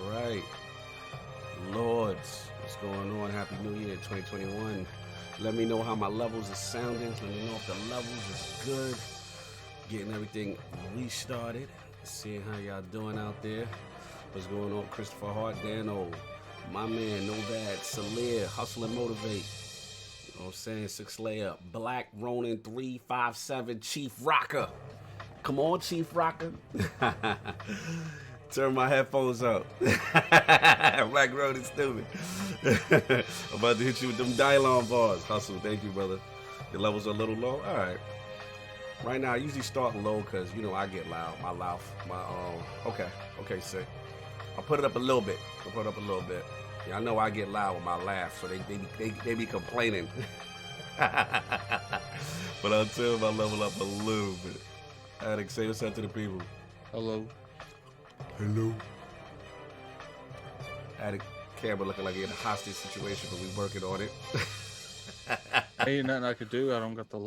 right. Lords, what's going on? Happy New Year 2021. Let me know how my levels are sounding. Let me know if the levels is good. Getting everything restarted. Seeing how y'all doing out there. What's going on? Christopher Hart, Dano, my man, No Bad, Salir, Hustle and Motivate. You know what I'm saying? Six Layup, Black Ronin 357, Chief Rocker. Come on, Chief Rocker. Turn my headphones up. Black Ronin stupid. I'm about to hit you with them Dylon bars. Hustle, thank you, brother. The levels are a little low. All right. Right now, I usually start low because, you know, I get loud. Okay, sick. I'll put it up a little bit. Yeah, I know I get loud with my laugh, so they be complaining. But I'll tell my level up a little bit. Addict, say what's up to the people. Hello. Addict camera looking like he in a hostage situation, but we working on it. Ain't nothing I could do. I don't got the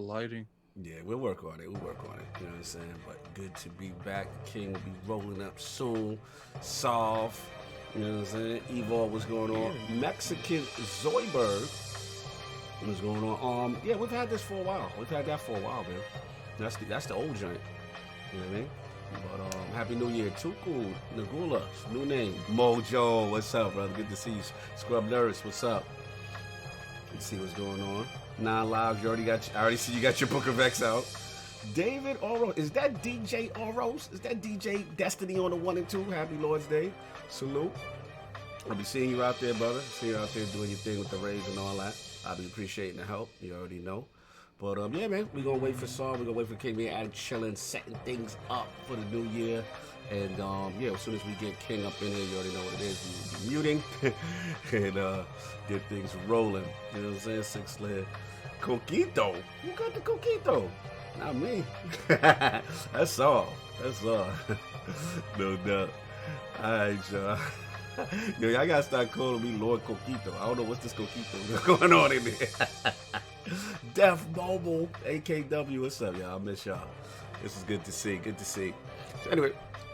lighting. Yeah, we'll work on it. You know what I'm saying? But good to be back. The King will be rolling up soon. Solve. You know what I'm saying? Evolve, what's going on? Mexican Zoidberg. What's going on? Yeah, we've had this for a while. We've had that for a while, man. That's the old joint. You know what I mean? But Happy New Year. Tuku, Nagula, new name. Mojo, what's up, brother? Good to see you. Scrub Nurse, what's up? Let's see what's going on. 9 Lives, I already see you got your Book of X out. David Oro, is that DJ Oros? Is that DJ Destiny on the 1 and 2? Happy Lord's Day. Salute. I'll be seeing you out there, brother. See you out there doing your thing with the raves and all that. I'll be appreciating the help. You already know. But yeah, man, we're going to wait for Saul. We're going to wait for King. We're out chilling, setting things up for the new year. And yeah, as soon as we get King up in here, you already know what it is. We will be muting and get things rolling. You know what I'm saying? Six Layer. Coquito. Who got the Coquito? Not me. That's all. No doubt. All right, y'all. Yo, y'all gotta start calling me Lord Coquito. I don't know what's this Coquito going on in there. Def Mobile, AKW, what's up, y'all? I miss y'all. This is good to see. So anyway,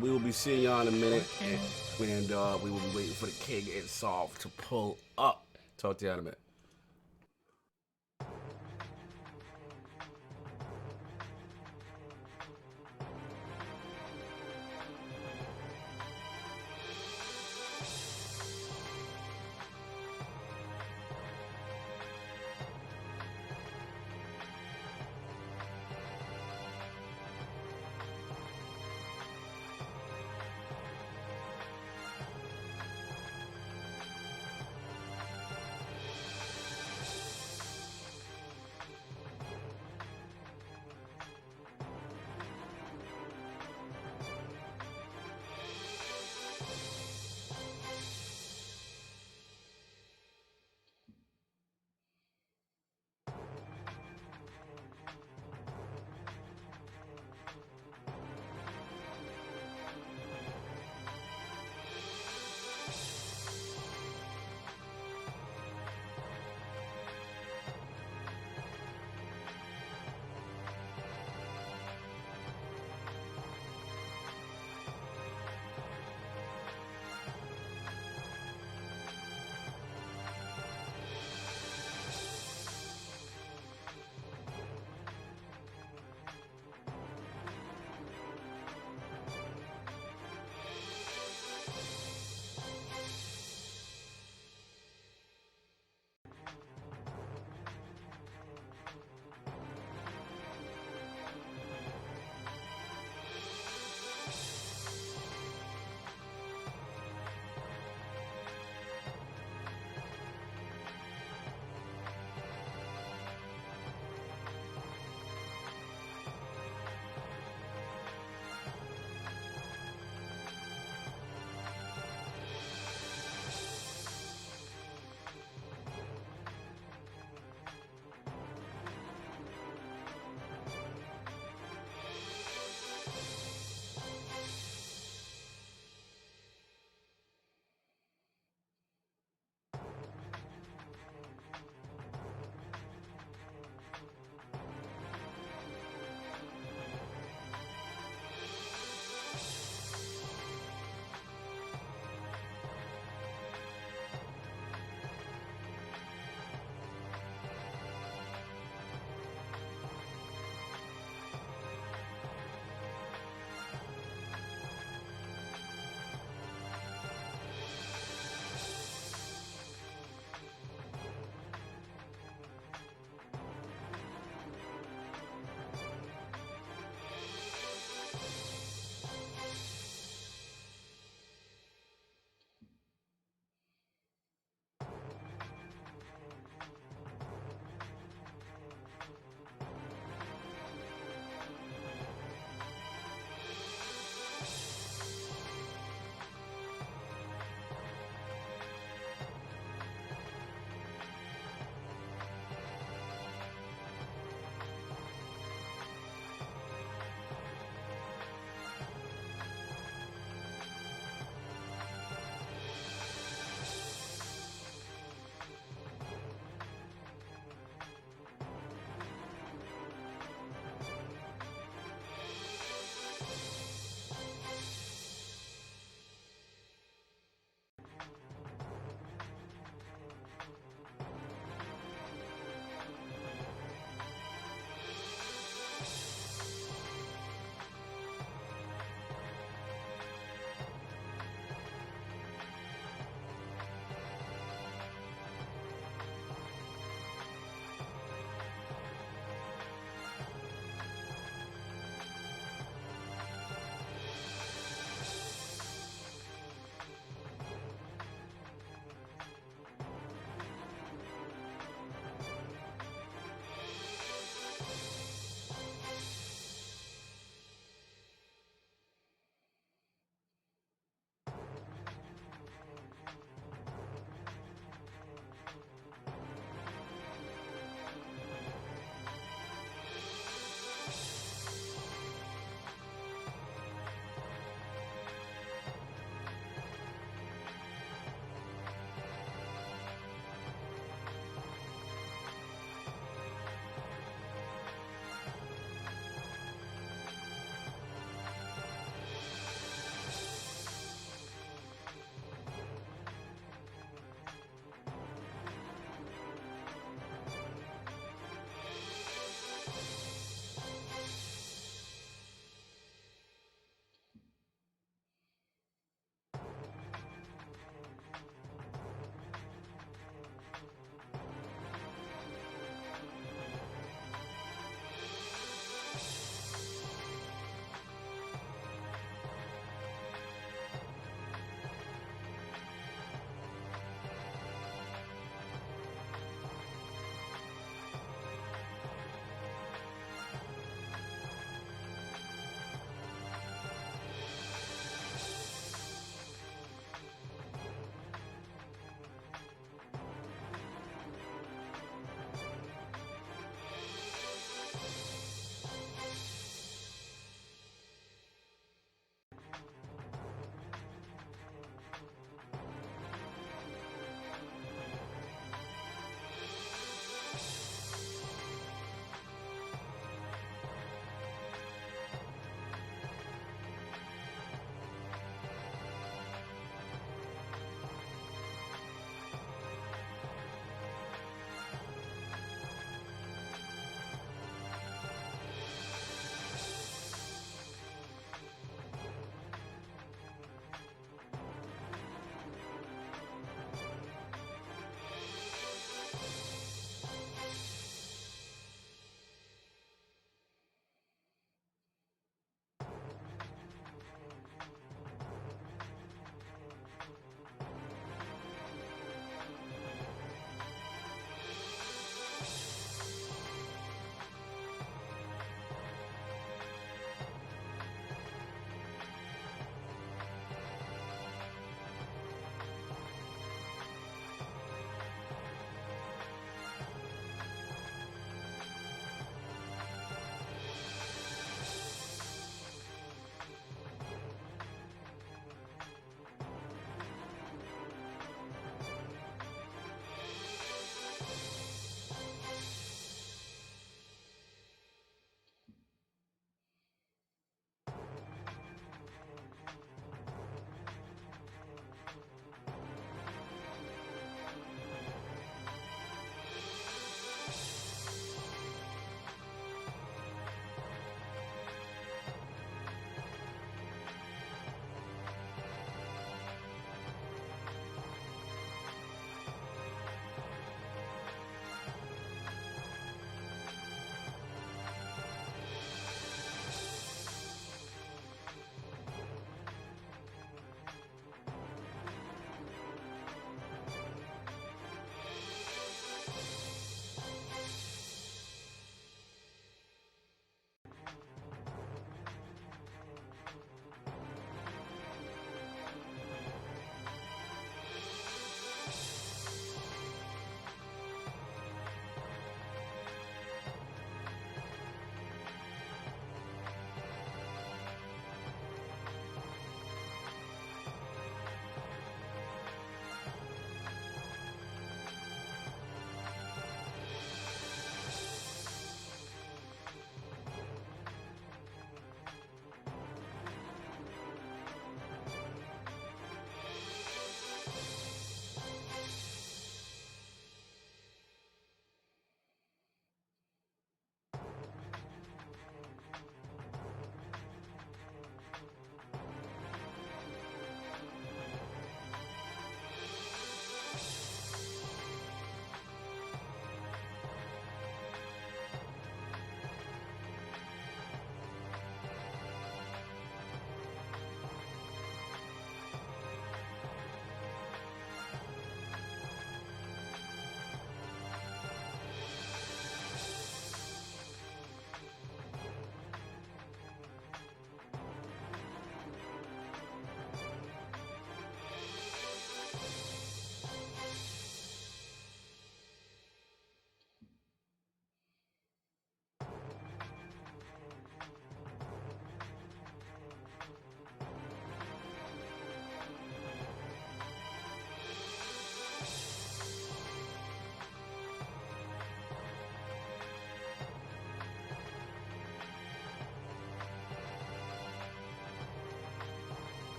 we will be seeing y'all in a minute, and we will be waiting for the King and Solve to pull up. Talk to y'all in a minute.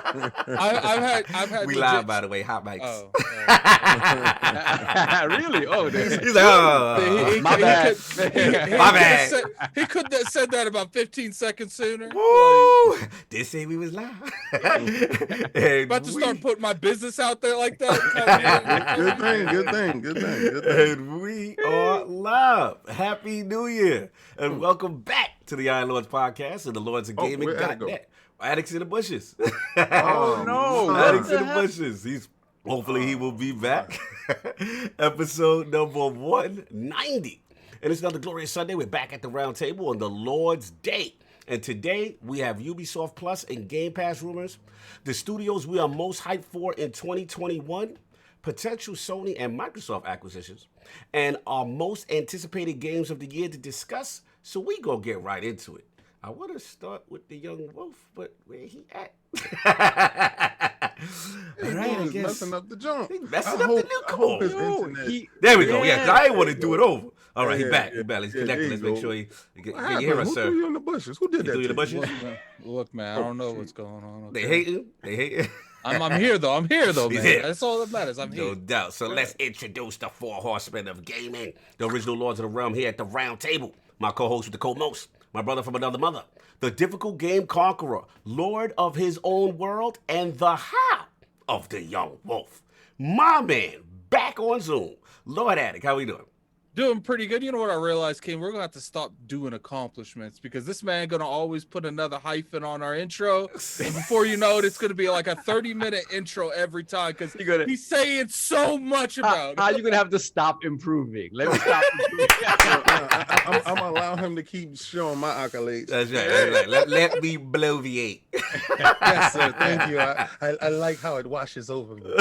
I've had. We legit... live, by the way. Hot mics. Oh. Really? Oh, he's like, oh, my bad. My bad. He couldn't have said that about 15 seconds sooner. Woo! They say we was live. About to start putting my business out there like that. Good thing. And we are live. Happy New Year. And welcome back to the Iron Lords podcast and the Lords of Gaming.net. Addicts in the bushes. Oh, no. Addicts in the bushes. Hopefully he will be back. Episode number 190. And it's another glorious Sunday. We're back at the round table on the Lord's Day. And today we have UbisoftPlus and Game Pass rumors, the studios we are most hyped for in 2021, potential Sony and Microsoft acquisitions, and our most anticipated games of the year to discuss. So we gonna get right into it. I want to start with the young wolf, but where he at? All right, I guess. Messing up the jump. He messing up the new code. There we go. Yeah, I ain't want to do it over. All right, he back. Let's connect. Let's make sure can you hear us, sir? Who threw you in the bushes? Who did that? Threw you in the bushes? Look, man, I don't know what's going on. Okay. They hating. I'm here though, man. Here. That's all that matters. I'm here. No doubt. So let's introduce the four horsemen of gaming, the original lords of the realm here at the round table. My co-host with the co-most, my brother from another mother, the difficult game conqueror, lord of his own world, and the how of the young wolf. My man, back on Zoom. Lord Addict, how we doing? Doing pretty good. You know what I realized, King? We're going to have to stop doing accomplishments because this man going to always put another hyphen on our intro. And before you know it, it's going to be like a 30-minute intro every time because he's saying so much about How you going to have to stop improving? Let me stop improving. I'm going to allow him to keep showing my accolades. That's right. Let me bloviate. Yes, sir. Thank you. I like how it washes over me.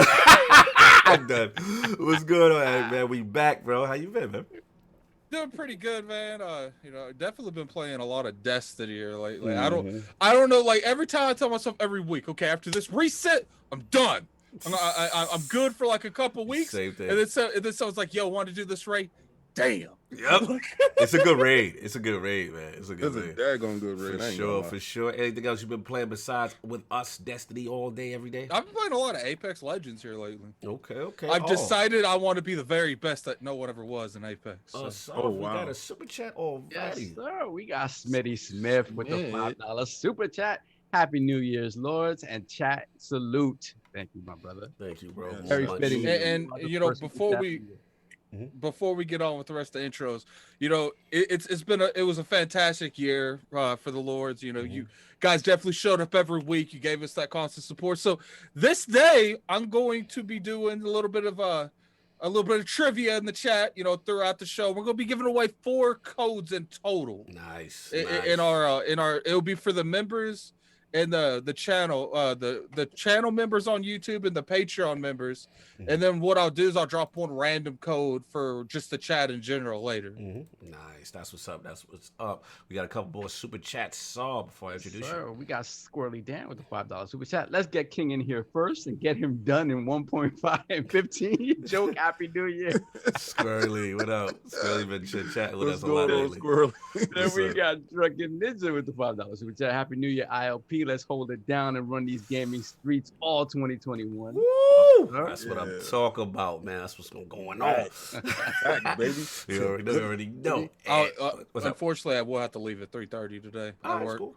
I'm done. What's going on, man? We back, bro. How you been, man? Doing pretty good, man. Definitely been playing a lot of Destiny here lately. I don't know. Like every time I tell myself every week, okay, after this reset, I'm done. I'm good for like a couple weeks. Same thing. And then someone's like, "Yo, want to do this raid?" Damn. Yep. It's a good raid. It's a good raid, man. It's a good raid. It's a daggone good raid. For sure. Anything else you've been playing besides with us, Destiny, all day, every day? I've been playing a lot of Apex Legends here lately. Okay. I've decided I want to be the very best that no one ever was in Apex. So. We got a super chat already. Yes, sir. We got Smitty Smith with the $5 super chat. Happy New Year's, Lords, and chat salute. Thank you, my brother. Thank you, bro. Very fitting. And before we get on with the rest of the intros, it was a fantastic year for the Lords. You guys definitely showed up every week. You gave us that constant support. So this day I'm going to be doing a little bit of trivia in the chat. Throughout the show, we're going to be giving away 4 codes in total. Nice. In our it'll be for the members and the channel, the channel members on YouTube and the Patreon members. And then what I'll do is I'll drop one random code for just the chat in general later. Nice. That's what's up. We got a couple more super chats before I introduce you. We got Squirrely Dan with the $5 super chat. Let's get King in here first and get him done in 1.5 and 15. Joke, Happy New Year. Squirrely, what up? Squirrely been chatting with us a lot lately. Then we got Drunken Ninja with the $5 super chat. Happy New Year, ILP. Let's hold it down and run these gaming streets all 2021. Woo! That's what I'm talking about, man. That's what's going on. Back, baby. You already know. Unfortunately, I will have to leave at 3:30 today. It's cool.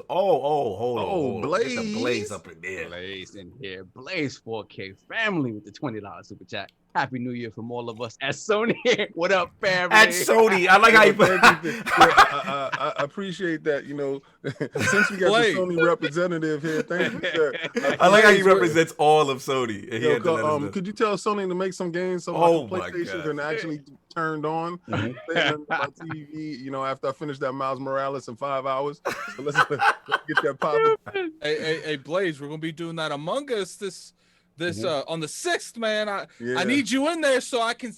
Hold on. Blaze. Get the Blaze up in there. Blaze in here. Blaze 4K family with the $20 super chat. Happy New Year from all of us at Sony. What up, family? At Sony. I like how you put I appreciate that, since we got the Sony representative here, thank you, sir. I like how he represents all of Sony. Could you tell Sony to make some games so my PlayStation can actually turned on my TV, after I finish that Miles Morales in 5 hours. So let's get that popping. Hey, Blaze, we're gonna be doing that Among Us this on the 6th, man. I need you in there so I can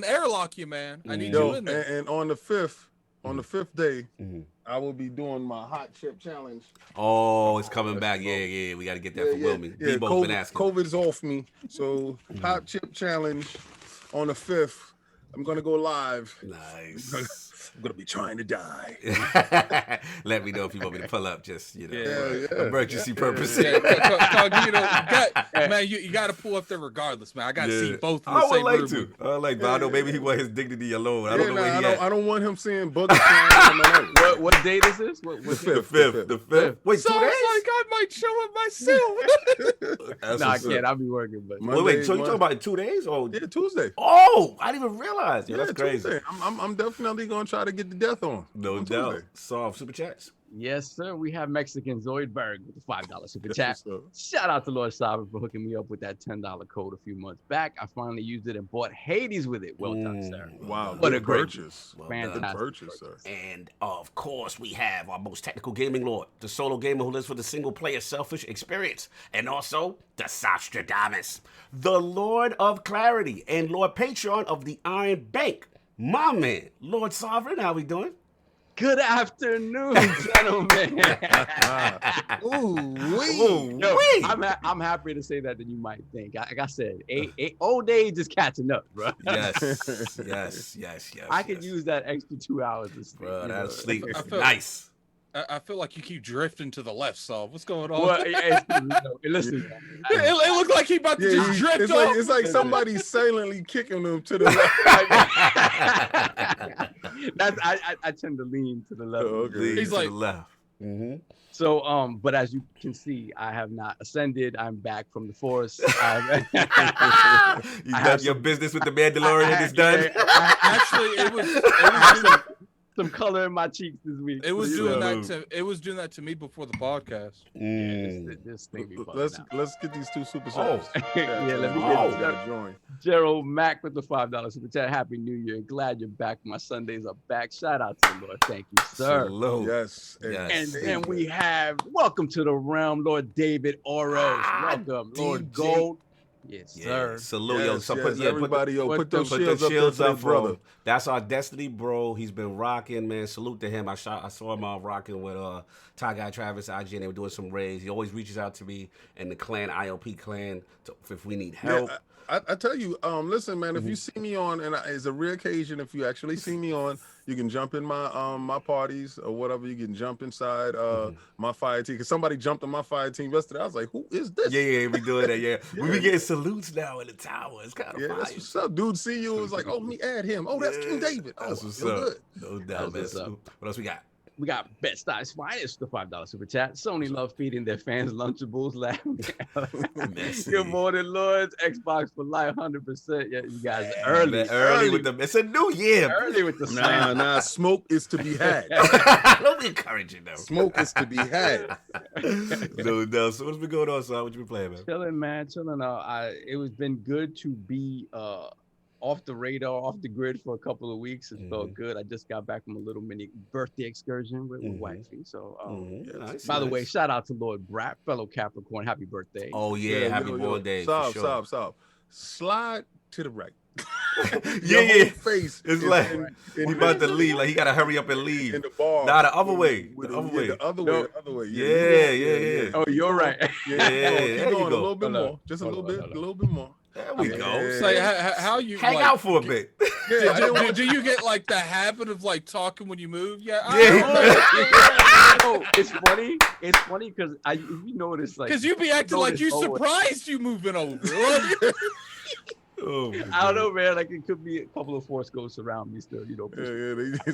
airlock you, man. I need you in there. And on the 5th day, I will be doing my hot chip challenge. Oh, it's coming back. Yeah. We got to get that for Wilmy. Debo's been asking. COVID's off me. So hot chip challenge on the 5th. I'm gonna go live. Nice. I'm gonna be trying to die. Let me know if you want me to pull up. Just Yeah. emergency purposes. Man, you got to pull up there regardless, man. I got to see both in the I same would like room. to. I like, but I know maybe he want his dignity alone. I don't know where he at. I don't want him seeing buggers flying on my nose. What date is this? What The fifth. Wait, So 2 days? it's like I might show up myself. No, I can't. I'll be working, but Wait. So you talking about in 2 days? Or Yeah, Tuesday. oh, I didn't even realize. That's crazy. Tuesday. I'm definitely gonna try to get the death on. No on doubt. Tuesday. Soft super chats. yes, sir. We have Mexican Zoidberg with the $5 super chat. Yes, sir. Shout out to Lord Sovereign for hooking me up with that $10 code a few months back. I finally used it and bought Hades with it. Well done, sir. Wow, What good a great purchase. Well Fantastic done. Good purchase, sir. And of course, we have our most technical gaming lord, the solo gamer who lives for the single player selfish experience, and also the Sostradamus, the Lord of Clarity, and Lord Patron of the Iron Bank. My man, Lord Sovereign, how we doing? Good afternoon, gentlemen. Yo, wait. I'm happier to say that than you might think. Like I said, old age is catching up, bro. Yes. I could use that extra 2 hours to sleep. Bro, you that know? sleep I is feel- nice. I feel like you keep drifting to the left, so what's going on? Well, listen, it looked like he about to just drift it's off. like somebody silently kicking him to the left. I tend to lean to the left. Oh, okay. Lean He's to like- the left. So, but as you can see, I have not ascended. I'm back from the force. You done your business with the Mandalorian is done. Actually, it was some color in my cheeks this week. it was So, doing know. that to me before the podcast. This thing be bugging Let's out. get these two super Oh. chats. Yeah, let me Oh. get Gotta join. Gerald Mack with the $5 super chat. Happy New Year. Glad you're back. My Sundays are back. Shout out to the Lord. Thank you, sir. Salute. Yes. Yes. And then we have welcome to the realm, Lord David Oros. Welcome, Lord DJ. Gold. Yes, Yeah, sir. salute, yo. Yes, So yes, everybody, put them put shields the shields up, up for brother. him. That's our Destiny bro. He's been rocking, man. Salute to him. I saw him rocking with Ty Guy Travis, IGN. They were doing some raids. He always reaches out to me and the clan, IOP clan, if we need help. Yeah, I tell you, listen, man. If you see me on, and it's a rare occasion, if you actually see me on, you can jump in my my parties or whatever. You can jump inside my fire team. Cause somebody jumped on my fire team yesterday. I was like, who is this? Yeah, we doing that. Yeah, we be getting salutes now in the tower. It's kind of Yeah, fire. that's what's up, dude. See you. It was like, oh, let me add him. Oh, that's King David. Oh, That's what's you're up. good. No doubt. That's what's man. up. What else we got? We got Bed-Stuy Finest, the $5 super chat. Sony love feeding their fans Lunchables. Messy. Good morning, Lords. Xbox for life, 100%. Yeah, you guys Early with the. It's a new year. early with the slam. Nah. Smoke is to be had. Don't be encouraging them. Smoke is to be had. No. So what's been going on, son? What you been playing, man? Chilling, man. Chilling. It was been good to be off the radar, off the grid for a couple of weeks. It felt good. I just got back from a little mini birthday excursion with wifey. So, Nice, by the way, nice. shout out to Lord Brat, fellow Capricorn. Happy birthday. Oh yeah, happy born day. for sure. Stop. Slide to the right. Yeah. Your whole face It's is like in he about to leave. Like he gotta hurry up and leave. in the bar. Nah, the other way. With The other yeah, way. The other No. way. The other way. Yeah. Oh, you're right. Yeah. Yeah, Keep there you going a go. little bit Hold more. on. Just a Hold little on, bit. hold A on. little bit more. There we Yeah. go. It's like how you Hang like, out for a bit. Yeah, I didn't want Do you get like the habit of like talking when you move? Yeah. Oh, it's funny. It's funny because you notice like Because you be acting like you notice always- surprised you moving over. Oh, my I don't God. know, man. Like it could be a couple of force ghosts around me still,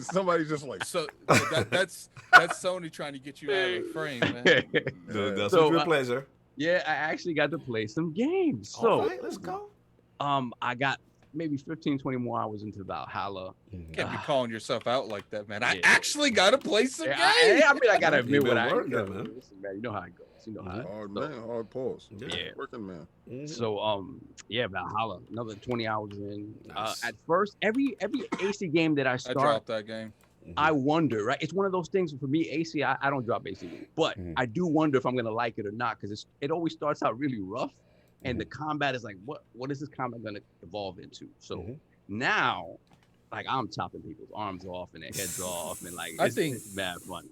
somebody's just like, So that's Sony trying to get you out of the frame, man. No, that's So, a pleasure. Yeah, I actually got to play some games. So, All right, let's go. I got maybe 15, 20 more hours into Valhalla. Can't be calling yourself out like that, man. I Yeah. actually got to play some Yeah, games. I mean, I gotta You admit been what I working, know, man. listen, man. You know how it goes. You know how. hard So- man, hard pause. Yeah. Working man. So yeah, Valhalla, another 20 hours in. Nice. At first, every AC game that I I start, dropped that game. I wonder, right? It's one of those things for me, AC, I don't drop AC games, but I do wonder if I'm gonna like it or not, because it always starts out really rough, and the combat is like, what is this combat gonna evolve into? So now, like I'm chopping people's arms off and their heads off, and like it's bad fun.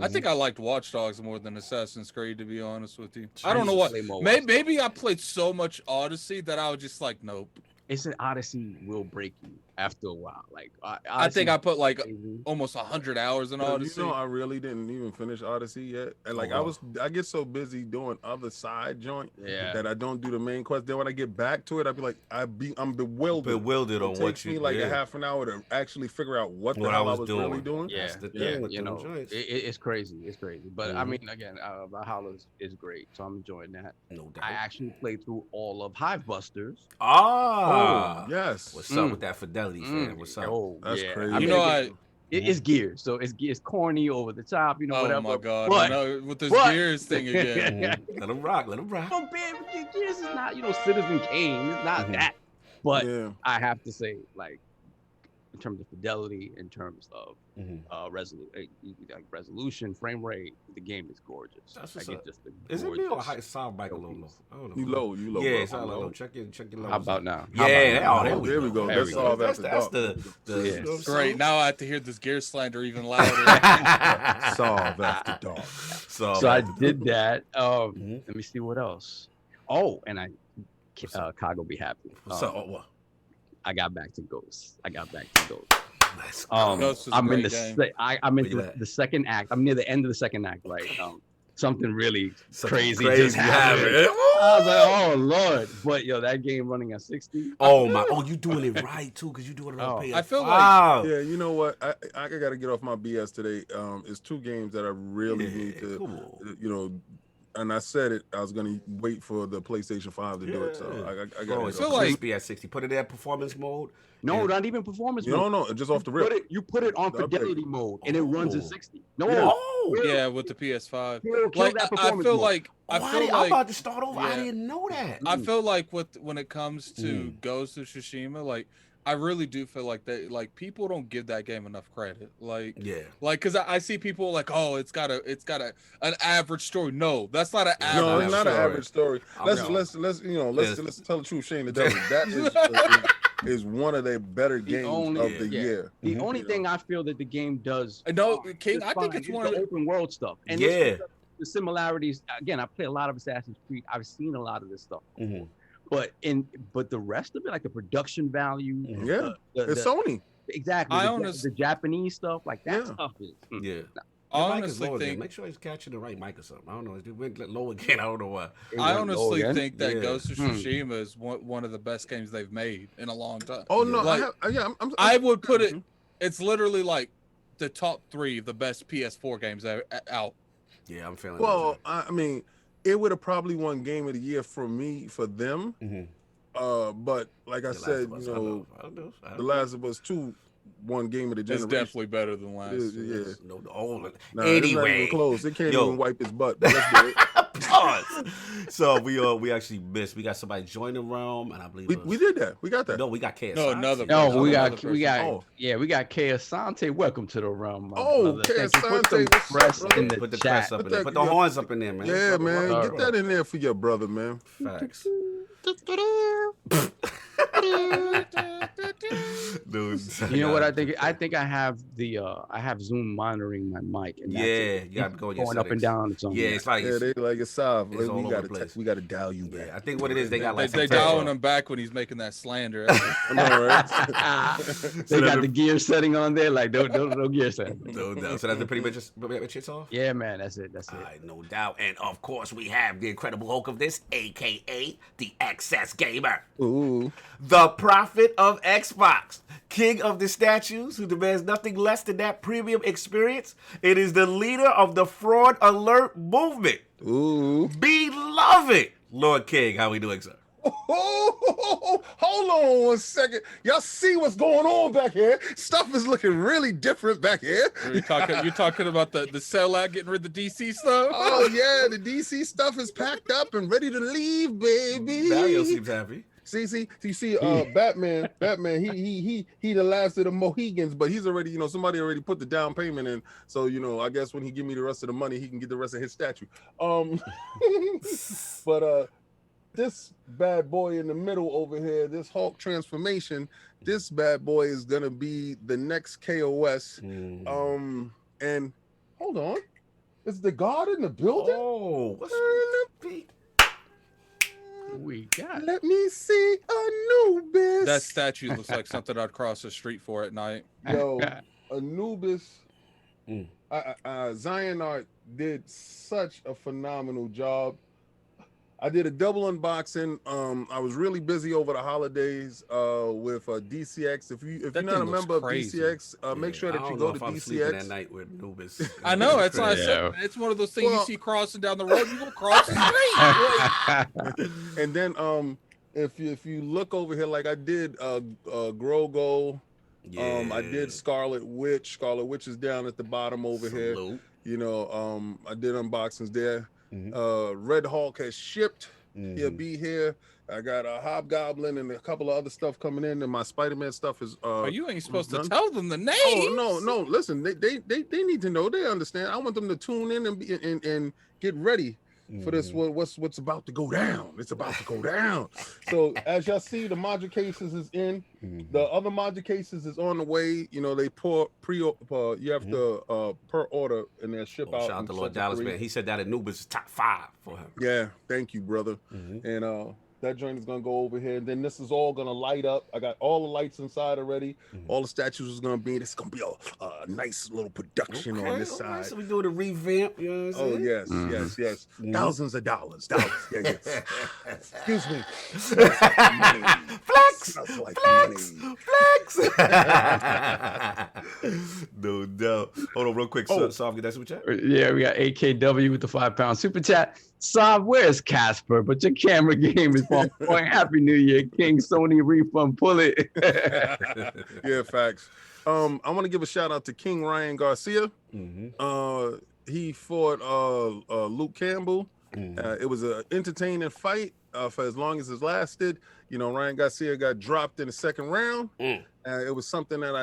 I think I liked Watch Dogs more than Assassin's Creed, to be honest with you. I I don't know used what. to play more Maybe I played so much Odyssey that I was just like, nope. It's an Odyssey will break you. after a while. Like I think I put like almost 100 hours in Odyssey. I really didn't even finish Odyssey yet, and like I get so busy doing other side joint that I don't do the main quest. Then when I get back to it, I'd be like, I'm bewildered. Bewildered on what you. It takes me like a half an hour to actually figure out what the hell I was really doing. Yeah, that's the thing with them joints. It's crazy. It's crazy. But I mean, again, Valhalla is great, so I'm enjoying that. No doubt. I actually played through all of Hivebusters. Yes. What's up with that fidelity, fam? What's up? Oh, that's crazy. I mean, it's gears, so it's corny, over the top, whatever. Oh my god! But, I know with this gears thing again. Let them rock. No, Gears is not, Citizen Kane. It's not that. But I have to say, like, in terms of fidelity, in terms of resolution, frame rate, the game is gorgeous. That's like, it's just is it me or high sound bike a little low? I don't know. You low. Yeah, it's a low. Check your low. How about now? There we go. That's all. That's the great. Now I have to hear this gear slander even louder. Solve after dark. So I did that. Let me see what else. Oh, and Cog will be happy. What? I got back to Ghosts. Let's go. I'm in I'm into the second act. I'm near the end of the second act, right? Something really crazy just happened. I was like, oh Lord. But that game running at 60. You doing it right too, because you doing it on PS5. I feel like you know what? I gotta get off my BS today. It's two games that I really need to and I said it, I was gonna wait for the PlayStation 5 to do it. So I gotta feel like be at 60. Put it in performance mode. No, not even performance mode. No, just off the rip. You put it on fidelity mode and it runs at 60. with the PS5. I feel like I'm about to start over. I didn't know that. I feel like when it comes to Ghost of Tsushima, like I really do feel like that. Like people don't give that game enough credit. Because I see people like, oh, it's got an average story. No, that's not an average. No, it's not an average story. Let's tell the truth, Shane the Devil. That is one of their better games of the year. The only thing I feel that the game does. No, King, I think it's one of the open world stuff. And the similarities. Again, I play a lot of Assassin's Creed. I've seen a lot of this stuff. But the rest of it, like the production value, it's Sony. Exactly. The Japanese stuff, like that stuff is. I honestly think make sure he's catching the right mic or something. I don't know. It went low again. I don't know why. I honestly think that Ghost of Tsushima is one of the best games they've made in a long time. Oh no, I would put it. It's literally like the top 3 of the best PS4 games out. Yeah, I'm feeling. Well, I mean, it would have probably won Game of the Year for them. But like I said, The Last of Us 2 won Game of the Generation. It's definitely better than Last. Anyway, it's close. It can't even wipe his butt. But let's do it. So we actually missed. We got somebody join the realm, and I believe we did that. We got that. No, we got KS. No, another. No, we got we got Asante. Welcome to the realm. Asante, put the press up in there. Put the horns up in there, man. Yeah, man. Get that in there for your brother, man. Facts. Dude, you know what I think? I think I have I have Zoom monitoring my mic, and you got to go going up and down. It's like they like it's soft. It's we got to dial you back. I think what it is, they got like they dialing him back when he's making that slander. I know, right? They got the gear setting on there, like no gear setting. No doubt. So that's pretty much it's off. Yeah, man, that's it. All right, no doubt. And of course, we have the Incredible Hulk of this, aka the XS Gamer. Ooh. The prophet of Xbox, king of the statues who demands nothing less than that premium experience. It is the leader of the fraud alert movement. Ooh. Beloved Lord King, how we doing, sir? Hold on one second. Y'all see what's going on back here? Stuff is looking really different back here. You're talking about the sellout getting rid of the DC stuff? Oh yeah, the DC stuff is packed up and ready to leave, baby. Mario seems happy. See, Batman, he the last of the Mohegans, but he's already, somebody already put the down payment in. So, I guess when he give me the rest of the money, he can get the rest of his statue. But this bad boy in the middle over here, this Hulk transformation, this bad boy is gonna be the next KOS. And hold on, is the God in the building? Oh, what's we got? Let me see Anubis. That statue looks like something I'd cross the street for at night. Yo, Anubis. Zion Art did such a phenomenal job. I did a double unboxing. I was really busy over the holidays with DCX. If you're not a member of DCX, make sure that you go to DCX. That night with Anubis. I know. That's why I said it's one of those things you see crossing down the road. You go cross the street. And then if you look over here, like I did Grogo. Yeah. I did Scarlet Witch. Scarlet Witch is down at the bottom over here. You know, I did unboxings there. Red Hulk has shipped. He'll be here. I got a Hobgoblin and a couple of other stuff coming in, and my Spider-Man stuff is. You ain't supposed to tell them the name. Oh no! Listen, they need to know. They understand. I want them to tune in and get ready for this. What's about to go down? It's about to go down. So as y'all see, the module cases is in. The other module cases is on the way. You know, they you have to per order and then ship out. Shout out to Lord Dallas, man. He said that Anubis is top 5 for him. Yeah, thank you, brother. And that joint is gonna go over here, and then this is all gonna light up. I got all the lights inside already. All the statues is gonna be. It's gonna be a nice little production on this side. So we doing a revamp. You know what I'm saying? Yes. Thousands of dollars. Yeah. Excuse me. Flex. Like Flex. No doubt. Hold on, real quick. So get that super chat. Yeah, we got AKW with the £5 super chat. Sob, where's Casper? But your camera game is on point. Happy New Year, King. Sony refund, pull it. Yeah, facts. I want to give a shout out to King Ryan Garcia. He fought Luke Campbell. It was an entertaining fight for as long as it lasted. You know, Ryan Garcia got dropped in the second round. It was something that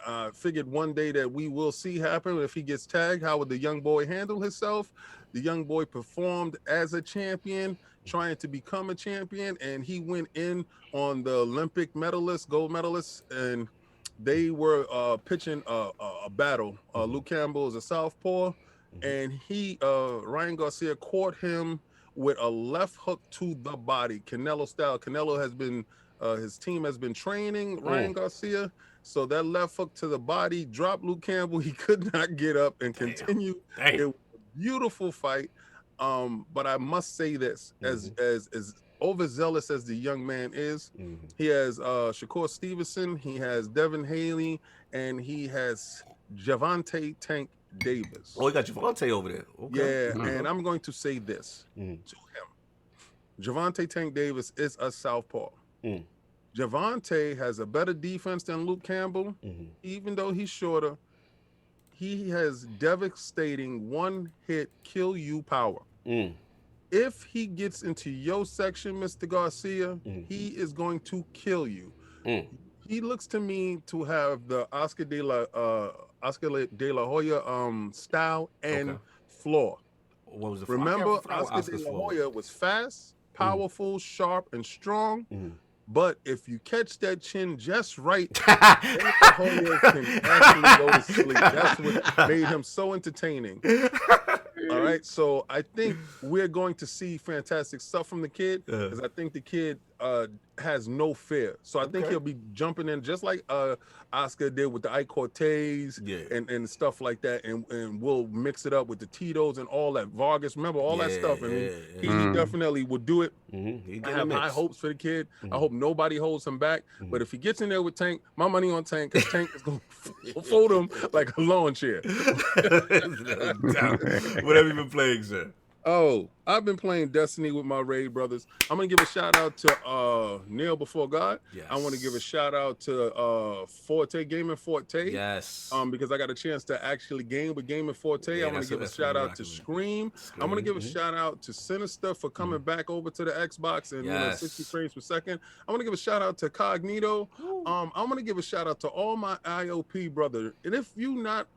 I figured one day that we will see happen. If he gets tagged, how would the young boy handle himself? The young boy performed as a champion, trying to become a champion, and he went in on the Olympic medalists, gold medalists, and they were pitching a battle. Luke Campbell is a southpaw, and Ryan Garcia caught him with a left hook to the body, Canelo style. Canelo has been, his team has been training Ryan Garcia, so that left hook to the body dropped Luke Campbell. He could not get up and continue. It was a beautiful fight, but I must say this, as overzealous as the young man is, he has Shakur Stevenson, he has Devin Haley, and he has Javante Tank Davis. Oh, you got Javante over there. Okay. Yeah, and I'm going to say this to him. Javante Tank Davis is a southpaw. Javante has a better defense than Luke Campbell. Even though he's shorter, he has devastating one-hit kill you power. If he gets into your section, Mr. Garcia, he is going to kill you. He looks to me to have the Oscar de la Hoya style and floor. What was the Remember, Oscar de la Hoya was fast, powerful, sharp, and strong. But if you catch that chin just right, De La Hoya can actually go to sleep. That's what made him so entertaining. All right, so I think we're going to see fantastic stuff from the kid, because I think the kid has no fear. So I think he'll be jumping in just like Oscar did with the Ike Cortez and stuff like that, and we'll mix it up with the Tito's and all that. Vargas, remember all that stuff, and he definitely would do it. I have high hopes for the kid. I hope nobody holds him back. But if he gets in there with Tank, my money on Tank, because Tank is going to fold him like a lawn chair. What have you been playing, sir? Oh, I've been playing Destiny with my raid brothers. I'm gonna give a shout out to Neil Before God. Yes. I want to give a shout out to Forte Gaming Forte. Yes. Because I got a chance to actually game with Gaming Forte. I want to give a shout out to Scream. I'm gonna give a shout out to Sinister for coming back over to the Xbox and 60 frames per second. I want to give a shout out to Cognito. I'm gonna give a shout out to all my IOP brother. And if you not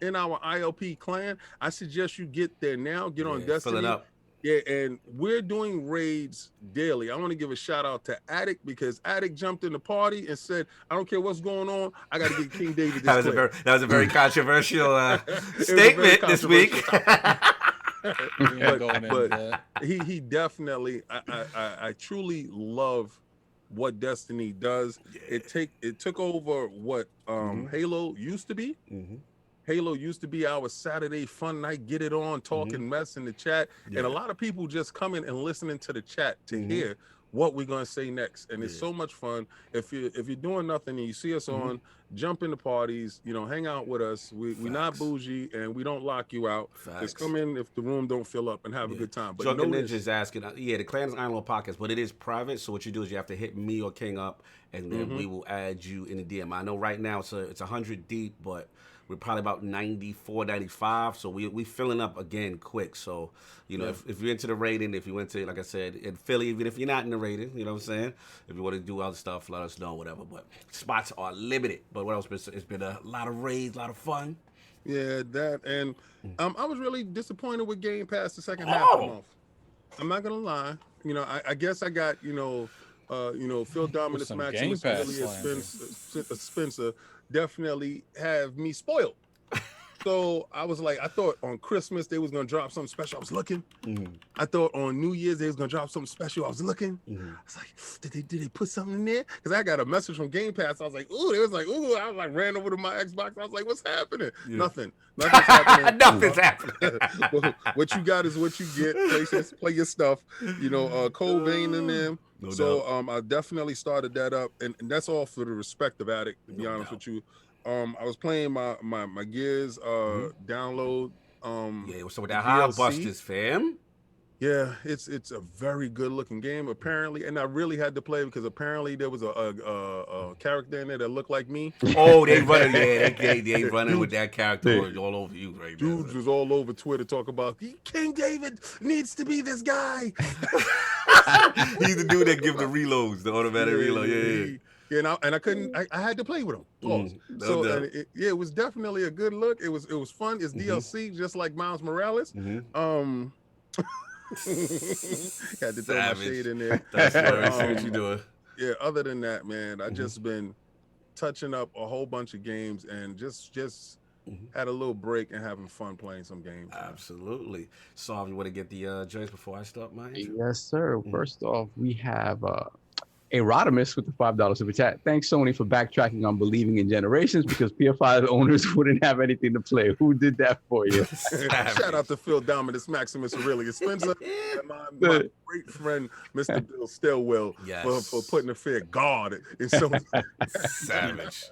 in our IOP clan, I suggest you get there now. Get on Destiny. Fill it up. Yeah, and we're doing raids daily. I want to give a shout out to Attic, because Attic jumped in the party and said, "I don't care what's going on. I got to get King David this that was a very controversial statement this week. but he definitely. I truly love what Destiny does. Yeah. It took over what Halo used to be. Halo used to be our Saturday fun night, get it on, talking mess in the chat. And a lot of people just coming and listening to the chat to hear what we're gonna say next. And it's so much fun. If you're doing nothing and you see us on, jump into parties, hang out with us. We're not bougie and we don't lock you out. Just come in if the room don't fill up and have a good time. But Drunken Ninja's asking, the Clans Iron Lord podcast, but it is private. So what you do is you have to hit me or King up, and then we will add you in the DM. I know right now it's 100 deep, but we're probably about 94, 95. So we filling up again quick. So, if you're into the rating, if you went to, like I said, in Philly, even if you're not in the rating, you know what I'm saying? If you want to do other stuff, let us know, whatever. But spots are limited. But what else? It's been a lot of raids, a lot of fun. Yeah, that. And I was really disappointed with Game Pass the second half of the month. I'm not going to lie. I guess I got, Phil Dominus Maximus, Spencer definitely have me spoiled. So I was like, I thought on Christmas they was gonna drop something special. I was looking. I thought on New Year's they was gonna drop something special. I was looking. I was like, did they put something in there? Because I got a message from Game Pass. I was like, ooh, they was like, ooh. I was like, ran over to my Xbox. I was like, what's happening? Nothing. Nothing's happening. Nothing's happening. What you got is what you get. Play your stuff. Cole Vein in them. No doubt. I definitely started that up, and that's all for the respect of Addict, to be honest with you. I was playing my Gears download. What's up with that high busters, fam? Yeah, it's a very good looking game apparently, and I really had to play because apparently there was a character in there that looked like me. Oh, they running, they running with that character all over you, right? Dudes was all over Twitter talking about King David needs to be this guy. He's the dude that give the reloads, the automatic reload. Yeah, and I couldn't. I had to play with him. It was definitely a good look. It was fun. It's DLC, just like Miles Morales. Had to throw my shade in there. That's what you doing. Yeah. Other than that, man, I just been touching up a whole bunch of games and just had a little break and having fun playing some games. Absolutely. So, you want to get the joints before I start mine? Yes, sir. First off, we have Erotimus with the $5 super chat. Thanks, Sony, for backtracking on believing in generations because PS5 owners wouldn't have anything to play. Who did that for you? Shout out to Phil Dominus Maximus Aurelius Spencer and my great friend, Mr. Bill Stillwell, for putting a fair guard in so savage.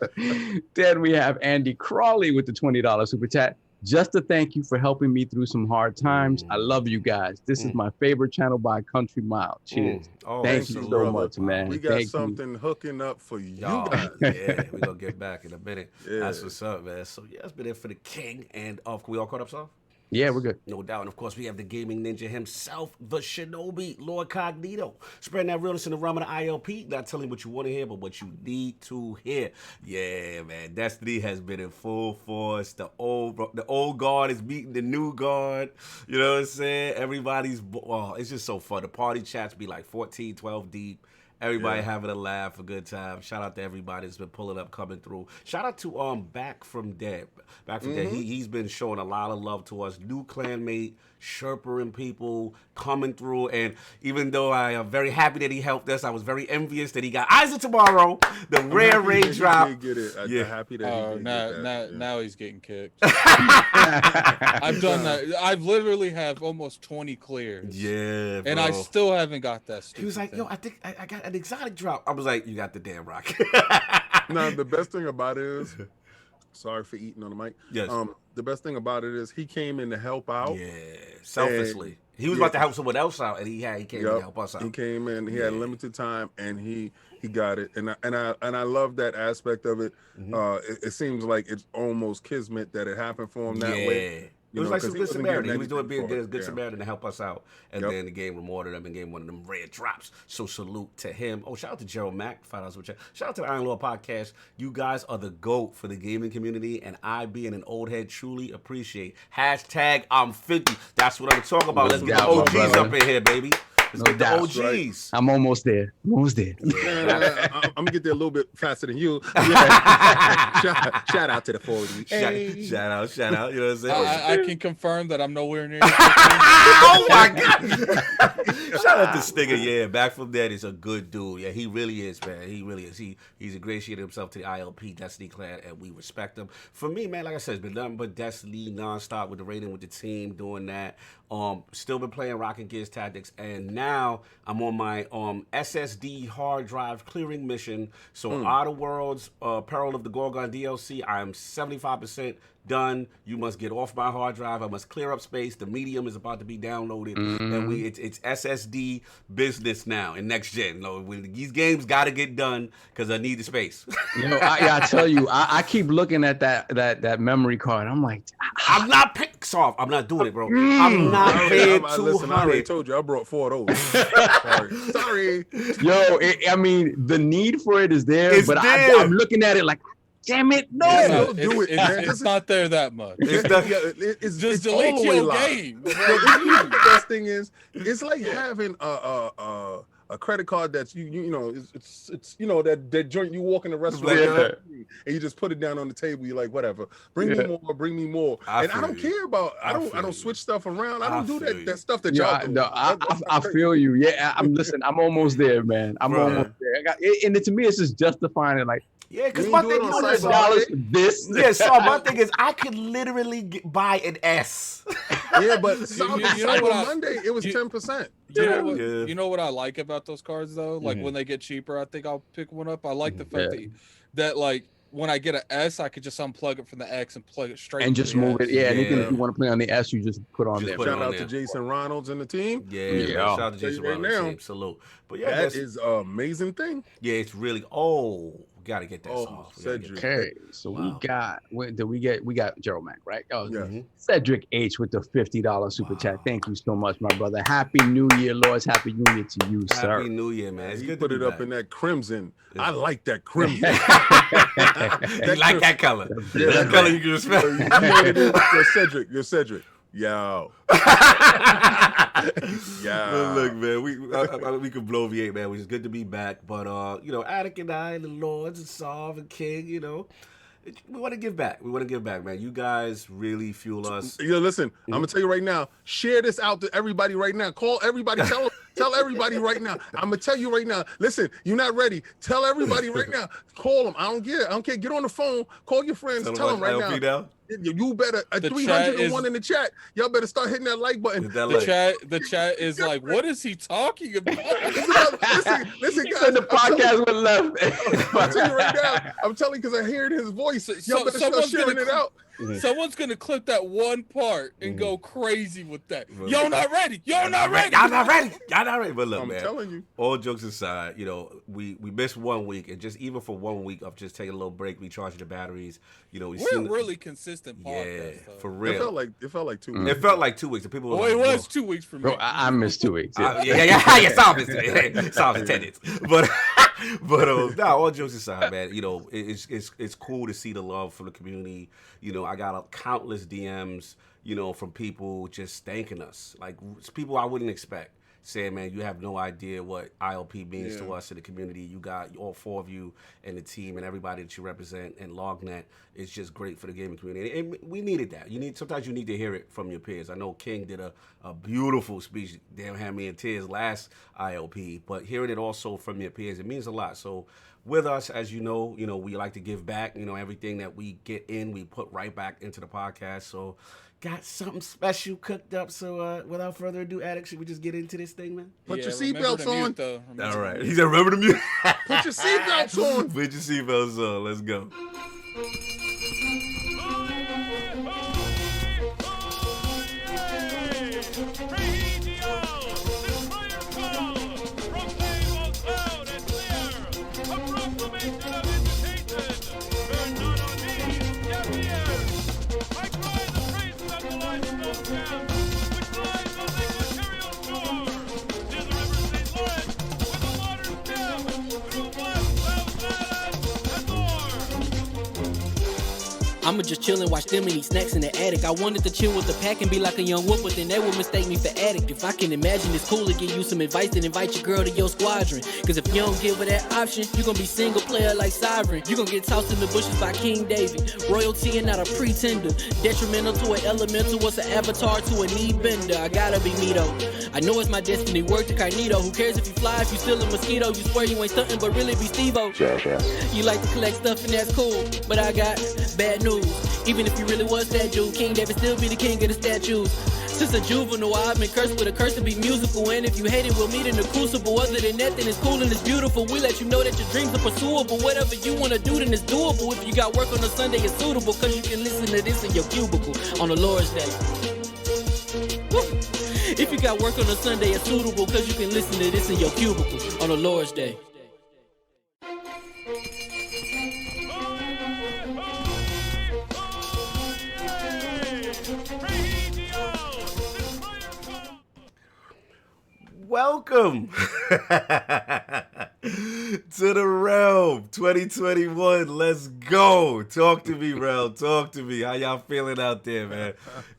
Then we have Andy Crawley with the $20 super chat. Just to thank you for helping me through some hard times. I love you guys. This is my favorite channel by a country mile. Cheers. Thank you so much, man. We got something hooking up for you guys. Yeah, we're going to get back in a minute. That's what's up, man. So, it's been it for the king. And can we all caught up, so? Yeah, we're good. No doubt. And, of course, we have the gaming ninja himself, the Shinobi, LordCognito. Spreading that realness in the realm of the ILP. Not telling you what you want to hear, but what you need to hear. Yeah, man. Destiny has been in full force. The old guard is meeting the new guard. You know what I'm saying? Everybody's, it's just so fun. The party chats be like 14, 12 deep. Everybody having a laugh, a good time. Shout out to everybody that's been pulling up, coming through. Shout out to Back from Dead. Back from Dead. He's been showing a lot of love to us. New clanmate, Sherpering people, coming through. And even though I am very happy that he helped us, I was very envious that he got Isaac tomorrow. The rare raid drop. I'm happy that he did now he's getting kicked. I've done that. I've literally have almost 20 clears. Yeah, bro. And I still haven't got that. He was like, yo, I think I got an exotic drop. I was like, you got the damn rock. No, the best thing about it is, sorry for eating on the mic. Yes. The best thing about it is he came in to help out. Yeah, selflessly. He was about to help someone else out, and he came in to help us out. He came in. He had limited time, and he got it. And I love that aspect of it. It seems like it's almost kismet that it happened for him that way. It was like some good Samaritan. He was doing being good Samaritan to help us out. And then the game rewarded him and gave one of them red drops. So salute to him. Oh, shout out to Gerald Mack. $5 shout out to the Iron Lord Podcast. You guys are the GOAT for the gaming community. And I, being an old head, truly appreciate. #I'm 50. That's what I'm talking about. Let's get the OGs up in here, baby. No doubt. OGs. Right? I'm almost there. I'm I'm gonna get there a little bit faster than you. Yeah. shout out to the 40. Hey. Shout out. You know what I'm saying? I can confirm that I'm nowhere near. Oh my God! Shout out to Stinger. Yeah, back from that is a good dude. Yeah, he really is, man. He really is. He's ingratiated himself to the ILP Destiny clan, and we respect him. For me, man, like I said, it's been nothing but Destiny nonstop with the rating with the team, doing that. Still been playing Rocket Gears Tactics, and now I'm on my SSD hard drive clearing mission. So Outer Worlds, Peril of the Gorgon DLC, I'm 75% done. You must get off my hard drive. I must clear up space. The medium is about to be downloaded, and it's SSD business now in next gen. These games got to get done because I need the space. You know, I tell you, I keep looking at that memory card. I'm like, I'm not soft. I'm not doing it, bro. I'm not paying $200. Listen, I already told you I brought 4 of those. Sorry. Yo, I mean, the need for it is there, but I'm looking at it like, damn it, no. Don't do it, man. It's not there that much. It's just delete your game. The best thing is, it's like having a credit card that's you know it's you know that joint you walk in the restaurant and you just put it down on the table. You're like, whatever, bring me more. I don't care about I don't switch stuff around. I don't do that stuff that y'all do. No, I feel you. Yeah, I'm almost there, man. I'm almost there. And to me, it's just justifying it, like. Yeah, because my thing is this. Yeah, so my thing is I could literally buy an S. Yeah, but Cyber Monday it was 10%. You know what I like about those cards though? Like when they get cheaper, I think I'll pick one up. I like the fact that like when I get an S, I could just unplug it from the X and plug it straight. And just move it. Yeah, anything if you want to play on the S, you just put on there. Shout out to Jason Ronalds and the team. Yeah. Shout out to Jason Ronalds and the team. Salute. But yeah, that is an amazing thing. Yeah, it's really got to get that off. Cedric. Okay, so we got Gerald Mack, right? Cedric H with the $50 super chat. Thank you so much, my brother. Happy New Year, Lords. Happy New Year to you, sir. Happy New Year, man. It's good put it up in that crimson. Yeah. I like that crimson. You like that color? That color you can respect. You're Cedric. Yo. Yeah. Look, man, we could blow V8, man. It's good to be back. But you know, Attic and I, and the Lords, and Solve and King, you know, we want to give back. We want to give back, man. You guys really fuel us. Listen, I'm gonna tell you right now. Share this out to everybody right now. Call everybody. Tell everybody right now. I'm gonna tell you right now. Listen, you're not ready. Tell everybody right now. Call them. I don't care. Get on the phone. Call your friends. Tell them right now. You better 301 in the chat. Y'all better start hitting that like button. The chat is like, what is he talking about? listen, guys. The podcast went left. I'll tell you right now. I'm telling you because I heard his voice. Y'all better start sharing it out. Someone's gonna clip that one part and go crazy with that. Y'all not ready. Y'all not ready. But look, I'm telling you. All jokes aside, you know, we missed 1 week, and just even for 1 week of just taking a little break, recharging the batteries. You know, we're really consistent podcast. Yeah, for real. It felt like 2 weeks. It felt like 2 weeks. And people were it was 2 weeks for me. Bro, I missed 2 weeks. Yeah. Solve attendance. But all jokes aside, man, you know, it's cool to see the love from the community. You know, I got countless DMs, you know, from people just thanking us. Like, people I wouldn't expect. Saying, man, you have no idea what ILP means to us in the community. You got all 4 of you and the team and everybody that you represent, and LOGNET is just great for the gaming community. And we needed that. Sometimes you need to hear it from your peers. I know King did a beautiful speech, damn had me in tears last ILP, but hearing it also from your peers, it means a lot. So with us, as you know, we like to give back. You know, everything that we get in, we put right back into the podcast. So got something special cooked up. So without further ado, Attic, should we just get into this thing, man? Put your seatbelts on. All right. He said, remember the mute. Put your seatbelts on. Put your seatbelts on. Let's go. I'ma just chill and watch them and eat snacks in the attic. I wanted to chill with the pack and be like a young whoop, but then they would mistake me for addict. If I can imagine it's cool to give you some advice, then invite your girl to your squadron. Cause if you don't give her that option, you gon' be single player like Sovereign. You gon' get tossed in the bushes by King David. Royalty and not a pretender. Detrimental to an elemental, what's an avatar to a knee bender? I gotta be me though. I know it's my destiny, work to Cognito. Who cares if you fly, if you still a mosquito? You swear you ain't stunting, but really be Steve-O. You like to collect stuff and that's cool, but I got bad news. Even if you really was that dude, King David still be the king of the statues. Since a juvenile, I've been cursed with a curse to be musical. And if you hate it, we'll meet in the crucible. Other than that, then it's cool and it's beautiful. We let you know that your dreams are pursuable. Whatever you wanna do, then it's doable. If you got work on a Sunday, it's suitable. Cause you can listen to this in your cubicle on the Lord's Day. Woo. If you got work on a Sunday, it's suitable. Cause you can listen to this in your cubicle on the Lord's Day. Welcome to the realm 2021. Let's go. Talk to me, realm. Talk to me. How y'all feeling out there, man?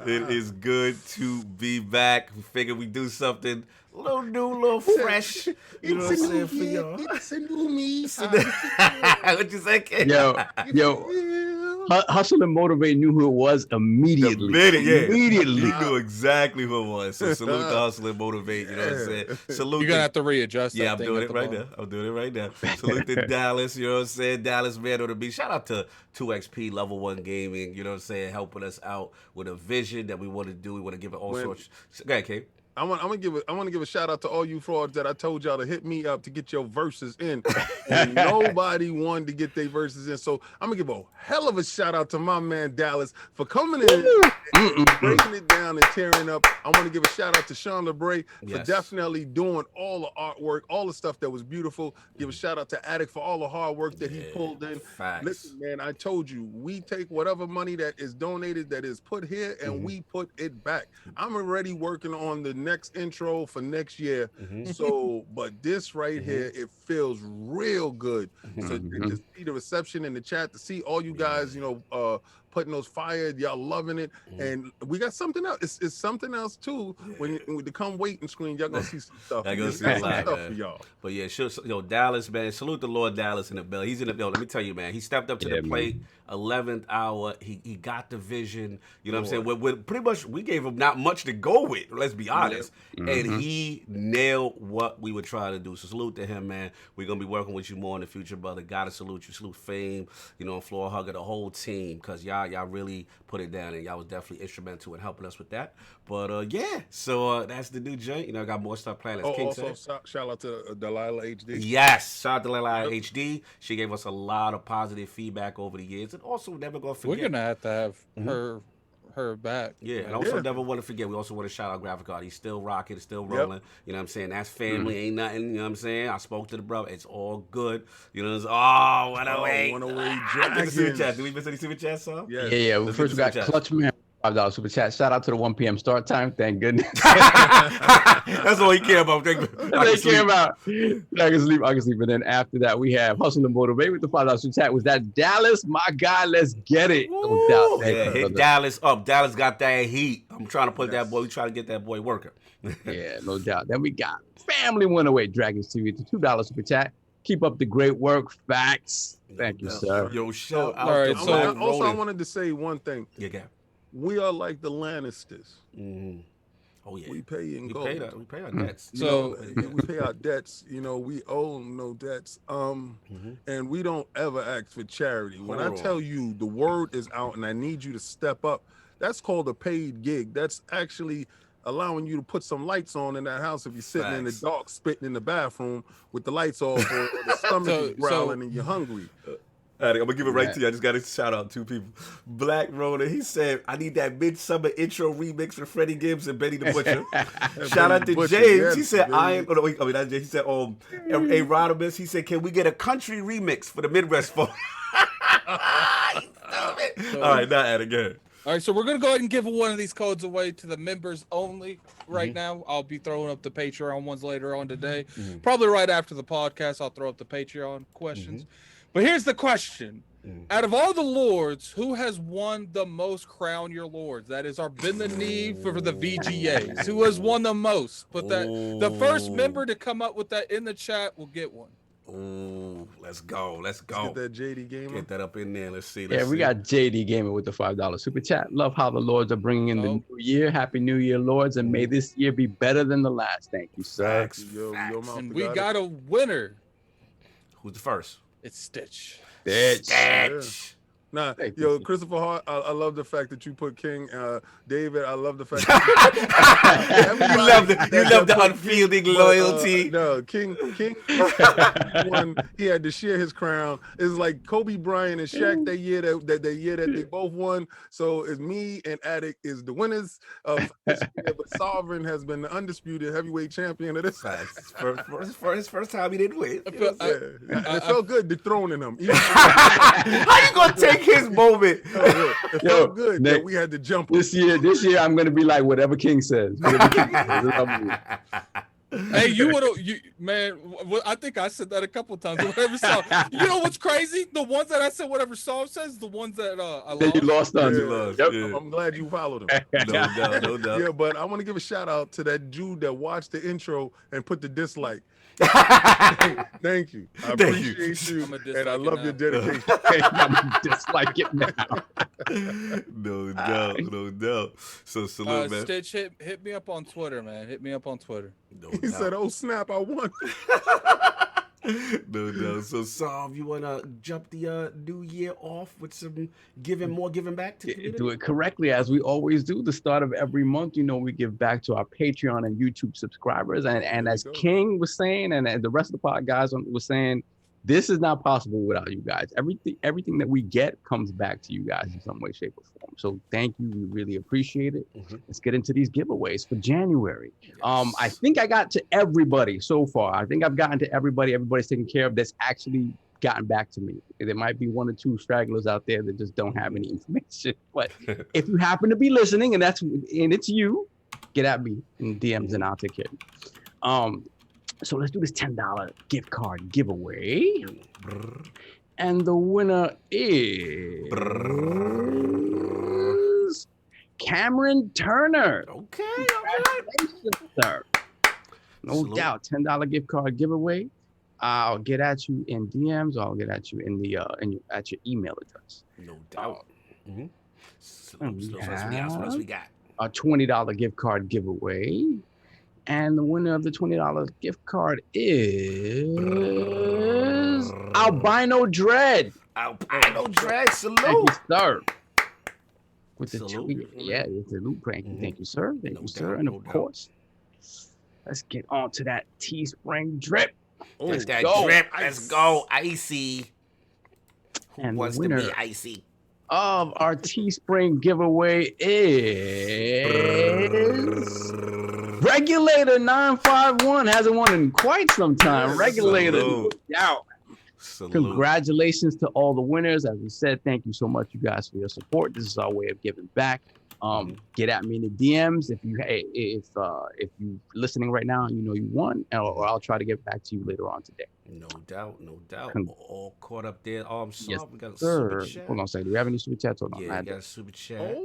It is good to be back. We figured we'd do something a little new, a little fresh. You know what I'm saying for y'all? It's a new me. What you say, kid? Yo. Hustle and Motivate knew who it was immediately. Immediately. You knew exactly who it was. So salute to Hustle and Motivate. You know what I'm saying? Salute. You're going to have to readjust that. Yeah, I'm doing it right now. I'm doing it right now. Salute to Dallas. You know what I'm saying? Dallas man on the beat. Shout out to 2XP Level 1 Gaming. You know what I'm saying? Helping us out with a vision that we want to do. We want to give it all sorts. Go ahead, Kate. I want to give a shout out to all you frauds that I told y'all to hit me up to get your verses in, and nobody wanted to get their verses in. So I'm gonna give a hell of a shout out to my man Dallas for coming in, and breaking it down and tearing up. I want to give a shout out to Sean LeBray for definitely doing all the artwork, all the stuff that was beautiful. Give a shout out to Attic for all the hard work that he pulled in. Facts. Listen, man, I told you we take whatever money that is donated, that is put here, and we put it back. I'm already working on the next intro for next year. So, but this right here, it feels real good. So to see the reception in the chat, to see all you guys, you know, putting those fire, y'all loving it, and we got something else. It's something else too. When to come waiting screen, y'all gonna see some stuff. I gonna see a lot, man. For y'all. But yeah, sure, yo, Dallas, man, salute the Lord Dallas in the bill. He's in the bill. Let me tell you, man, he stepped up to the plate. 11th hour, he got the vision. You know what I'm saying? We're pretty much, we gave him not much to go with. Let's be honest. And he nailed what we were trying to do. So salute to him, man. We're gonna be working with you more in the future, brother. Gotta salute you. Salute Fame. You know, Floor Hugger, the whole team, because y'all really put it down, and y'all was definitely instrumental in helping us with that. But yeah, so that's the new joint. You know, I got more stuff planned. As King also shout out to Delilah HD. Yes, shout out to Delilah HD. She gave us a lot of positive feedback over the years, and also never gonna forget. We're gonna have her back. Yeah, and also never want to forget. We also want to shout out Graphic Art. He's still rocking, still rolling. You know what I'm saying? That's family, ain't nothing. You know what I'm saying? I spoke to the brother. It's all good. You know, what a way. Super chat. Did we miss any super chat, Sam? Yeah. First we got Clutch Man. $5 super chat. Shout out to the 1 p.m. start time. Thank goodness. That's all he care about. That's all he care about. I can sleep. And then after that, we have Hustle and Motivate with the $5 super chat. Was that Dallas? My guy, let's get it. No doubt. Hit Dallas up. Dallas got that heat. I'm trying to put that boy. We trying to get that boy working. Yeah, no doubt. Then we got Family Went Away Dragons TV with the $2 super chat. Keep up the great work. Facts. Thank you, sir. Yo, shout out. All right, also, I wanted to say one thing. Yeah. We are like the Lannisters. Oh yeah, we pay in gold. We pay our debts. So we pay our debts. You know, we owe no debts. And we don't ever ask for charity. When I tell you the word is out and I need you to step up, that's called a paid gig. That's actually allowing you to put some lights on in that house if you're sitting in the dark, spitting in the bathroom with the lights off, or the stomach is growling and you're hungry. I'm gonna give it right to you. I just got to shout out two people. Black Rona, he said, I need that midsummer intro remix for Freddie Gibbs and Benny the Butcher. Shout out to James. He said, he said, Rodimus, he said, can we get a country remix for the Midwest folk? All right, now add again. All right, so we're going to go ahead and give one of these codes away to the members only right now. I'll be throwing up the Patreon ones later on today. Probably right after the podcast, I'll throw up the Patreon questions. But here's the question. Out of all the lords, who has won the most Crown Your Lords? That is our bend the knee for the VGAs. Who has won the most? Put that the first member to come up with that in the chat will get one. Ooh, let's go. Let's get that JD Gamer. Get that up in there. Let's see. We got JD Gamer with the $5 super chat. Love how the Lords are bringing in the new year. Happy New Year, Lords, and may this year be better than the last. Thank you, sir. Facts. And we got a winner. Who's the first? It's Stitch. Yeah. Nah, yo, Christopher Hart, I love the fact that you put King. David, I love the fact that you love the unfielding loyalty. No, King won. He had to share his crown. It's like Kobe Bryant and Shaq that year that they both won. So it's me and Attic is the winners of this year, but Sovereign has been the undisputed heavyweight champion of this. For his first time, he didn't win. It felt good dethroning him. How you gonna take his moment? It felt good that we had to jump this year. I'm gonna be like whatever King says. Hey, man. I think I said that a couple of times. Whatever song. You know what's crazy? The ones that I said whatever song says, the ones that I lost. You lost on. Yep. I'm glad you followed him. No doubt. Yeah, but I want to give a shout out to that dude that watched the intro and put the dislike. Thank you. I appreciate you, and I love your dedication. I'm dislike it now. No doubt. So salute, man. Stitch, hit me up on Twitter, man. Hit me up on Twitter. He said, "Oh snap, I won." No. So, Sav, you want to jump the new year off with some giving back to the community? Do it correctly, as we always do. The start of every month, we give back to our Patreon and YouTube subscribers. And as King was saying, and the rest of the pod guys was saying, this is not possible without you guys. Everything that we get comes back to you guys in some way, shape, or form. So thank you. We really appreciate it. Let's get into these giveaways for January. Yes. I think I got to everybody so far. I think I've gotten to everybody. Everybody's taken care of that's actually gotten back to me. There might be one or two stragglers out there that just don't have any information. But if you happen to be listening and it's you, get at me in DMs and I'll take care of you. So let's do this $10 gift card giveaway. And the winner is Cameron Turner. Okay. Congratulations, sir. No doubt, $10 gift card giveaway. I'll get at you in DMs. Or I'll get at you at your email address. No doubt. So what else we got? A $20 gift card giveaway. And the winner of the $20 gift card is Albino Dread. Albino Dread, salute. Thank you, sir. With the tweet. Yeah, it's a loot prank. Thank you, sir. Thank you, sir. And of course, let's get on to that Teespring drip. Let's that drip. Let's go. Icy. Who wants to be icy? Of our Teespring giveaway is Regulator 951. Hasn't won in quite some time. Regulator, out. Congratulations to all the winners. As we said, thank you so much, you guys, for your support. This is our way of giving back. Get at me in the DMs if you listening right now and you won, or I'll try to get back to you later on today. No doubt. All caught up there. Yes, we got a sir. super chat. Hold on a second. Do we have any super chats? Hold on. Yeah, I got a super chat.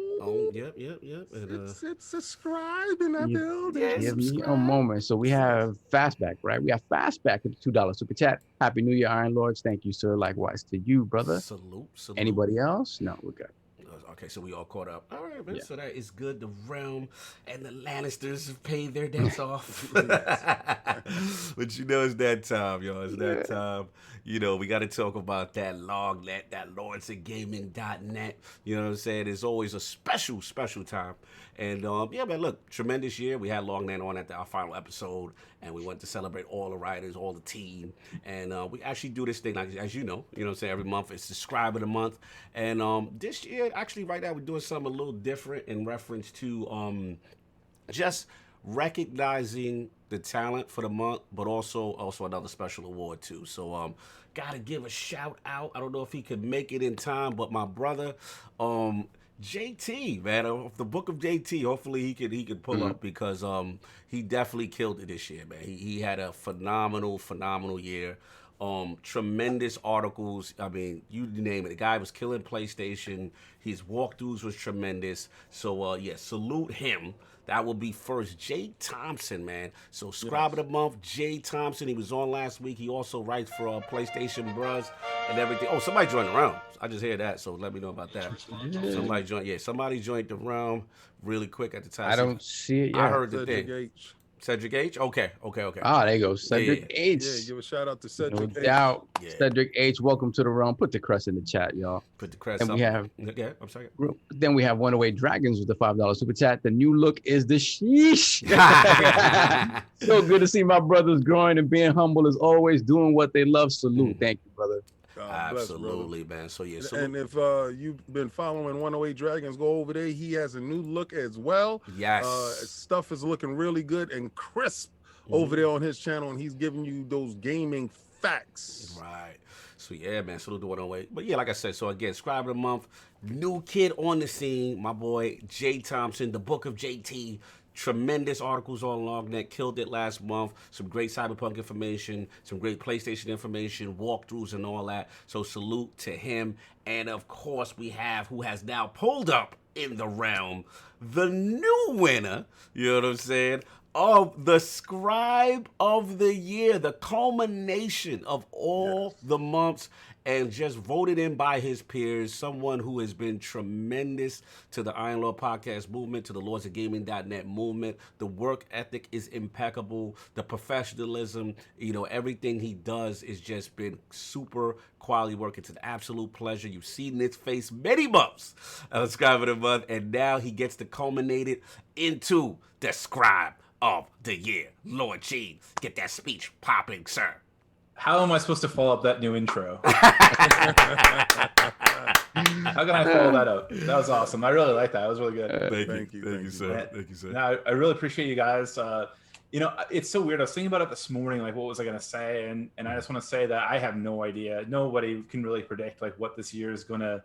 Yep. It's subscribe in that building. Give me a moment. So we have Fastback, right? We have Fastback with the $2 super chat. Happy New Year, Iron Lords. Thank you, sir. Likewise to you, brother. Salute. Anybody else? No, we're good. Okay, so we all caught up. All right, man. Yeah. So that is good. The Realm and the Lannisters have paid their debts off. But it's that time, y'all. It's that time. We got to talk about that LOGNET, that LordsOfGaming.net. You know what I'm saying? It's always a special time. And, man, look, tremendous year. We had LOGNET on at our final episode, and we went to celebrate all the writers, all the team. And we actually do this thing, like, as you know what I'm saying, every month. It's Subscriber of the Month. And this year, actually, right now, we're doing something a little different in reference to just recognizing the talent for the month, but also another special award, too. So, gotta give a shout out. I don't know if he could make it in time, but my brother, JT, man, of the book of JT. Hopefully he could pull up because he definitely killed it this year, man. He had a phenomenal year. Tremendous articles. I mean, you name it. The guy was killing PlayStation. His walkthroughs was tremendous. So yeah, salute him. That will be first. Jay Thompson, man. So subscribe of the month, Jay Thompson. He was on last week. He also writes for PlayStation Bros and everything. Oh, somebody joined the realm. I just heard that, so let me know about that. Somebody joined. Yeah, somebody joined the realm really quick at the time. I don't see it yet. I heard the Cedric thing. H. Cedric H. Okay. Ah, there you go. Cedric H. Yeah, give a shout out to Cedric No H. doubt. Yeah. Cedric H. Welcome to the realm. Put the crest in the chat, y'all. Put the crest And up. we have. Yeah, I'm sorry. Then we have 108 Dragons with the $5 super chat. The new look is the sheesh. So good to see my brothers growing and being humble as always, doing what they love. Salute. Thank you, brother. Absolutely, man. So yeah. So and if you've been following 108 Dragons, go over there. He has a new look as well. Yes. Stuff is looking really good and crisp over there on his channel, and he's giving you those gaming facts. Right. So yeah, man. Salute to 108. But yeah, like I said, so again, subscribe of the month. New kid on the scene, my boy Jay Thompson, the Book of JT. Tremendous articles on LOGNET, killed it last month. Some great Cyberpunk information, some great PlayStation information, walkthroughs and all that. So salute to him. And of course we have, who has now pulled up in the realm, the new winner, you know what I'm saying, of the Scribe of the Year, the culmination of all the months, and just voted in by his peers, someone who has been tremendous to the Iron Lord podcast movement, to the lordsofgaming.net movement. The work ethic is impeccable. The professionalism, you know, everything he does is just been super quality work. It's an absolute pleasure. You've seen his face many months of Scribe of the Month, and now he gets to culminate it into the Scribe of the Year. Lord Gene, get that speech popping, sir. How am I supposed to follow up that new intro? How can I follow that up? That was awesome. I really like that. That was really good. Thank you, sir. Thank you, sir. Now, I really appreciate you guys. You know, it's so weird. I was thinking about it this morning, like what was I going to say? And I just want to say that I have no idea. Nobody can really predict like what this year is going to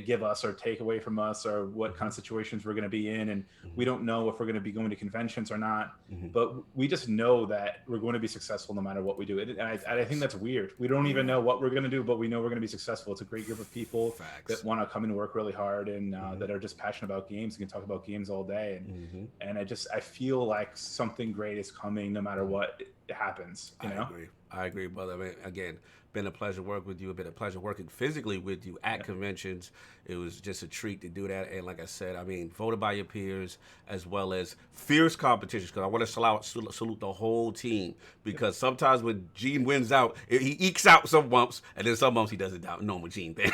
give us or take away from us, or what kind of situations we're going to be in. And we don't know if we're going to be going to conventions or not, but we just know that we're going to be successful no matter what we do. And I think that's weird. We don't even know what we're going to do, but we know we're going to be successful. It's a great group of people that want to come and work really hard, and that are just passionate about games. You can talk about games all day. And I feel like something great is coming no matter what happens. You know? I agree, brother. I mean, again, been a pleasure working with you. Been a pleasure working physically with you at conventions. It was just a treat to do that. And like I said, I mean, voted by your peers, as well as fierce competitions. Because I want to salute the whole team. Because sometimes when Gene wins out, he ekes out some bumps, and then some bumps he doesn't doubt. Normal Gene thing.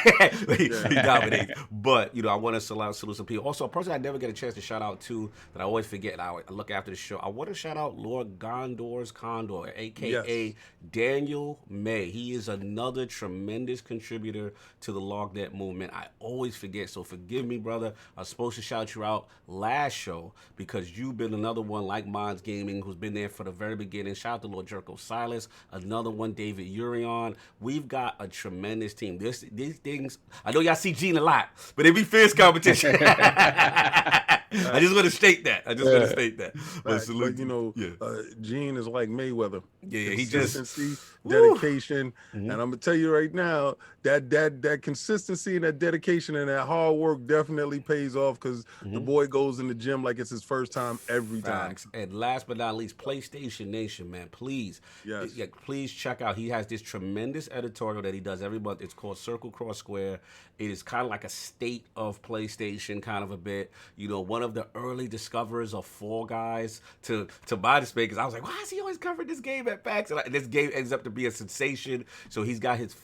he dominates. But, you know, I want to salute some people. Also, a person I never get a chance to shout out to, that I always forget, and I look after the show. I want to shout out Lord Gondor's Condor, a.k.a. Daniel May. He is another tremendous contributor to the LOGNET movement. I always forget, so forgive me, brother. I was supposed to shout you out last show because you've been another one like Minds Gaming who's been there for the very beginning. Shout out to Lord Jerko Silas, another one, David Urion. We've got a tremendous team. These things, I know y'all see Gene a lot, but it be fierce competition. I just want to state that. But salute. But, you know, Gene is like Mayweather. Yeah, he just dedication, and I'm gonna tell you right now that consistency and that dedication and that hard work definitely pays off, because the boy goes in the gym like it's his first time every time. And last but not least, PlayStation Nation, man, please, please check out. He has this tremendous editorial that he does every month. It's called Circle Cross Square. It is kind of like a state of PlayStation, kind of a bit. You know, one of the early discoverers of Fall Guys to my dismay, because I was like, why is he always covering this game at PAX? And this game ends up to be a sensation. So he's got his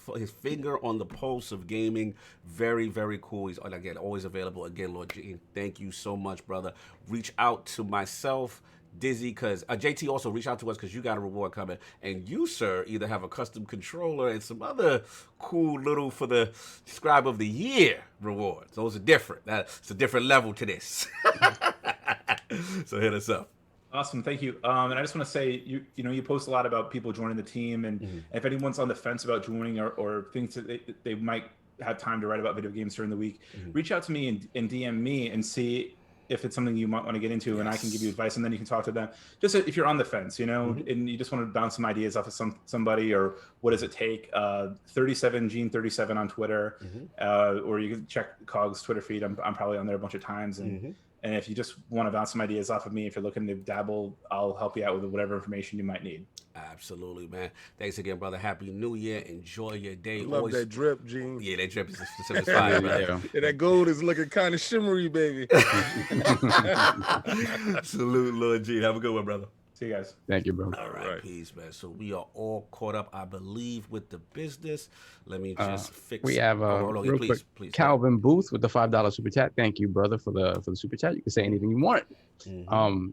finger on the pulse of gaming. Very, very cool. He's, again, always available. Again, Lord Gene, thank you so much, brother. Reach out to myself, Dizzy, because JT also reach out to us because you got a reward coming, and you, sir, either have a custom controller and some other cool little for the Scribe of the Year rewards. Those are different. That's a different level to this. So hit us up. Awesome, thank you. And I just want to say, you know, you post a lot about people joining the team, and if anyone's on the fence about joining or thinks that they might have time to write about video games during the week, reach out to me and DM me and see if it's something you might want to get into, and I can give you advice, and then you can talk to them. Just if you're on the fence, you know, and you just want to bounce some ideas off of somebody, or what does it take? 37 Gene 37 on Twitter, or you can check Cog's Twitter feed. I'm probably on there a bunch of times, and if you just want to bounce some ideas off of me, if you're looking to dabble, I'll help you out with whatever information you might need. Absolutely, man. Thanks again, brother. Happy New Year. Enjoy your day. Love that drip, Gene. Yeah, that drip is fire, man. Yeah, that gold is looking kind of shimmery, baby. Salute, Lord Gene. Have a good one, brother. See you guys. Thank you, bro. All right, peace, man. So we are all caught up, I believe, with the business. Let me just fix. We have real quick, Calvin Booth with the $5 super chat. Thank you, brother, for the super chat. You can say anything you want.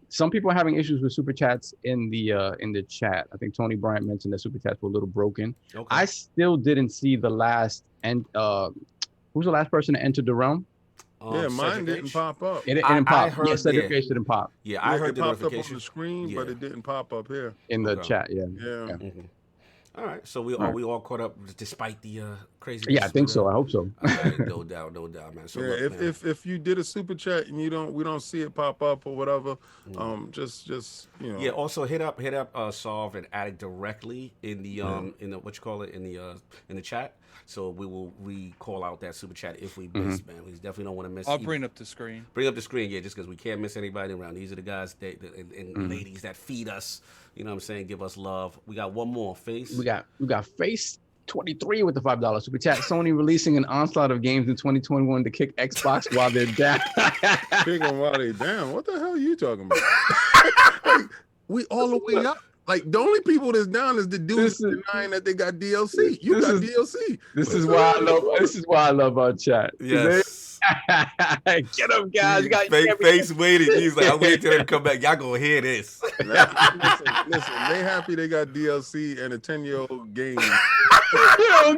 Some people are having issues with super chats in the chat. I think Tony Bryant mentioned that super chats were a little broken. Okay. I still didn't see the last who's the last person to enter the realm? Yeah, mine didn't pop up. It didn't pop. Yeah, Cedric H didn't pop. Yeah, I heard it popped up on the screen, but it didn't pop up here in the chat. Yeah. All right, so we all caught up despite the crazy. Yeah, I think so. I hope so. Right, no doubt, man. So yeah, look, if you did a super chat and we don't see it pop up or whatever, just you know. Yeah, also hit up Solve and add it directly in the in the in the chat. So we will call out that super chat if we miss, man. We definitely don't want to miss. I'll bring up the screen. Bring up the screen, yeah, just because we can't miss anybody around. These are the guys and ladies that feed us. You know what I'm saying? Give us love. We got one more, Face. We got Face 23 with the $5 super chat. Sony releasing an onslaught of games in 2021 to kick Xbox while they're down. Kick them while they're down. What the hell are you talking about? Like, we all the way up. Like, the only people that's down is the dudes denying that they got DLC. You got DLC. This is why I love our chat. Yes. Get them, guys. You got Face waiting. He's like, I'm waiting till them to come back. Y'all gonna hear this. Listen, they happy they got DLC and a 10-year-old game. Oh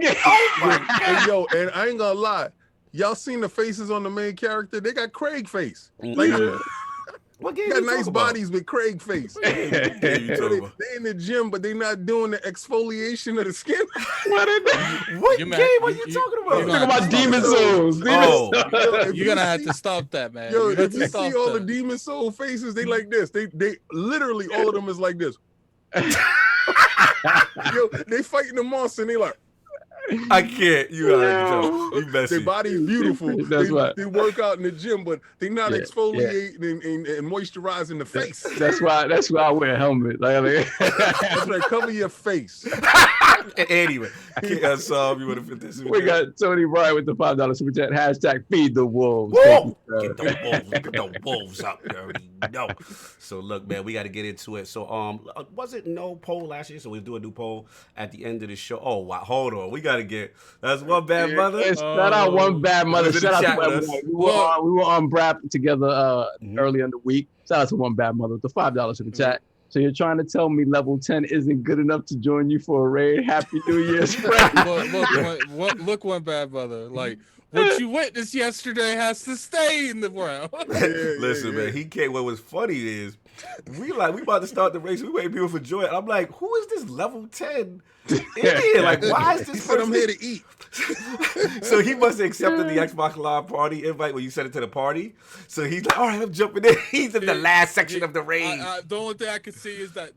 my God. And I ain't gonna lie. Y'all seen the faces on the main character? They got Craig face. Like, what game got nice bodies with Craig face. They in the gym, but they not doing the exfoliation of the skin. What game are you talking about? You're talking about Demon Souls. You're gonna have to stop that, man. Yo, if you see all the Demon Soul faces, they like this. They literally all of them is like this. Yo, they fighting the monster and they like. I can't. You messy. Their body's beautiful. They work out in the gym, but they're not exfoliating and moisturizing the face. That's why I wear a helmet. That's right. Cover your face. Anyway, you want to fit this? We got Tony Bryant with the $5 super chat. Hashtag feed the wolves. Whoa! Get the wolves up there. No. So look, man, we got to get into it. So was it no poll last year? So we'll do a new poll at the end of the show. Oh wow, hold on. We got to get that's one bad mother. Shout out one bad mother. Shout out to we were on Brap together earlier in the week. Shout out to one bad mother with the $5 super chat. So you're trying to tell me level 10 isn't good enough to join you for a raid? Happy New Year's, friend. Look, one bad mother. Like, what you witnessed yesterday has to stay in the world. Listen, man, he can't. What was funny is we about to start the race. We waiting people for joy. I'm like, who is this level 10 idiot? Like, why is this person? I'm here to eat. So he must have accepted the Xbox Live party invite when you sent it to the party. So he's like, all right, I'm jumping in. He's in the last section of the raid. The only thing I can see is that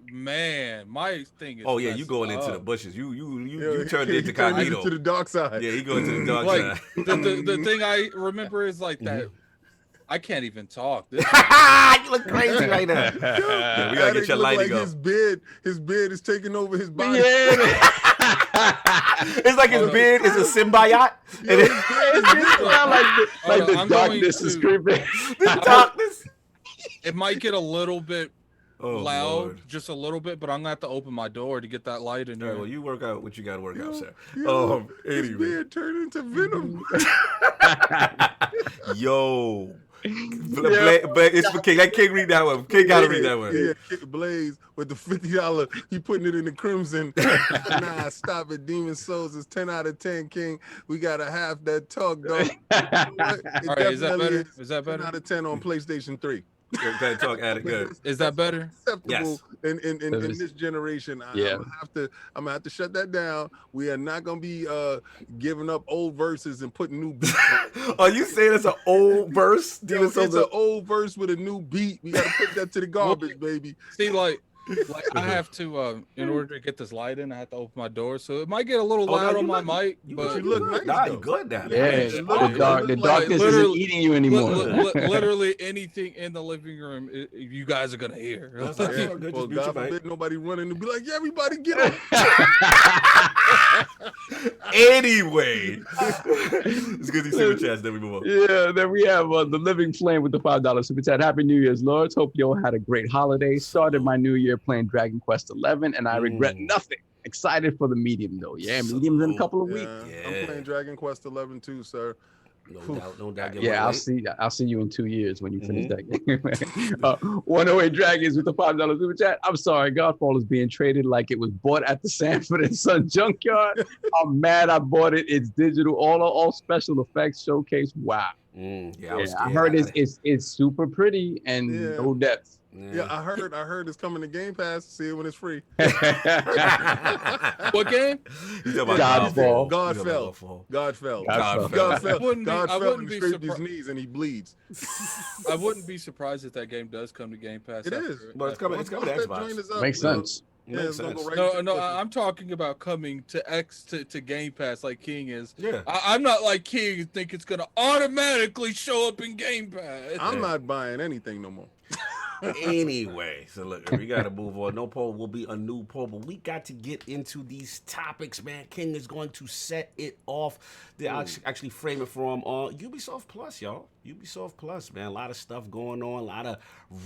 man, my thing is. Oh yeah, you going into the bushes. You turned into Cognito. To the dark side. Yeah, he going to the dark side. The thing I remember is like that. I can't even talk. You look crazy right now. Yeah, we gotta get your lighting up. His beard is taking over his body. Yeah. It's like his beard is a symbiote. It's like the darkness is creeping. The darkness. It might get a little bit loud, Lord. just a little bit, but I'm gonna have to open my door to get that light in there. Well, you work out what you gotta work out, sir. His Anyway. beard turned into venom. Yo. It's for King. I can't read that one. King gotta read that one. Yeah, Blaze with the $50. He putting it in the crimson. Nah, stop it. Demon Souls is 10 out of 10, King. We gotta have that talk, though. All right, is that better? Is that better? 10 out of 10 on PlayStation 3. Talk addict. Good. Is that better? Acceptable Yes. in this generation. I'm gonna have to shut that down. We are not gonna be giving up old verses and putting new beats on. Are you saying it's an old verse? It's an old verse with a new beat. We gotta put that to the garbage, baby. See, like I have to in order to get this light in, I have to open my door, so it might get a little loud on my mic. But you look nice. Nah, you good now. Yeah, the darkness isn't eating you anymore. Literally anything in the living room, you guys are gonna hear. Well, God forbid nobody running to be like, yeah, everybody get up. Anyway, it's good to see super chats. Then we move on. Yeah, then we have the Living Flame with the $5 super chat. Happy New Year's, Lords. Hope you all had a great holiday. Started my new year playing Dragon Quest 11, and I regret nothing. Excited for the medium though. Yeah, medium's in a couple of weeks. Yeah. I'm playing Dragon Quest 11 too, sir. No doubt. Yeah, I'll see you in 2 years when you finish that game. 108 Dragons with the $5 super chat. I'm sorry, Godfall is being traded like it was bought at the Sanford & Son junkyard. I'm mad I bought it. It's digital, all special effects showcase. Wow. I heard it's super pretty and no depth. Yeah, I heard it's coming to Game Pass. See it when it's free. What game? Godfall. Godfell. I wouldn't be scraped his knees and he bleeds. I wouldn't be surprised if that game does come to Game Pass. It is. But it's coming to Xbox. Makes sense. No, I'm talking about coming to Game Pass like King is. Yeah. I'm not like King and think it's gonna automatically show up in Game Pass. I'm not buying anything no more. Anyway, so look, we gotta move on. No poll will be a new poll, but we got to get into these topics, man. King is going to set it off. They actually frame it from Ubisoft Plus, y'all. Ubisoft Plus, man. A lot of stuff going on, a lot of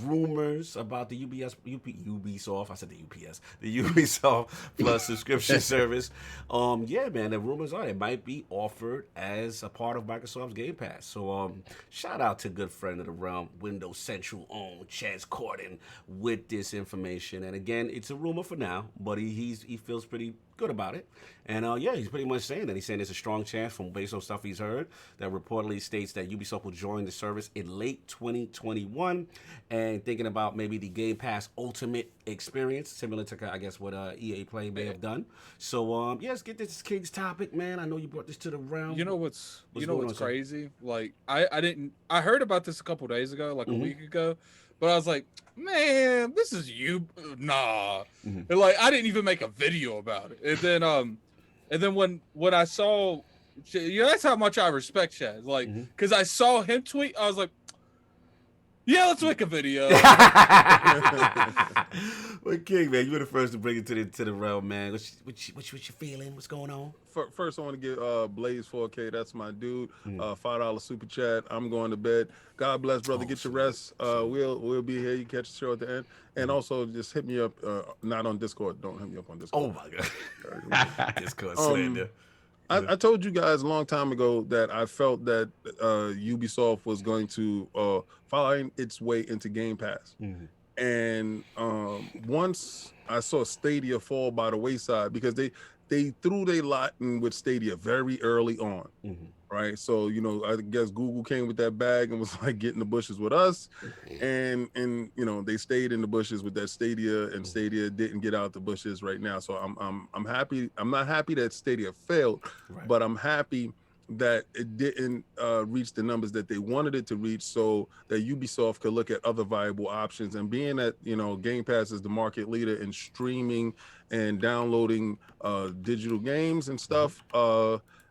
rumors about the Ubisoft. I said the UPS, the Ubisoft Plus subscription service. Yeah, man. The rumors are it might be offered as a part of Microsoft's Game Pass. So, shout out to good friend of the realm, Windows Central own Chaz Corden with this information. And again, it's a rumor for now, but he feels pretty good about it. And he's pretty much saying that. He's saying there's a strong chance from based on stuff he's heard that reportedly states that Ubisoft will join the service in late 2021 and thinking about maybe the Game Pass Ultimate experience, similar to, I guess, what EA Play may have done. So, let's get this King's topic, man. I know you brought this to the realm. You know what's crazy? Like, I heard about this a couple days ago, like a week ago, but I was like, man, this is nah. And like, I didn't even make a video about it. And then when I saw, that's how much I respect Chaz. Like, because I saw him tweet, I was like, yeah, let's make a video. Well, King, man, you were the first to bring it to the realm, man. What you feeling? What's going on? First, I want to give Blaze 4K. That's my dude. $5 super chat. I'm going to bed. God bless, brother. Get your rest. We'll be here. You catch the show at the end. And also, just hit me up. Not on Discord. Don't hit me up on Discord. Oh my God. Discord slander. I told you guys a long time ago that I felt that Ubisoft was going to find its way into Game Pass. And once I saw Stadia fall by the wayside, because they threw their lot in with Stadia very early on, right? So, I guess Google came with that bag and was like getting the bushes with us. And they stayed in the bushes with that Stadia, and Stadia didn't get out the bushes right now. So I'm happy. I'm not happy that Stadia failed, but I'm happy that it didn't reach the numbers that they wanted it to reach, so that Ubisoft could look at other viable options. And being that Game Pass is the market leader in streaming and downloading digital games and stuff,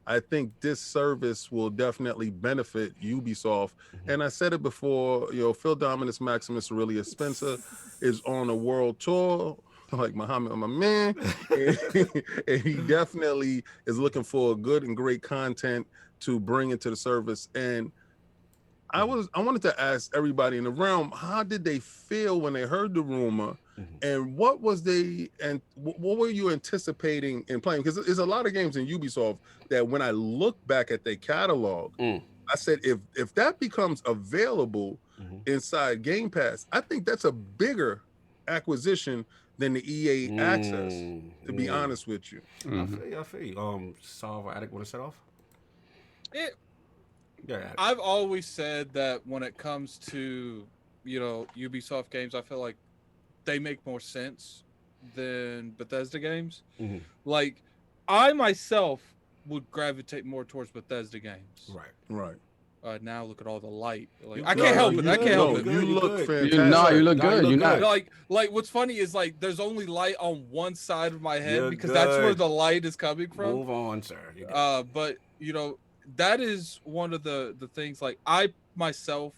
I think this service will definitely benefit Ubisoft. And I said it before, Phil Dominus Maximus Aurelius Spencer is on a world tour, like Muhammad, my man, and he definitely is looking for good and great content to bring into the service. And I wanted to ask everybody in the realm, how did they feel when they heard the rumor, and what were you anticipating in playing? Because there's a lot of games in Ubisoft that when I look back at their catalog, I said, if that becomes available inside Game Pass, I think that's a bigger acquisition than the EA access, to be honest with you. I feel you. Solve or Addict want to set off? I've always said that when it comes to Ubisoft games, I feel like they make more sense than Bethesda games. Mm-hmm. Like, I myself would gravitate more towards Bethesda games. Right. Now look at all the light. Like, You I can't help good. it. I can't help it. You look fantastic. You look good. You're not. Like what's funny is like there's only light on one side of my head You're because that's where good. the light is coming from. Move on, sir. You're good. But that is one of the things. Like, I myself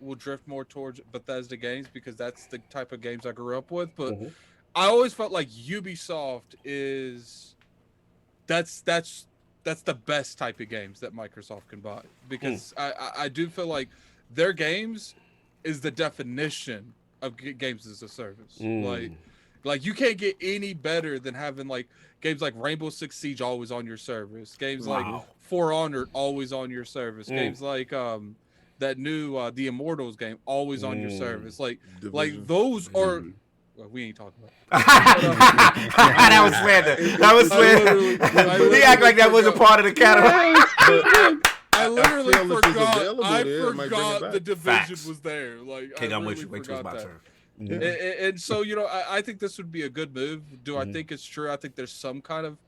will drift more towards Bethesda games because that's the type of games I grew up with. But I always felt like Ubisoft is that's the best type of games that Microsoft can buy, because I do feel like their games is the definition of games as a service. Like you can't get any better than having like games like Rainbow Six Siege always on your service, games like For Honor always on your service, games like that new The Immortals game always on your service. Like those are. Well, we ain't talking about that was slander. That was slander. He act like that wasn't part of the category. I literally forgot. I it might bring it forgot back. the division was there. Like, King, I I'm really with you. Wait till it's my forgot turn. that. And so, I think this would be a good move. Do I think it's true? I think there's some kind of,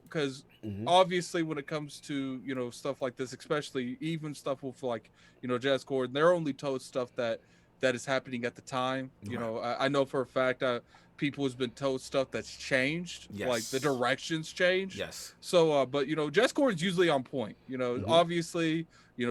because obviously when it comes to, stuff like this, especially even stuff with like, Jazz Gordon, they're only told stuff that is happening at the time. I know for a fact people has been told stuff that's changed, like the directions changed. Yes. So, but Jazz Gordon's usually on point. Obviously,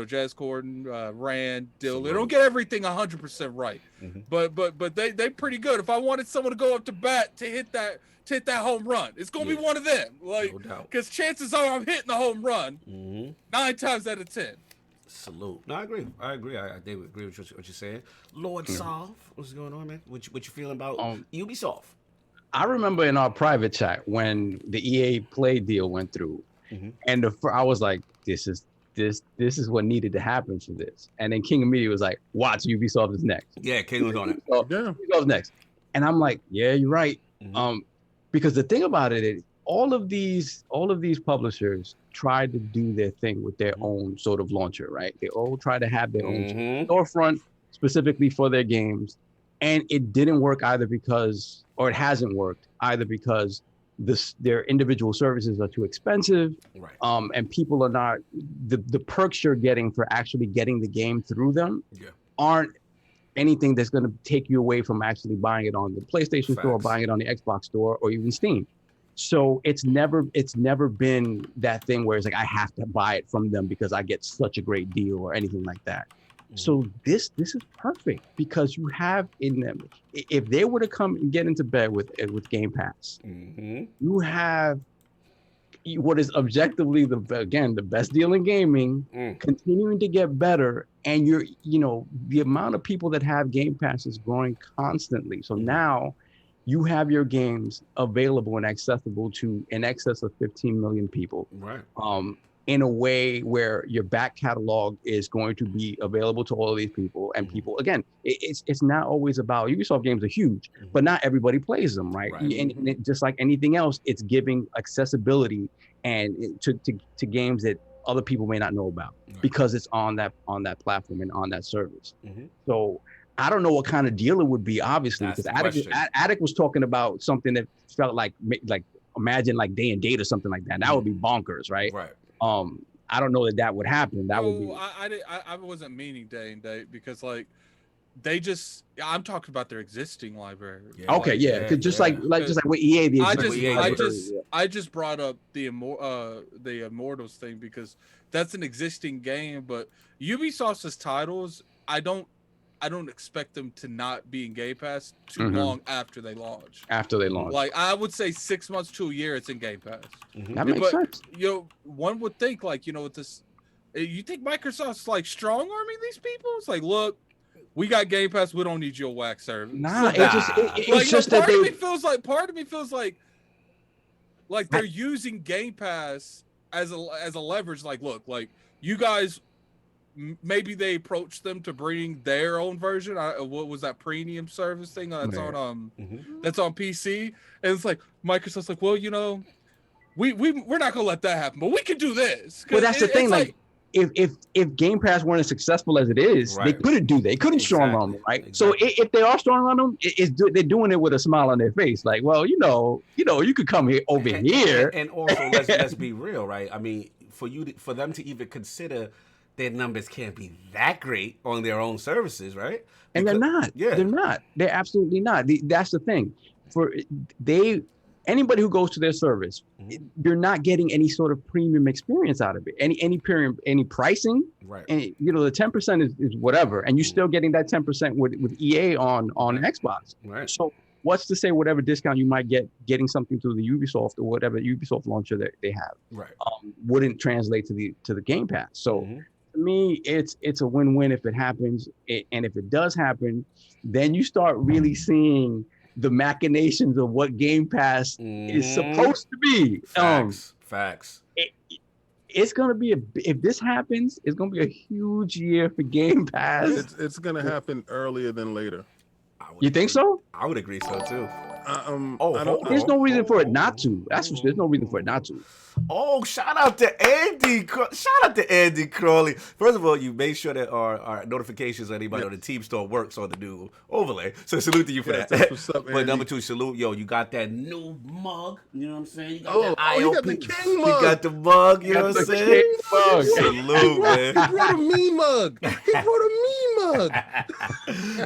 Jazz Gordon, Rand, Dill. They don't get everything 100% right, but they pretty good. If I wanted someone to go up to bat to hit that home run, it's gonna be one of them. Like, because chances are I'm hitting the home run 9 times out of 10. Salute. No, I agree. I agree with what you're saying. Lord Solve, what's going on, man? What you feeling about Ubisoft? I remember in our private chat when the EA Play deal went through, and I was like, this is what needed to happen for this. And then King immediately was like, watch, Ubisoft is next. Yeah, King was on it. Ubisoft's next. And I'm like, yeah, you're right. Because the thing about it is, all of these publishers tried to do their thing with their own sort of launcher, right? They all try to have their own storefront specifically for their games. And it didn't work either because, or it hasn't worked either because their individual services are too expensive. Right. And people are not, the perks you're getting for actually getting the game through them aren't anything that's going to take you away from actually buying it on the PlayStation Store, or buying it on the Xbox Store, or even Steam. So it's never been that thing where it's like I have to buy it from them because I get such a great deal or anything like that. So this is perfect because you have in them, if they were to come and get into bed with Game Pass, you have what is objectively the best deal in gaming, continuing to get better, and the amount of people that have Game Pass is growing constantly. So now you have your games available and accessible to in excess of 15 million people. Right. In a way where your back catalog is going to be available to all of these people. And people, again, it's not always about, Ubisoft games are huge, but not everybody plays them, right? And it, just like anything else, it's giving accessibility and to games that other people may not know about because it's on that platform and on that service. So I don't know what kind of deal it would be, obviously, because Attic was talking about something that felt like imagine like day and date or something like that. That would be bonkers, right? Right. I don't know that would happen. That would be. I wasn't meaning day and date because like I'm talking about their existing library. Okay, because just like with EA, I just brought up the Immortals thing because that's an existing game, but Ubisoft's titles, I don't expect them to not be in Game Pass too long after they launch. Like, I would say 6 months to a year, it's in Game Pass. That makes sense. One would think, like, with this, you think Microsoft's like strong arming these people? It's like, look, we got Game Pass. We don't need your whack service. It's just part of me feels like they're using Game Pass as a leverage. Like, look, like you guys. Maybe they approached them to bring their own version. What was that premium service thing that's on that's on PC? And it's like Microsoft's like, well, we're not gonna let that happen, but we can do this. Well, that's the thing. if Game Pass weren't as successful as it is, they couldn't do that. They couldn't strong arm them, right? So if they are strong on them, they're doing it with a smile on their face, like, well, you could come here over here. And also, let's be real, right? I mean, for them to even consider their numbers can't be that great on their own services, right? And they're not. Yeah, they're not. They're absolutely not. That's the thing. Anybody who goes to their service, you're not getting any sort of premium experience out of it. Any pricing, right? And the 10% is whatever, and you're still getting that 10% with EA on Xbox. Right. So what's to say whatever discount you might getting something through the Ubisoft or whatever Ubisoft launcher that they have, right, wouldn't translate to the Game Pass. So to me, it's a win-win if it happens, and if it does happen, then you start really seeing the machinations of what Game Pass is supposed to be. Facts. It's gonna be if this happens, it's gonna be a huge year for Game Pass. It's gonna happen earlier than later. You think so? I would agree so too. There's no reason for it not to. There's no reason for it not to. Oh, shout out to Andy Crawley. First of all, you made sure that our notifications of anybody on the Team Store works on the new overlay. So salute to you for that. That's what's up, Andy. But number two, salute, you got that new mug. You know what I'm saying? You got that IOP. You got the King mug. You got the mug. You know what I'm saying? Salute, man. He brought a me mug.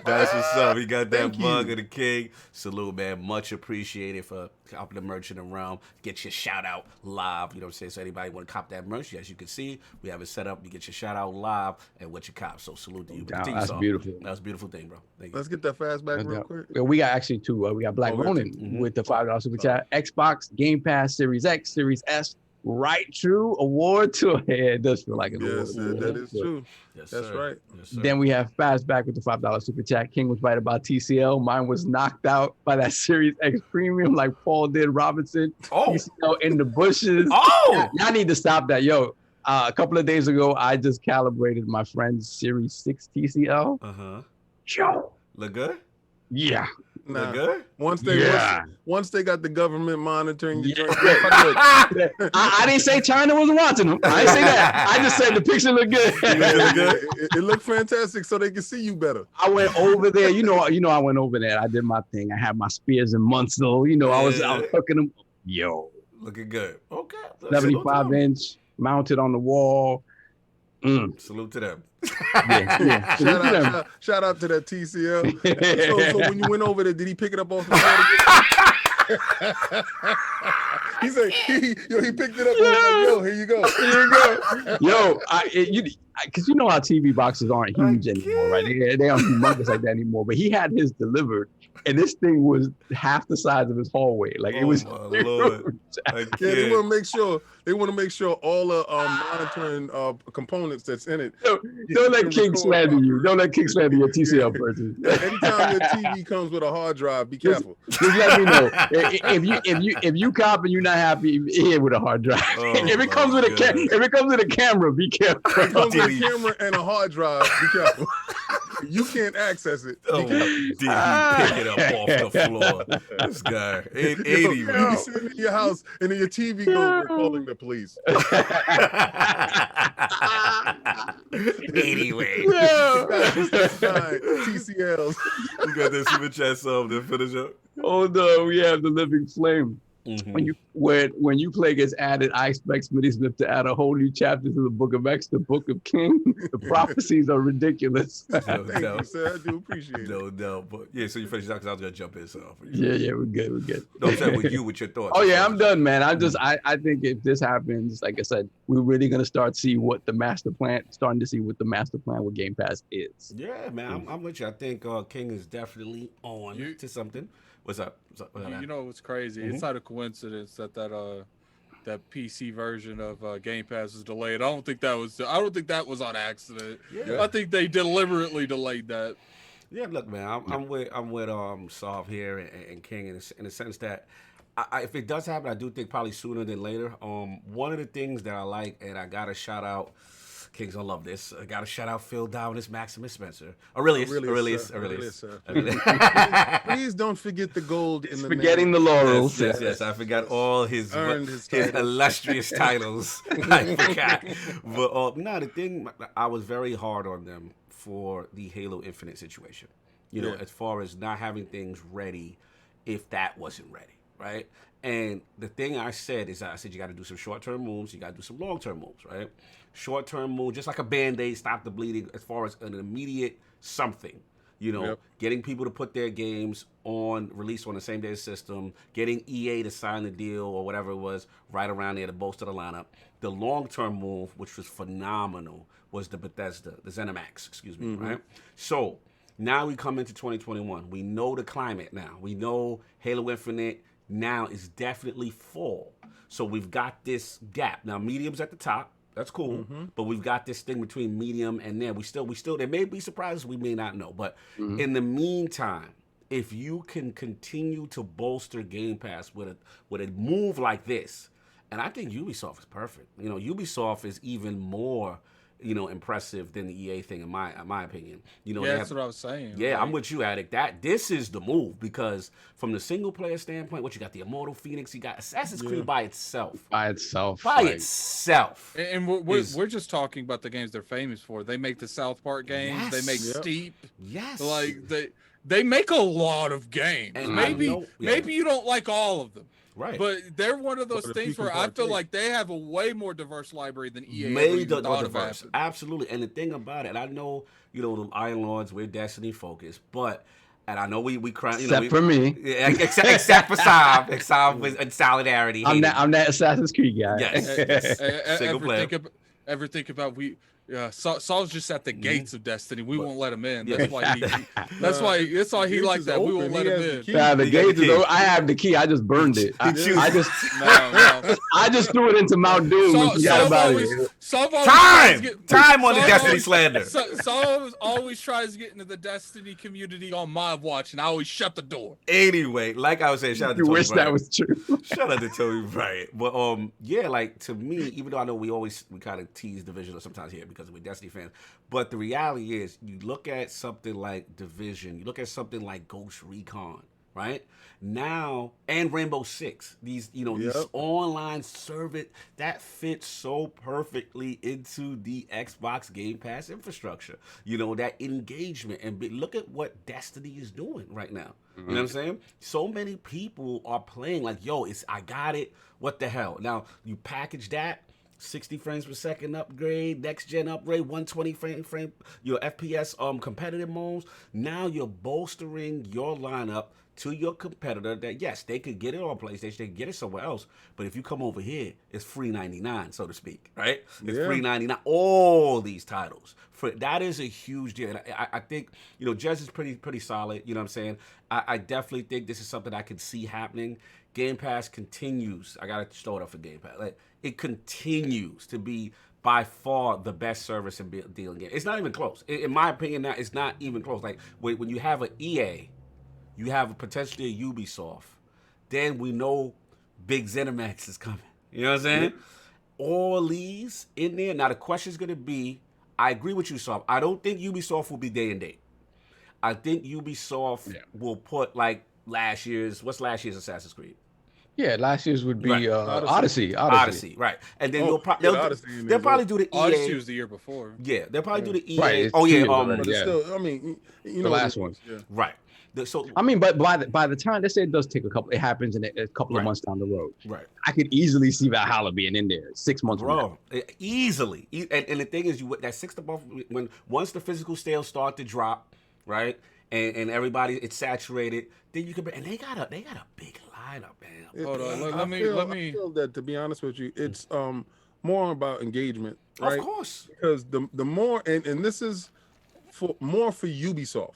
That's what's up. He got that mug of the King. Salute, man. Much appreciated for copping the merch in the realm. Get your shout out live. You know what I'm saying? So anybody want to cop that merch, as you can see, we have it set up. You get your shout out live and what you cop. So salute to you. That's beautiful. That's a beautiful thing, bro. Thank you. Let's get that fastback real quick. We got actually two. We got Black Ronin with the $5 super chat. Xbox Game Pass Series X, Series S, right true award to it does feel like an award. Yes, that is true. Yes, that's sir. right. Yes, sir. Then we have Fastback with the $5 super chat. King was right about TCL. Mine was knocked out by that Series X Premium, like Paul did Robinson. TCL in the bushes. Y'all need to stop that, a couple of days ago, I just calibrated my friend's Series 6 TCL. Look good? Yeah. Look good? Once they got the government monitoring you, I didn't say China was watching them. I didn't say that. I just said the picture looked good. It looked fantastic, so they can see you better. I went over there. I went over there. I did my thing. I had my Spears and Munsell. I was hooking them. Looking good. Okay. 75-inch mounted on the wall. Salute to them. Shout out to that TCL. So when you went over there, did he pick it up off the floor? He said he picked it up and was like, here you go. Because you know how TV boxes aren't huge anymore, right? They aren't humongous like that anymore. But he had his delivered, and this thing was half the size of his hallway. Like it was. Lord. They want to make sure all the monitoring components that's in it. Don't let King slander you. Don't let King slander your TCL person. Anytime your TV comes with a hard drive, be careful. Just let me know if you cop and you're not happy here with a hard drive. If it comes with a camera, be careful. If it comes with a camera and a hard drive, be careful. You can't access it. Did he pick it up off the floor? This guy, 80, man. You be sitting in your house and then your TV goes, we're calling the police. Anyway. TCLs. You got that super chat song to finish up? Oh no, we have the Living Flame. When you play gets added, I expect Smitty Smith to add a whole new chapter to the Book of X, the Book of King. The prophecies are ridiculous. Thank you, sir. I do appreciate it. No, but so you finished out because I was gonna jump in. So yeah, we're good. No, I'm saying with your thoughts. Oh yeah, I'm done, man. I think if this happens, like I said, we're really gonna starting to see what the master plan with Game Pass is. Yeah, man, I'm with you. I think King is definitely on to something. What's up? You know what's crazy? It's not a coincidence that PC version of Game Pass is delayed. I don't think that was on accident. Yeah. I think they deliberately delayed that. Yeah, look, man, I'm with Solve here and King in the sense that if it does happen, I do think probably sooner than later. One of the things that I like, and I gotta shout out King's gonna love this. I gotta shout out Phil Dominus, Maximus Spencer. Aurelius. Please don't forget the gold in the Forgetting the laurels. Yes. I forgot all his titles. illustrious titles. I forgot. But no, the thing, I was very hard on them for the Halo Infinite situation. You know, as far as not having things ready if that wasn't ready, right? And the thing I said is, I said you got to do some short-term moves, you got to do some long-term moves, right? Short-term move, just like a Band-Aid, stop the bleeding, as far as an immediate something, you know, getting people to put their games on, release on the same day system, getting EA to sign the deal or whatever it was right around there to bolster the lineup. The long-term move, which was phenomenal, was the Bethesda, the ZeniMax, right? So now we come into 2021. We know the climate now. We know Halo Infinite now is definitely full. So we've got this gap. Now medium's at the top. That's cool. But we've got this thing between medium and there. We still there may be surprises we may not know. But in the meantime, if you can continue to bolster Game Pass with a move like this, and I think Ubisoft is perfect. You know, Ubisoft is even more, you know, impressive than the EA thing in my opinion. You know, that's what I was saying. Yeah, I'm with you, Addict. This is the move, because from the single player standpoint, what you got, the Immortal Phoenix, you got Assassin's Creed by itself. And we're just talking about the games they're famous for. They make the South Park games. They make Steep. Like they make a lot of games. And maybe you don't like all of them. Right. But they're one of those things where I feel like they have a way more diverse library than EA ever even thought about. Absolutely. And the thing about it, I know, you know, the Iron Lords, we're Destiny focused, but, and I know we cry, you except for me. Except for Saab. Saab was in solidarity. I'm that Assassin's Creed guy. Yes. Single player. Ever think about Saul's just at the gates of Destiny. We won't let him in. That's why he like that. We won't let him in. The gates is open. I have the key. I just burned it. I just threw it into Mount Doom and forgot about it. Time on the Destiny slander. Saul always tries to get into the Destiny community on my watch, and I always shut the door. Anyway, like I was saying, shout out to Tony wish Bryant. That was true. Shout out to Tony Bryant. But yeah, like to me, even though I know we kind of tease Division or sometimes here because we're Destiny fans, but the reality is, you look at something like Division, you look at something like Ghost Recon, right? Now, and Rainbow Six, these online service that fits so perfectly into the Xbox Game Pass infrastructure. You know, that engagement, and look at what Destiny is doing right now. You know what I'm saying? So many people are playing like, I got it. What the hell? Now you package that. 60 frames per second upgrade, next gen upgrade, 120 frame, your FPS competitive modes. Now you're bolstering your lineup to your competitor that, yes, they could get it on PlayStation, they could get it somewhere else, but if you come over here, it's free 99, so to speak, right? It's free 99, all these titles. That is a huge deal. And I think, you know, Jez is pretty solid, you know what I'm saying? I definitely think this is something I can see happening. Game Pass continues. I got to throw it up for Game Pass. Like, it continues to be by far the best service in dealing game. It's not even close. In my opinion, now it's not even close. Like when you have an EA, you have potentially a Ubisoft, then we know Big ZeniMax is coming. You know what I'm saying? All these in there. Now the question is going to be, I agree with you, Soft. I don't think Ubisoft will be day and date. I think Ubisoft will put like last year's Assassin's Creed. Yeah, last year's would be Odyssey, right? And then they'll probably do the EA. Odyssey was the year before. Yeah, they'll probably do the EA. Right, but it's still, I mean, you know, the last one. Right. So I mean, but by the time, let's say it does take it happens in a couple of months down the road. Right. I could easily see Valhalla being in there 6 months. Bro, easily. And the thing is, that 6 month, once the physical sales start to drop, right, and everybody it's saturated, then you can. And they got a big lineup, man. Hold on, I feel that, to be honest with you, it's more about engagement, right? Of course, because the more and this is more for Ubisoft,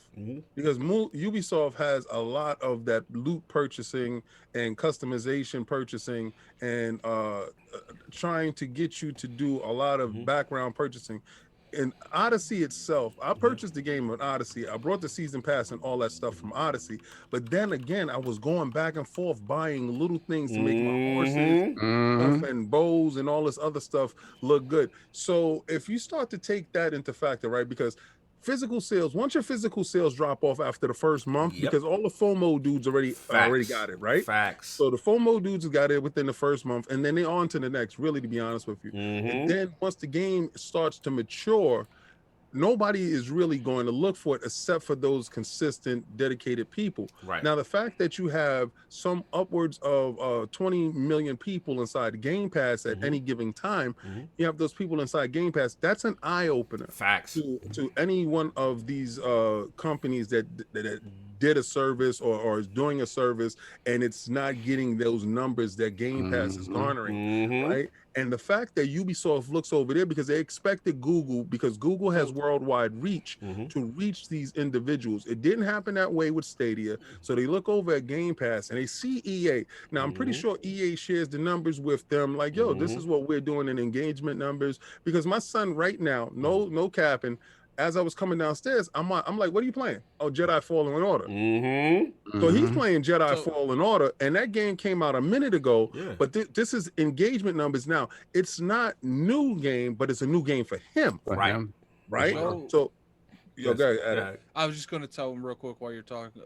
because Ubisoft has a lot of that loot purchasing and customization purchasing and trying to get you to do a lot of background purchasing. in Odyssey itself, I purchased the game on Odyssey. I brought the season pass and all that stuff from Odyssey. But then again, I was going back and forth buying little things to make my horses stuff and bows and all this other stuff look good. So if you start to take that into factor, right? Because physical sales, once your physical sales drop off after the first month, because all the FOMO dudes already got it, right? Facts. So the FOMO dudes got it within the first month, and then they're on to the next, really, to be honest with you. And then once the game starts to mature, nobody is really going to look for it except for those consistent, dedicated people. Right. Now, the fact that you have some upwards of 20 million people inside Game Pass at any given time, you have those people inside Game Pass, that's an eye-opener. Facts. To any one of these companies that did a service or is doing a service and it's not getting those numbers that Game Pass is garnering, right? And the fact that Ubisoft looks over there because they expected Google, because Google has worldwide reach, to reach these individuals. It didn't happen that way with Stadia. So they look over at Game Pass and they see EA. Now, I'm pretty sure EA shares the numbers with them. Like, yo, this is what we're doing in engagement numbers. Because my son right now, no capping, as I was coming downstairs, I'm like, what are you playing? Oh, Jedi Fallen Order. So he's playing Jedi Fallen Order, and that game came out a minute ago. But this is engagement numbers now. It's not new game, but it's a new game for him. Right? So I was just going to tell him real quick while you're talking.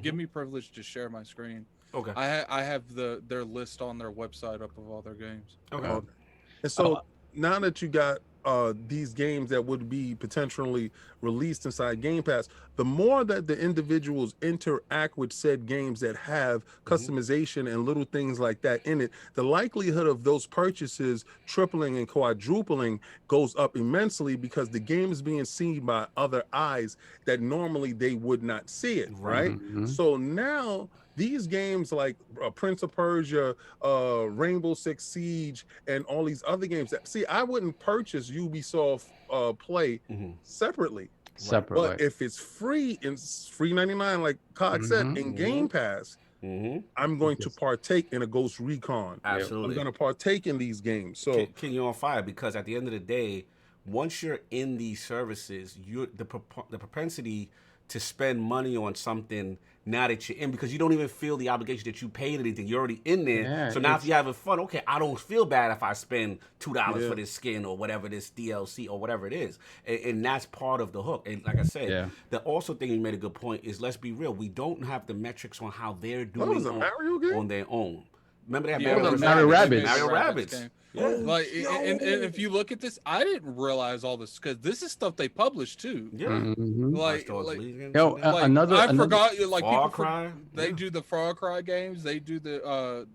Give me privilege to share my screen. Okay. I have their list on their website up of all their games. Okay. And so now that you got these games that would be potentially released inside Game Pass, the more that the individuals interact with said games that have customization and little things like that in it, the likelihood of those purchases tripling and quadrupling goes up immensely because the game is being seen by other eyes that normally they would not see it, right? So now these games like Prince of Persia, Rainbow Six Siege, and all these other games that, see, I wouldn't purchase Ubisoft Play separately. But if it's free, it's free 99, like Cog said, in Game Pass, I'm going to partake in a Ghost Recon. Absolutely. I'm going to partake in these games. So King, you're on fire because at the end of the day, once you're in these services, the propensity to spend money on something now that you're in, because you don't even feel the obligation that you paid anything. You're already in there. So now if you're having fun, okay, I don't feel bad if I spend $2 for this skin or whatever, this DLC or whatever it is. And that's part of the hook. And like I said, the also thing you made a good point is, let's be real, we don't have the metrics on how they're doing on their own. Remember they have Mario Rabbids. Mario Rabbids. Like, and if you look at this, I didn't realize all this because this is stuff they publish too. Another forgot, like, Far Cry. They do the Far Cry games. They do the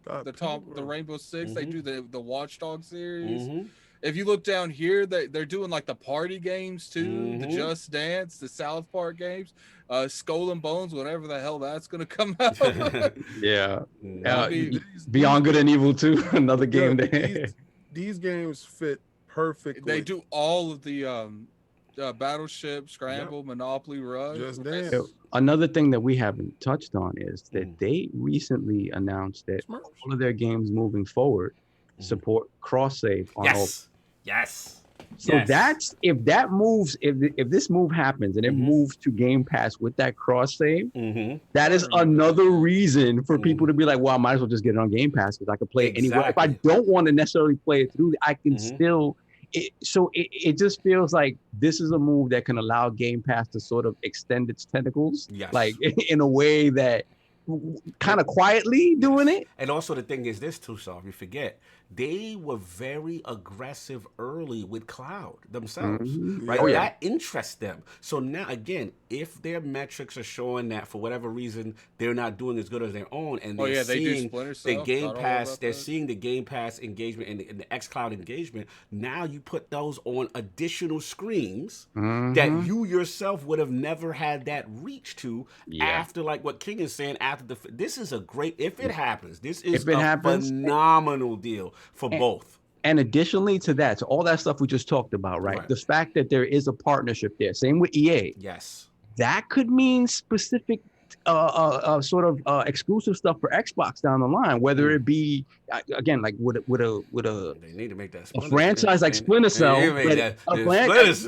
Rainbow Six. They do the Watch Dogs series. If you look down here, they're doing like the party games too, the Just Dance, the South Park games, Skull and Bones, whatever the hell that's gonna come out. Beyond Good and Evil 2, another game. These games fit perfectly. They do all of the Battleship, Scramble, Monopoly, Rush. Just Dance. Another thing that we haven't touched on is that they recently announced that all of their games moving forward support cross save on all. So that's, if this move happens and it moves to Game Pass with that cross save, that is another reason for people to be like, well, I might as well just get it on Game Pass because I can play it anywhere. If I don't want to necessarily play it through, I can still. It just feels like this is a move that can allow Game Pass to sort of extend its tentacles, like in a way that kind of quietly doing it. And also the thing is this too, so if you forget, they were very aggressive early with cloud themselves, right? That interests them. So now again, if their metrics are showing that for whatever reason they're not doing as good as their own, and they're seeing the Game Pass, they're seeing the Game Pass engagement and the xCloud engagement. Now you put those on additional screens that you yourself would have never had that reach to after, like what King is saying, after this is a great, if it happens, this is phenomenal deal for both. And additionally to that, so all that stuff we just talked about, right? The fact that there is a partnership there, same with EA. Yes. That could mean specific sort of exclusive stuff for Xbox down the line, whether it be again like with a they need to make that a franchise like Splinter Cell, a franchise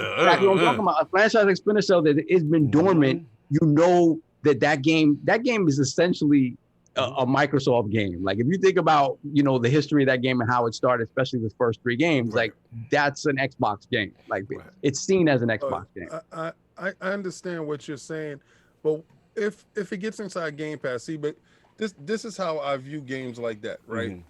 like Splinter Cell that has been dormant. You know that game is essentially a Microsoft game. Like if you think about the history of that game and how it started, especially the first 3 games, like that's an Xbox game. Like it's seen as an Xbox game. I understand what you're saying, but if it gets inside Game Pass, see, but this is how I view games like that, right?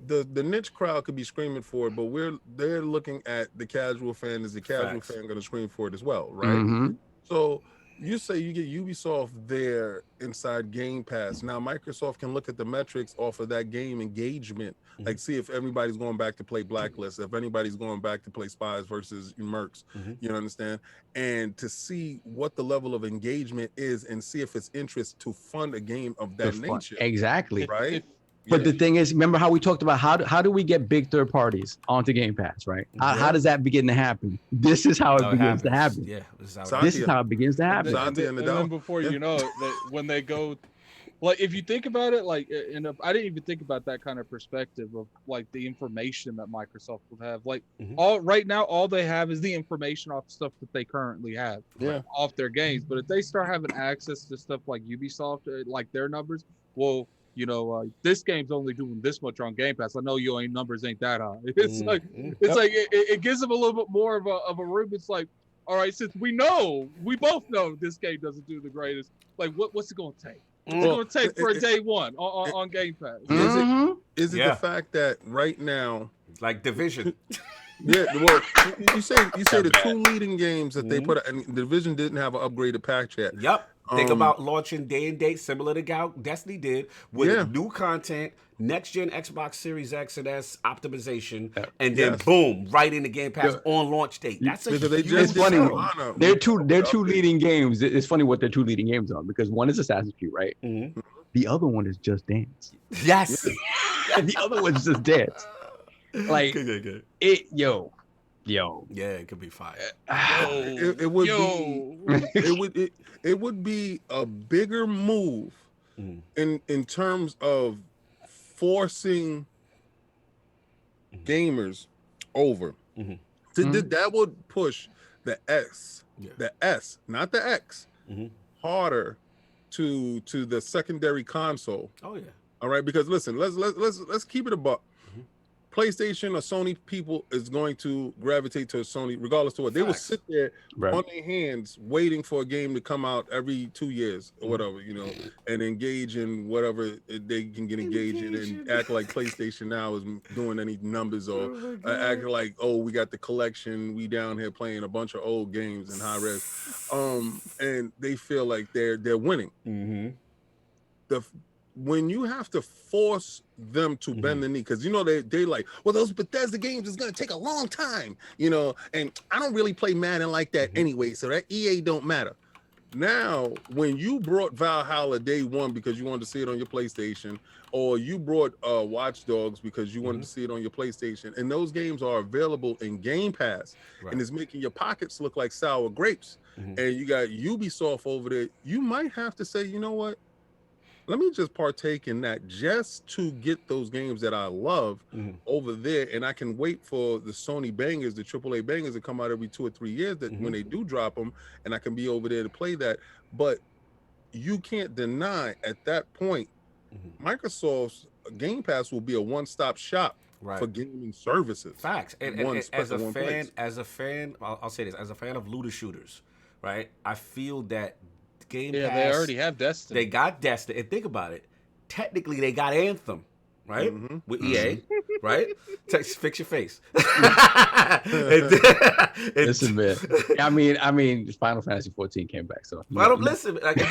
The niche crowd could be screaming for it, but they're looking at the casual fan. Is the casual fan going to scream for it as well, right? So you say you get Ubisoft there inside Game Pass. Now Microsoft can look at the metrics off of that game engagement, like see if everybody's going back to play Blacklist, if anybody's going back to play Spies versus Mercs, you understand? And to see what the level of engagement is and see if it's interest to fund a game of that nature. Exactly. Right? But the thing is, remember how we talked about how do we get big third parties onto Game Pass, right? How does that begin to happen? This is how it begins to happen. Yeah, this is how it begins to happen. And then before you know it, when they go, like if you think about it, like I didn't even think about that kind of perspective of like the information that Microsoft would have. Like right now, all they have is the information off stuff that they currently have off their games. But if they start having access to stuff like Ubisoft, like their numbers, well, this game's only doing this much on Game Pass. I know your numbers ain't that high. It's like it gives them a little bit more of a room. It's like, all right, since we both know this game doesn't do the greatest. Like, what's it gonna take? What's it gonna take for day one on Game Pass? Is it the fact that right now, like Division? Yeah, well, you say the 2 leading games that they put out, and Division didn't have an upgraded patch yet. Yep. Think about launching day and date, similar to how Destiny did, with new content, next-gen Xbox Series X and S optimization, and then boom, right into Game Pass on launch date. That's it's funny. They're two leading games. It's funny what their 2 leading games are, because one is Assassin's Creed, right? The other one is Just Dance. Yes. And the other one's Just Dance. Like good. Yo. Yeah, it could be fire. It would be a bigger move in terms of forcing gamers over. That would push the S, not the X, harder to the secondary console. Oh yeah. All right, because listen, let's keep it a buck. PlayStation or Sony people is going to gravitate to Sony regardless of what. They will sit there on their hands waiting for a game to come out every 2 years or whatever, and engage in whatever they can get engaged in, and act like PlayStation now is doing any numbers, or act like, oh, we got the collection, we down here playing a bunch of old games in high res, and they feel like they're winning. When you have to force them to bend the knee, because they like, well, those Bethesda games is gonna take a long time, and I don't really play Madden like that anyway, so that EA don't matter. Now, when you brought Valhalla day one because you wanted to see it on your PlayStation, or you brought Watch Dogs because you wanted to see it on your PlayStation, and those games are available in Game Pass, and it's making your pockets look like sour grapes, and you got Ubisoft over there, you might have to say, you know what? Let me just partake in that just to get those games that I love over there, and I can wait for the Sony bangers, the AAA bangers, that come out every 2 or 3 years, that when they do drop them, and I can be over there to play that. But you can't deny at that point, Microsoft's Game Pass will be a one-stop shop for gaming services. Facts. And as a fan, I'll say this, as a fan of looter shooters, right? I feel that Game Pass, they already have Destiny. They got Destiny. And think about it. Technically, they got Anthem, right? With EA, right? Fix your face. Listen, man. I mean, Final Fantasy 14 came back, so listen. Like,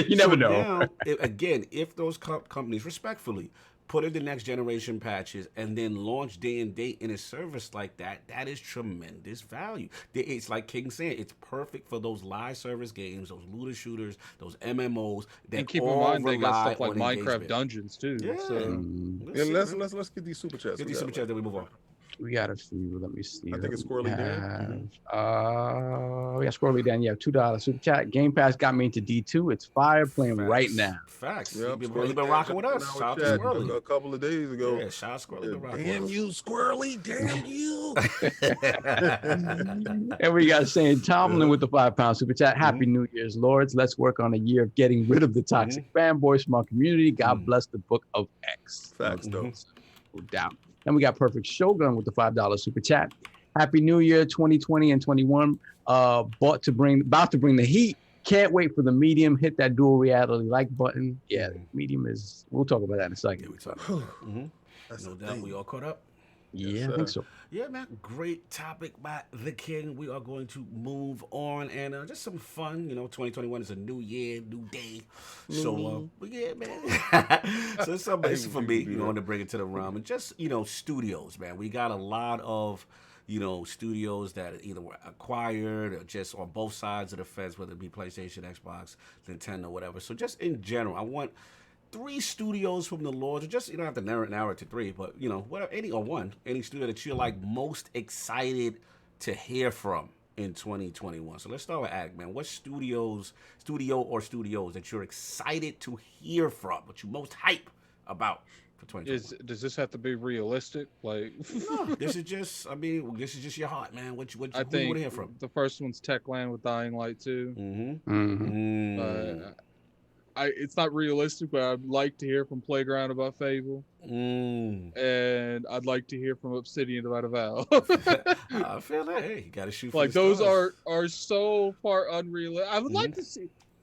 you never know. Now, if those companies respectfully put in the next generation patches and then launch day and date in a service like that, that is tremendous value. It's like King said, it's perfect for those live service games, those looter shooters, those MMOs. And keep in mind they got stuff like Minecraft Dungeons too. Yeah. So. Let's get these super chats. Get these super chats, then we move on. We got a few. Let me see. I think it's Squirrely Dan. We got Squirrely Dan. Yeah, $2 super chat. Game Pass got me into D2. It's fire playing right now. Facts. Yep, He been rocking with us. Shout out to Squirrely. A couple of days ago. Yeah, shout out Squirrely. Damn you, Squirrely. Damn you. And we got Shane Tomlin with the £5 super chat. Happy New Year's, Lords. Let's work on a year of getting rid of the toxic fanboys from our community. God bless the Book of X. Facts, though. No doubt. And we got Perfect Shogun with the $5 super chat. Happy New Year 2020 and 21. About to bring the heat. Can't wait for the medium. Hit that dual reality like button. Yeah, medium is. We'll talk about that in a second. Yeah, we talk. No doubt. We all caught up. Yeah, I think so. Yeah, man. Great topic by the King. We are going to move on and just some fun. 2021 is a new year, new day. So, yeah, man. So it's something for me, to bring it to the realm. And just, studios, man. We got a lot of, studios that either were acquired or just on both sides of the fence, whether it be PlayStation, Xbox, Nintendo, whatever. So just in general, I want 3 studios from the Lord, or just you don't have to narrow it to 3, but whatever, any studio that you're like most excited to hear from in 2021. So let's start with Ag, man. What studio that you're excited to hear from, what you most hype about for 2021? Does this have to be realistic? Like, no, this is just your heart, man. What you want to hear from? The first one's Techland with Dying Light 2. It's not realistic, but I'd like to hear from Playground about Fable. And I'd like to hear from Obsidian about Avowed. I feel that. Hey, you got to shoot for like the those stars. are so far unrealistic. I would like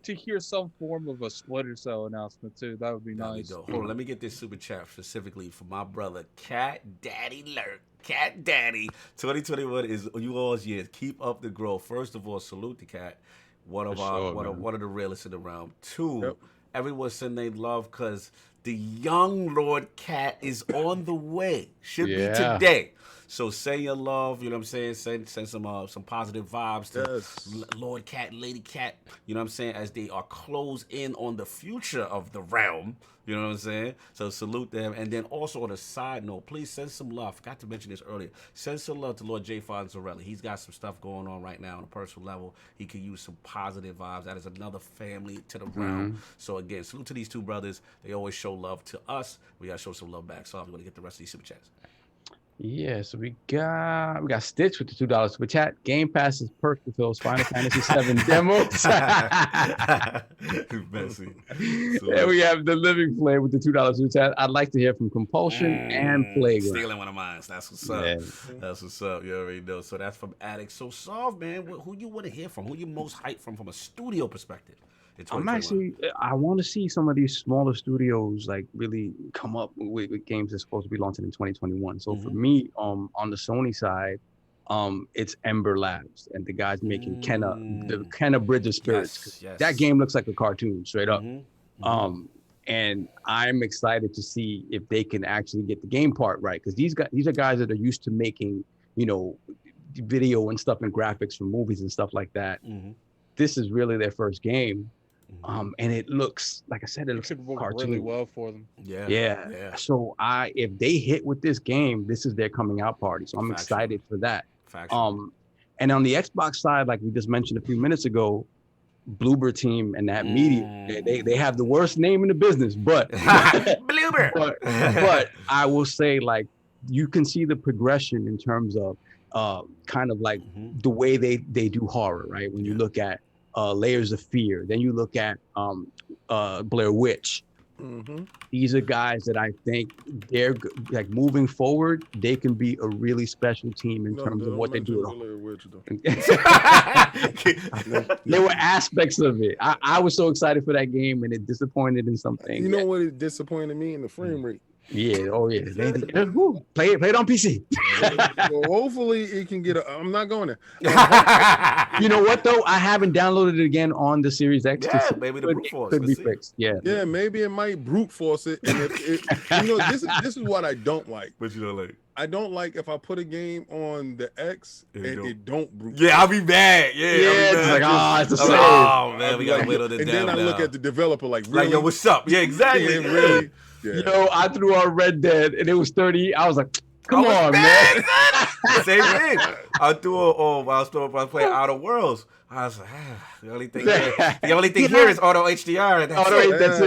to hear some form of a Splinter Cell announcement too. That would be nice. Hold on, let me get this super chat specifically for my brother Cat Daddy Lurk. Cat Daddy, 2021 is you all's year. Keep up the growth. First of all, salute the Cat. One of the realest in the realm. 2, everyone send they love because the young Lord Cat is on the way. Should be today. So say your love, you know what I'm saying? Send some positive vibes to Lord Cat, Lady Cat, you know what I'm saying, as they are closed in on the future of the realm. You know what I'm saying? So salute them. And then also on a side note, please send some love. Forgot to mention this earlier. Send some love to Lord J. Fonzarelli. He's got some stuff going on right now on a personal level. He could use some positive vibes. That is another family to the realm. So again, salute to these 2 brothers. They always show love to us. We got to show some love back. So I'm going to get the rest of these super chats. Yeah, so we got Stitch with the $2 super chat. Game Pass is perk to Phil's Final Fantasy 7 demos. Messy. And we have the Living Flame with the $2 super chat. I'd like to hear from Compulsion and Playground. Stealing one of mine. That's what's up. That's what's up. You already know. So that's from Addict. So Solve, man, who you want to hear from? Who you most hyped from a studio perspective? I want to see some of these smaller studios like really come up with games that's supposed to be launching in 2021. So for me, on the Sony side, it's Ember Labs and the guys making Kenna Bridge of Spirits. Yes. That game looks like a cartoon, straight up. And I'm excited to see if they can actually get the game part right, because these are guys that are used to making, video and stuff and graphics for movies and stuff like that. This is really their first game. And it looks, like I said, it looks work cartoon. really well for them. Yeah. So if they hit with this game, this is their coming out party. So I'm excited for that. And on the Xbox side, like we just mentioned a few minutes ago, Bloober Team and that media, they have the worst name in the business, but Bloober. but I will say, like, you can see the progression in terms of kind of like the way they do horror, right? When you look at Layers of Fear, then you look at Blair Witch. These are guys that I think they're like moving forward. They can be a really special team in terms of what they do. There were aspects of it. I was so excited for that game, and it disappointed in something. You know what? It disappointed me in the frame rate. Yeah. Oh yeah. Play it on PC. Well, hopefully it can get. I'm not going there. You know what though? I haven't downloaded it again on the Series X. Yeah, maybe the brute force could be fixed. Yeah. Yeah, maybe it might brute force it. And this is what I don't like. But you don't like. I don't like if I put a game on the X and it don't brute. Yeah, I'll be mad. Yeah, it's like, it's the same. Oh man, we gotta wait on the. And then I look at the developer like, really? Like, yo, what's up? Yeah, exactly. Yeah, really. Yeah. I threw on Red Dead and it was 30. I was like, Come on, man. Same thing. I was playing Outer Worlds. I was like, the only thing here is auto HDR. That's it. That's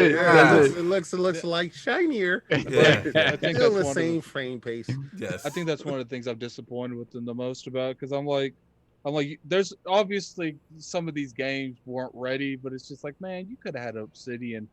it. It looks like shinier. Yeah. I think Still that's the same frame pace. Yes. I think that's one of the things I'm disappointed with them the most about, because I'm like, there's obviously some of these games weren't ready, but it's just like, man, you could have had Obsidian,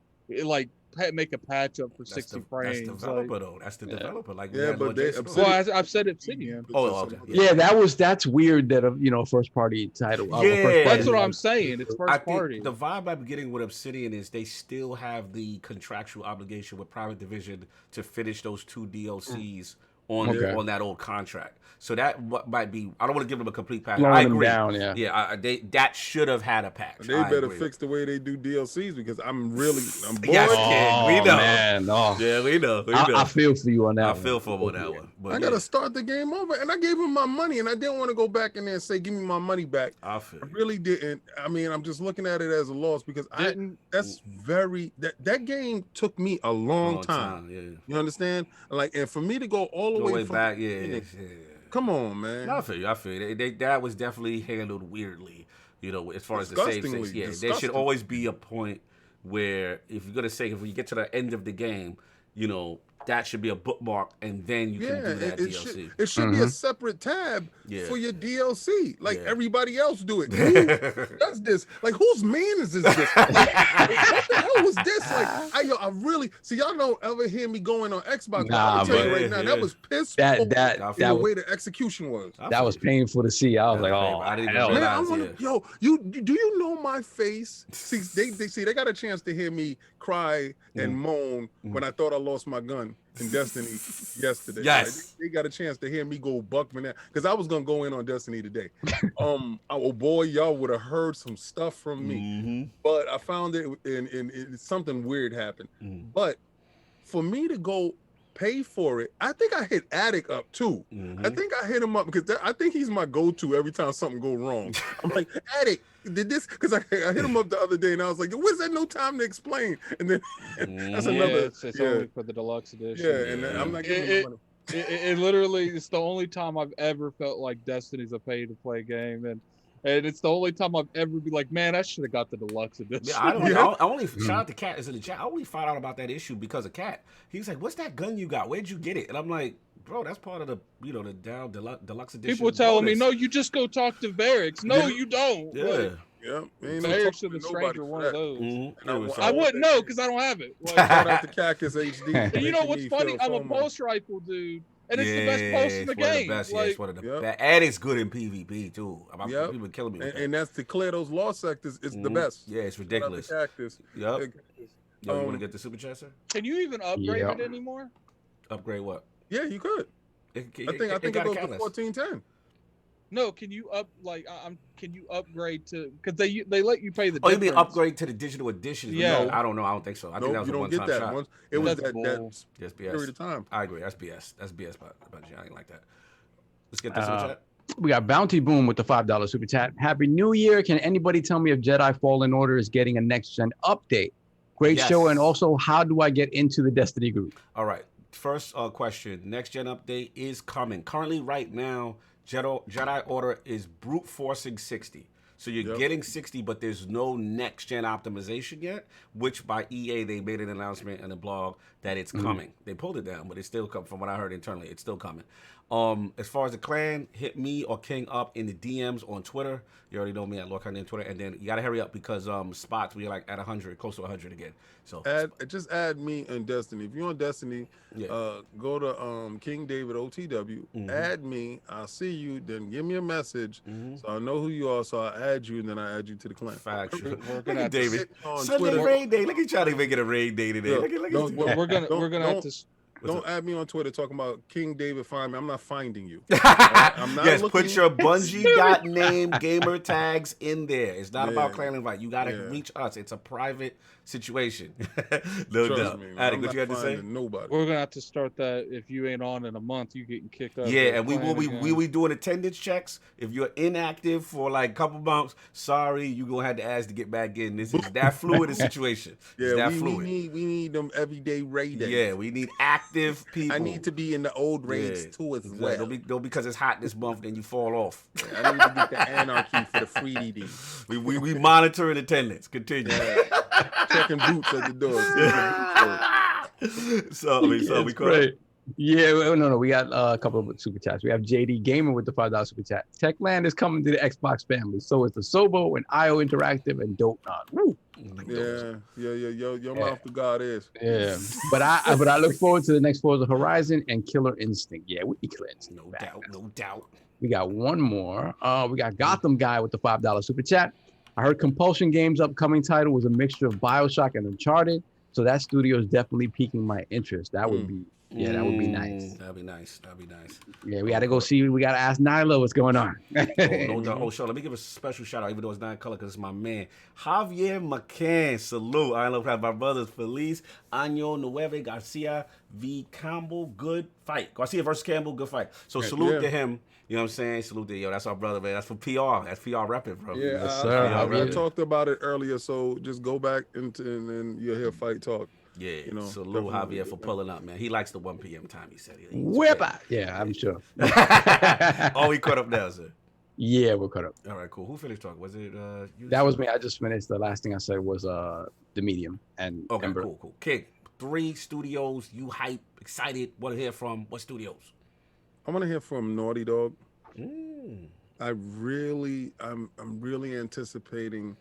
make a patch up for 60 frames. That's the developer though. That's the developer. Like, but I've said Obsidian. Oh, okay. Yeah, that's weird that first party title. That's what I'm saying. It's first party. The vibe I'm getting with Obsidian is they still have the contractual obligation with Private Division to finish those 2 DLCs on that old contract. So that might be. I don't want to give them a complete pass. I agree. That should have had a patch. They better fix the way they do DLCs because I'm bored. Yes, we know. Man, yeah, we know. I feel for you on that. I feel for him on that one. But I gotta start the game over, and I gave him my money, and I didn't want to go back in there and say, "Give me my money back." I really didn't. I mean, I'm just looking at it as a loss because that game took me a long time. Yeah. You understand? Like, and for me to go all the way back, come on, man. I feel you. That was definitely handled weirdly, as far as the save states. Yeah, there should always be a point where if you get to the end of the game, that should be a bookmark, and then you can do that DLC. It should be a separate tab for your DLC, like everybody else do it. Who does this? Like, whose man is this? What the hell was this? Like, I really see. Y'all don't ever hear me going on Xbox. I'll tell you right now, that was pissed. The way the execution was. That was painful to see. I was like, oh, I didn't hell. realize. Do you know my face? See, they got a chance to hear me cry and moan when I thought I lost my gun in Destiny yesterday. Yes. They got a chance to hear me go Buckman because I was gonna go in on Destiny today. Oh boy, y'all would have heard some stuff from me. But I found it and something weird happened. But for me to go pay for it, I think I hit Attic up too. I think I hit him up because I think he's my go-to every time something go wrong. I'm like, Attic, did this? Because I hit him up the other day and I was like, was there no time to explain? And then that's another. It's only for the deluxe edition. Yeah, and I'm not giving him money. It literally, it's the only time I've ever felt like Destiny's a pay-to-play game, and it's the only time I've ever been like, man, I should have got the deluxe edition. Yeah, I only shout out to Cat is in the chat. I only found out about that issue because of Cat. He's like, "What's that gun you got? Where'd you get it?" And I'm like, "Bro, that's part of the the down deluxe edition." People telling me, "No, you just go talk to Barracks." No, you don't. Yeah. Barracks or the Stranger, one of those. I wouldn't know because I don't have it. Shout out to Cactus HD. And you know what's funny? I'm a pulse rifle dude. And it's the best pulse in the game. It's one of the best. And it's good in PvP too. People been killing me with that. And that's to clear those lost sectors. It's the best. Yeah, it's ridiculous. Cactus. Yep. You want to get the super chat, sir? Can you even upgrade it anymore? Upgrade what? Yeah, you could. I think it goes to 1410. No, can you can you upgrade to, because they let you pay the difference. You mean upgrade to the digital edition? Yeah. No, I don't know. I don't think so. I think that was a one-time shot. It was that period of time. I agree. That's BS. That's BS about you. I ain't like that. Let's get this super chat. We got Bounty Boom with the $5 super chat. Happy New Year. Can anybody tell me if Jedi Fallen Order is getting a next-gen update? Great show. And also, how do I get into the Destiny group? All right. First question. Next-gen update is coming. Currently, right now, Jedi Order is brute forcing 60. So you're getting 60, but there's no next-gen optimization yet, which by EA, they made an announcement in a blog that it's coming. They pulled it down, but it's still coming. From what I heard internally, it's still coming. As far as the clan, hit me or King up in the DMs on Twitter. You already know me at LordCognito on Twitter. And then you got to hurry up because spots, we're like at 100, close to 100 again. So just add me in Destiny. If you're on Destiny, go to King David OTW, add me. I'll see you. Then give me a message so I know who you are. So I add you, and then I add you to the clan. Facts. Look at David. Sunday raid day. Look at y'all make it a raid day today. We're gonna have to. Don't add me on Twitter talking about King David find me. I'm not finding you. I'm not put your Bungie.name gamer tags in there. It's not about clan invite. You got to reach us. It's a private situation. No Trust doubt. me, Attic, I'm what you had not to say? finding nobody. We're gonna have to start that. If you ain't on in a month, you getting kicked out. Yeah, and we will be doing attendance checks. If you're inactive for like a couple months, sorry, you're gonna have to ask to get back in. This is that fluid a situation. Yeah, It's that we fluid. need them everyday raiders. Yeah, we need active people. I need to be in the old raids too as well. Don't because it's hot this month, then you fall off. I need to get the anarchy for the free DD. We monitoring attendance. Continue. Checking boots at the door. So we call great. Yeah, no, we got a couple of super chats. We have JD Gamer with the $5 super chat. Techland is coming to the Xbox family. So is the Sobo and IO Interactive and Dope Nod. Woo. Your mouth to God is. Yeah, but I look forward to the next Forza Horizon and Killer Instinct. Yeah, we need Killer Instinct. No doubt. We got one more. We got Gotham Guy with the $5 super chat. I heard Compulsion Games' upcoming title was a mixture of BioShock and Uncharted, so that studio is definitely piquing my interest. That would be, that would be nice. That'd be nice. Yeah, we got to go see. We got to ask Nyla what's going on. No doubt. Sure. Let me give a special shout out, even though it's not in color, because it's my man, Javier McCann. Salute. I love my brothers Feliz, Año Nueve, Garcia v. Campbell. Good fight. Garcia versus Campbell. Good fight. So salute to him. You know what I'm saying? Salute to that's our brother, man. That's for PR. That's PR repping, bro. Yeah, yes, sir. I talked about it earlier, so just go back and then you'll hear Fight Talk. Yeah, salute Javier for pulling up, man. He likes the 1 p.m. time, he said. Whip out. Yeah, I'm sure. Oh, we caught up now, sir. Yeah, we're caught up. All right, cool. Who finished talking? Was it you? That was me. I just finished. The last thing I said was The Medium and okay, Ember. Cool. King, 3 studios you hype, excited, want to hear from. What studios? I want to hear from Naughty Dog. Mm. I'm really anticipating,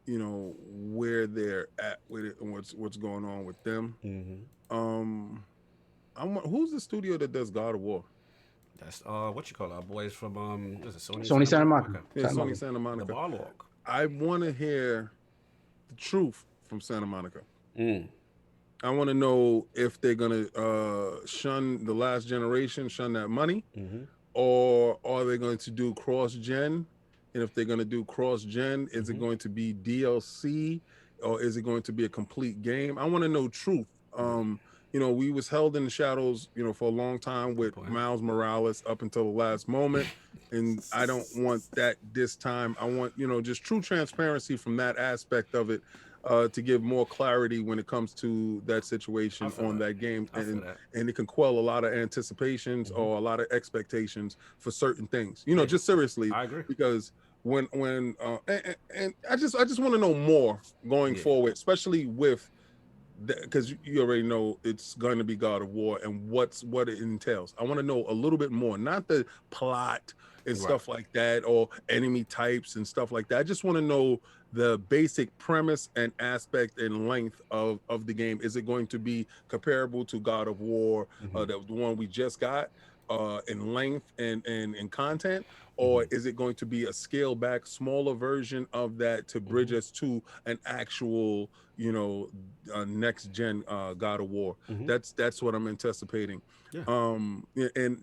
where they're at with it and what's going on with them. Mm-hmm. Who's the studio that does God of War? That's what you call our boys from is it Sony Santa Monica. Yeah, Sony Santa Monica. The Barlog. I want to hear the truth from Santa Monica. I want to know if they're gonna shun the last generation, shun that money, or are they going to do cross-gen? And if they're going to do cross-gen, is it going to be DLC or is it going to be a complete game? I want to know truth. We was held in the shadows, for a long time with Miles Morales up until the last moment. And I don't want that this time. I want, just true transparency from that aspect of it. To give more clarity when it comes to that situation on that game, and it can quell a lot of anticipations or a lot of expectations for certain things. Just seriously, I agree. Because when and I just want to know more going forward, especially with because you already know it's going to be God of War and what it entails. I want to know a little bit more, not the plot and stuff like that, or enemy types and stuff like that. I just want to know the basic premise and aspect and length of the game. Is it going to be comparable to God of War, the one we just got, in length and in content, or is it going to be a scaled back, smaller version of that to bridge us to an actual, next gen God of War? That's what I'm anticipating. And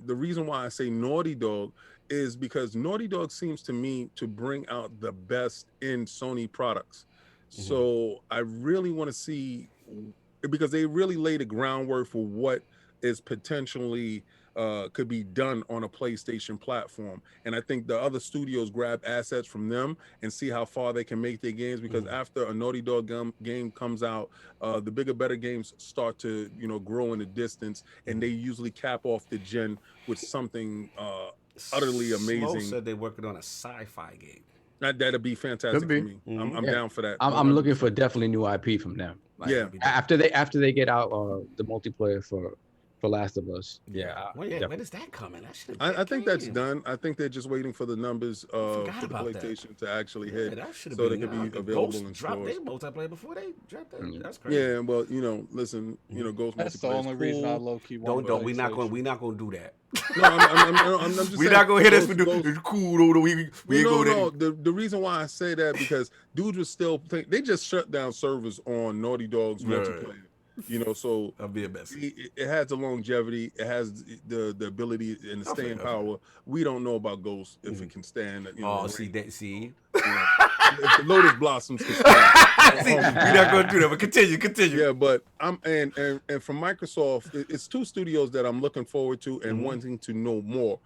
the reason why I say Naughty Dog is because Naughty Dog seems to me to bring out the best in Sony products. So I really want to see, because they really laid the groundwork for what is potentially could be done on a PlayStation platform. And I think the other studios grab assets from them and see how far they can make their games, because after a Naughty Dog game comes out, the bigger, better games start to, grow in the distance, and they usually cap off the gen with something utterly amazing. Slow said they're working on a sci-fi game. That'd be fantastic for me. I'm down for that. I'm looking for definitely new IP from them. After they get out the multiplayer for Last of Us. When is that coming? I think that's done. I think they're just waiting for the numbers for the PlayStation to actually hit, so they can be available in stores. They multiplayer before they dropped that. That's crazy. Yeah, well, listen, Ghost That's multiplayer. the only reason I low key want. Don't. We're not going to do that. No, I'm just. We're not going to hit us with it's cool. We ain't go there. The reason why I say that, because dudes was still they just shut down servers on Naughty Dog's multiplayer. So I'll be a mess. It has the longevity, it has the ability and the staying power. We don't know about Ghost if it can stand. See. If the Lotus Blossoms can stand. We're not going to do that, but continue. Yeah, but I'm and from Microsoft, it's two studios that I'm looking forward to and wanting to know more.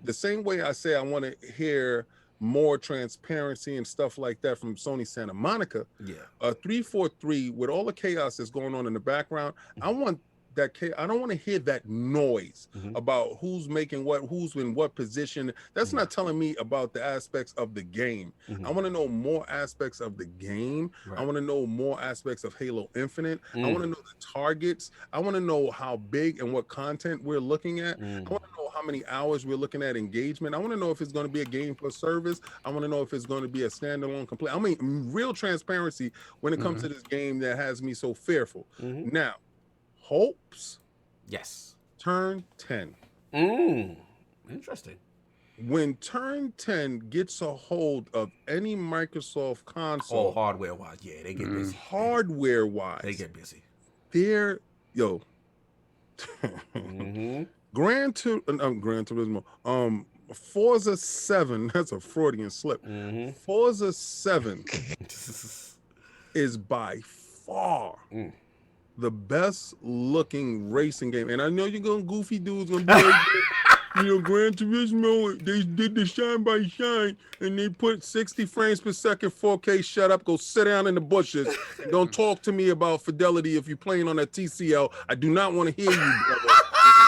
The same way I say I want to hear more transparency and stuff like that from Sony Santa Monica. Yeah. 343, with all the chaos that's going on in the background, I want that I don't want to hear that noise about who's making what, who's in what position. That's not telling me about the aspects of the game. I want to know more aspects of the game. I want to know more aspects of Halo Infinite. I want to know the targets. I want to know how big and what content we're looking at. I want to know how many hours we're looking at engagement. I want to know if it's going to be a game for service. I want to know if it's going to be a standalone complete. I mean, real transparency when it comes to this game that has me so fearful. Now, hopes. Yes. Turn 10. Interesting. When Turn 10 gets a hold of any Microsoft console, hardware wise, yeah, they get busy. Hardware wise, they get busy. They're Gran Turismo, Forza 7. That's a Freudian slip. Forza 7 is by far the best looking racing game. And I know you're gonna goofy dudes gonna be like, Gran Turismo, they did the shine by shine and they put 60 frames per second 4K. Shut up, go sit down in the bushes. Don't talk to me about fidelity if you're playing on that TCL. I do not want to hear you, brother.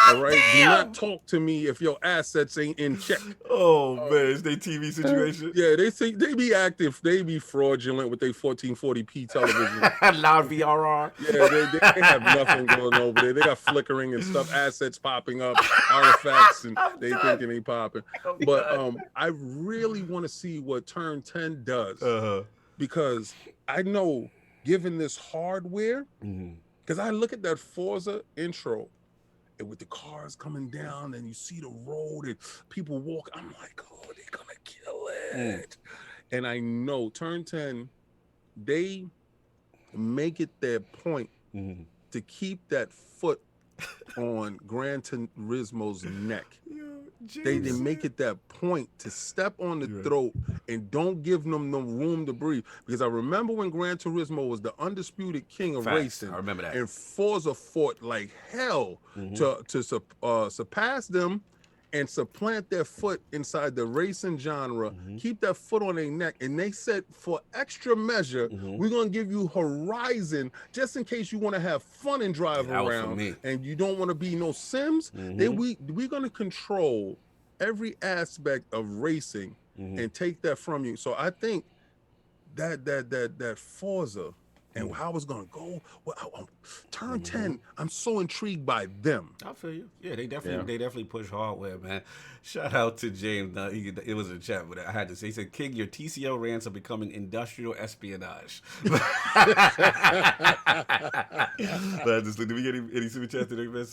All right, do not talk to me if your assets ain't in check. Oh man, it's their TV situation. Yeah, they say they be active, they be fraudulent with their 1440p television. Loud VRR. Yeah, they have nothing going over there. They got flickering and stuff, assets popping up, artifacts, and they thinking they popping. But I really want to see what Turn 10 does because I know, given this hardware, because I look at that Forza intro. And with the cars coming down and you see the road and people walk, I'm like, oh, they're gonna kill it. And I know Turn 10, they make it their point to keep that foot on Gran Turismo's neck. They make it that point to step on the throat and don't give them no room to breathe. Because I remember when Gran Turismo was the undisputed king of racing. I remember that. And Forza fought like hell to surpass them and supplant their foot inside the racing genre, keep that foot on their neck. And they said, for extra measure, we're going to give you Horizon just in case you want to have fun and drive around and you don't want to be no Sims. We're going to control every aspect of racing and take that from you. So I think that Forza and how it's gonna go. Well, Turn 10, I'm so intrigued by them. I feel you. Yeah, they definitely push hardware, man. Shout out to James. It was a chat, but I had to say, he said, King, your TCL rants are becoming industrial espionage. But did we get any super chats today, man?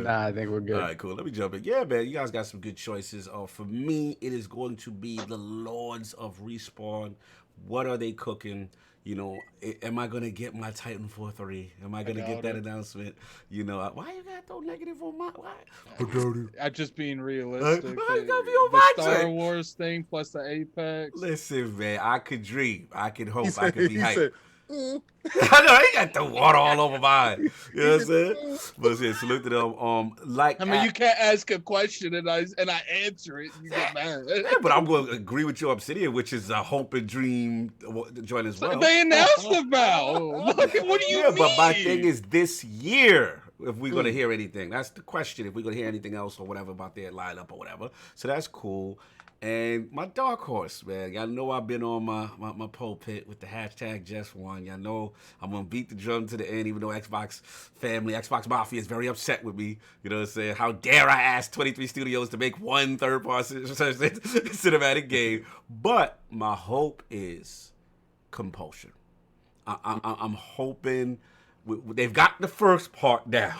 Nah, I think we're good. All right, cool. Let me jump in. Yeah, man, you guys got some good choices. For me, it is going to be the Lords of Respawn. What are they cooking? You know, am I going to get my Titanfall 3? Am I going to get that announcement? You know, why you got so negative on my... Why? I'm just being realistic. Why you got to be on my Star side? Wars thing plus the Apex. Listen, man, I could dream. I could hope. I could be hyped. Said, I know he got the water all over mine. You know what I'm saying? But yeah, salute to them. I mean, you can't ask a question and I answer it. You get mad. Yeah, but I'm going to agree with your Obsidian, which is a hope and dream joint as well. They announced it now. What do you mean? But my thing is this year. If we're going to hear anything, that's the question. If we're going to hear anything else or whatever about their lineup or whatever, so that's cool. And my dark horse, man. Y'all know I've been on my pulpit with the hashtag Just One. Y'all know I'm going to beat the drum to the end, even though Xbox Mafia is very upset with me. You know what I'm saying? How dare I ask 23 studios to make one third-party cinematic game? But my hope is Compulsion. I'm hoping... They've got the first part down.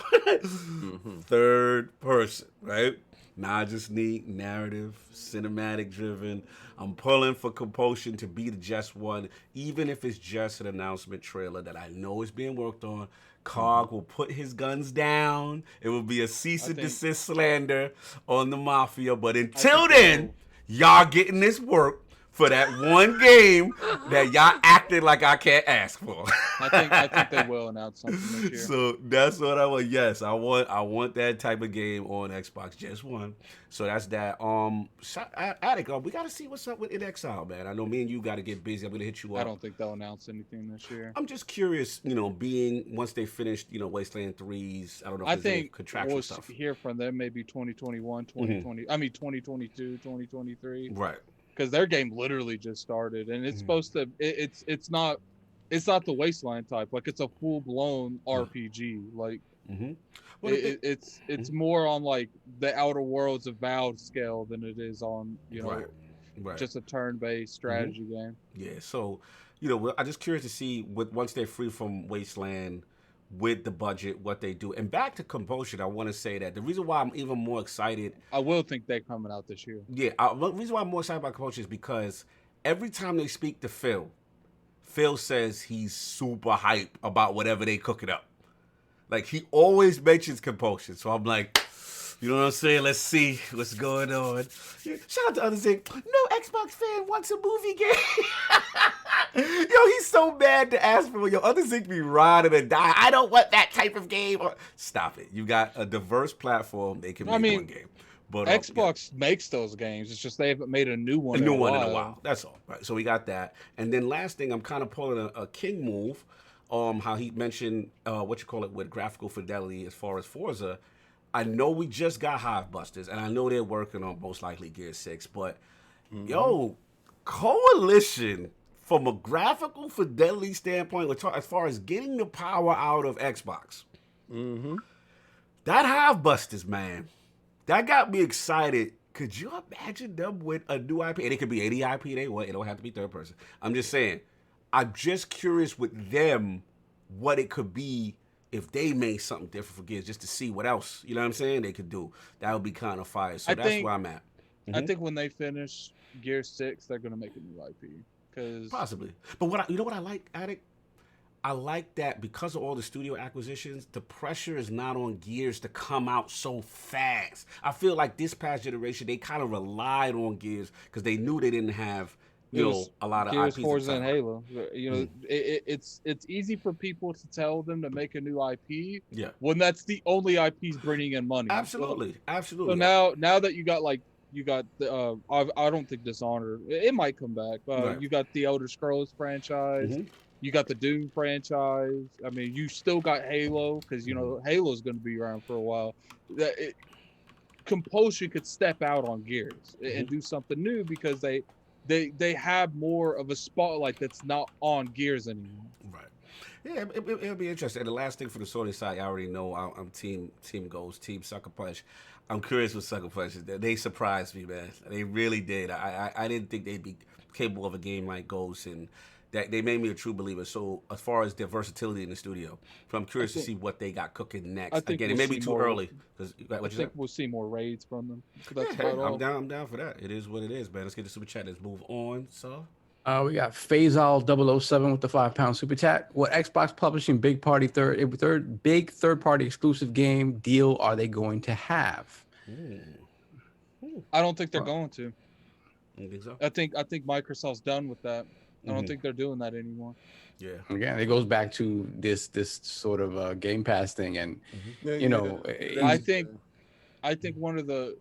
Third person, right? Now I just need narrative, cinematic driven. I'm pulling for Compulsion to be the Just One, even if it's just an announcement trailer that I know is being worked on. Cog will put his guns down. It will be a cease and desist slander on the Mafia. But until then, y'all getting this work for that one game that y'all acted like I can't ask for. I think they will announce something this year. So that's what I want. Yes, I want that type of game on Xbox. Just one. So that's that. Attic, we got to see what's up with In Exile, man. I know me and you got to get busy. I'm gonna hit you up. I don't think they'll announce anything this year. I'm just curious, being once they finished, Wasteland 3s. I don't know. If I think contractual stuff. Hear from them maybe 2021, 2020. I mean 2022, 2023. Right. Because their game literally just started, and it's supposed to. It's not the Wasteland type. Like it's a full blown RPG. Like it's more on like the Outer Worlds of Valve scale than it is on just a turn based strategy game. Yeah. So I'm just curious to see once they're free from Wasteland, with the budget, what they do. And back to Compulsion, I want to say that the reason why I'm even more excited... I will think they're coming out this year. Yeah, the reason why I'm more excited about Compulsion is because every time they speak to Phil says he's super hype about whatever they cooking up. Like, he always mentions Compulsion. So I'm like, you know what I'm saying? Let's see what's going on. Shout out to others saying, no Xbox fan wants a movie game. Yo, he's so mad to ask for your other Zeke be riding and die. I don't want that type of game. Stop it. You got a diverse platform. They can make one game. But Xbox makes those games. It's just they haven't made a new one. In a while. That's all. Right. So we got that. And then last thing, I'm kind of pulling a King move. How he mentioned with graphical fidelity as far as Forza. I know we just got Hivebusters, and I know they're working on most likely Gear 6, but Coalition, from a graphical fidelity standpoint, as far as getting the power out of Xbox, that Hivebusters, man, that got me excited. Could you imagine them with a new IP? And it could be any IP they want. It don't have to be third person. I'm just saying, I'm just curious with them what it could be if they made something different for Gears, just to see what else, you know what I'm saying, they could do. That would be kind of fire. So that's where I'm at. I think when they finish Gear 6, they're going to make a new IP. Possibly. But what I like, Attic? I like that because of all the studio acquisitions, the pressure is not on Gears to come out so fast. I feel like this past generation, they kind of relied on Gears because they knew they didn't have a lot of Gears, IPs. Forza, and Halo. It's easy for people to tell them to make a new IP when that's the only IPs bringing in money. Absolutely. So now that you got the I don't think Dishonored, it might come back. You got the Elder Scrolls franchise. You got the Doom franchise. I mean, you still got Halo because Halo's going to be around for a while. Compulsion could step out on Gears and do something new because they have more of a spotlight that's not on Gears anymore. Right. Yeah, it'll be interesting. And the last thing for the Sony side, I already know I'm team Ghost, team Sucker Punch. I'm curious with Sucker Punch. They surprised me, man. They really did. I didn't think they'd be capable of a game like Ghost, and that they made me a true believer. So as far as their versatility in the studio, so I'm curious to see what they got cooking next. Again, it may be too early. I think we'll see more raids from them. I'm down for that. It is what it is, man. Let's get the super chat. Let's move on. So we got Faisal 007 with the £5 super chat. What Xbox publishing big third party exclusive game deal are they going to have? I don't think they're going to. You think so? I think Microsoft's done with that. I don't think they're doing that anymore. Yeah. Again, it goes back to this sort of Game Pass thing, and I think one of the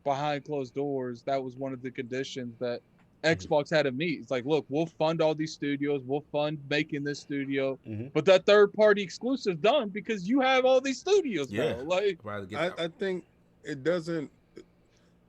behind closed doors, that was one of the conditions that Xbox had to meet. It's like, look, we'll fund all these studios, we'll fund making this studio, but that third party exclusive done because you have all these studios now. Like, I think it doesn't.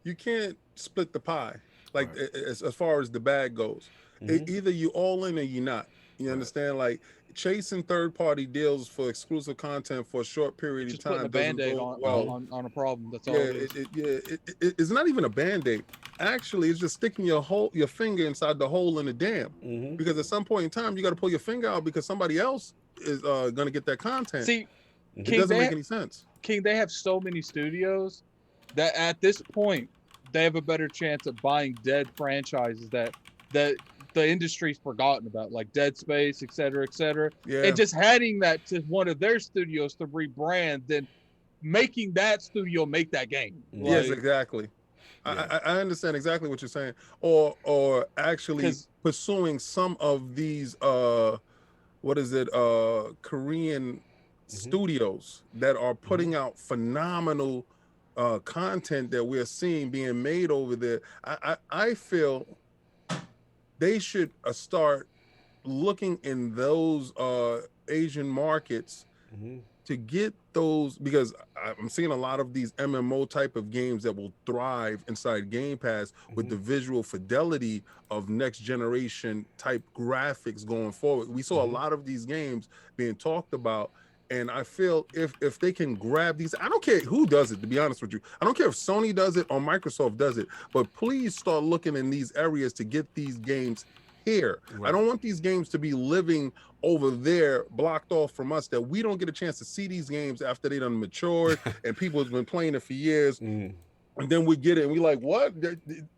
You can't split the pie. Like as far as the bag goes, either you all in or you not. You understand? Like chasing third-party deals for exclusive content for a short period of time. Putting a Band-Aid on a problem. That's all. It's not even a Band-Aid. Actually, it's just sticking your finger inside the hole in the dam. Because at some point in time, you got to pull your finger out because somebody else is going to get that content. See, it doesn't make any sense. King, they have so many studios that at this point, they have a better chance of buying dead franchises that the industry's forgotten about, like Dead Space, et cetera, and just handing that to one of their studios to rebrand, than making that studio make that game. Yes, exactly. I understand exactly what you're saying, or actually pursuing some of these Korean studios that are putting out phenomenal content that we're seeing being made over there. I feel they should start looking in those Asian markets to get those, because I'm seeing a lot of these MMO type of games that will thrive inside Game Pass with the visual fidelity of next generation type graphics going forward. We saw a lot of these games being talked about, and I feel if they can grab these, I don't care who does it, to be honest with you. I don't care if Sony does it or Microsoft does it, but please start looking in these areas to get these games here. Right. I don't want these games to be living over there, blocked off from us, that we don't get a chance to see these games after they done matured and people have been playing it for years. And then we get it and we like, what?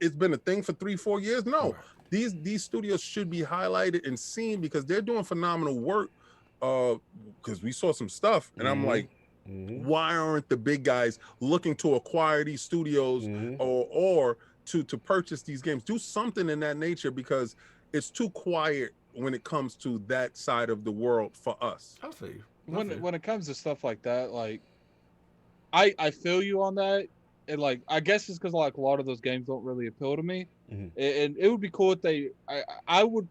It's been a thing for 3-4 years? No. These studios should be highlighted and seen because they're doing phenomenal work. Because we saw some stuff and I'm like, why aren't the big guys looking to acquire these studios or to purchase these games? Do something in that nature, because it's too quiet when it comes to that side of the world for us. I feel you. When it comes to stuff like that, like I feel you on that, and like I guess it's because like a lot of those games don't really appeal to me, and it would be cool if I would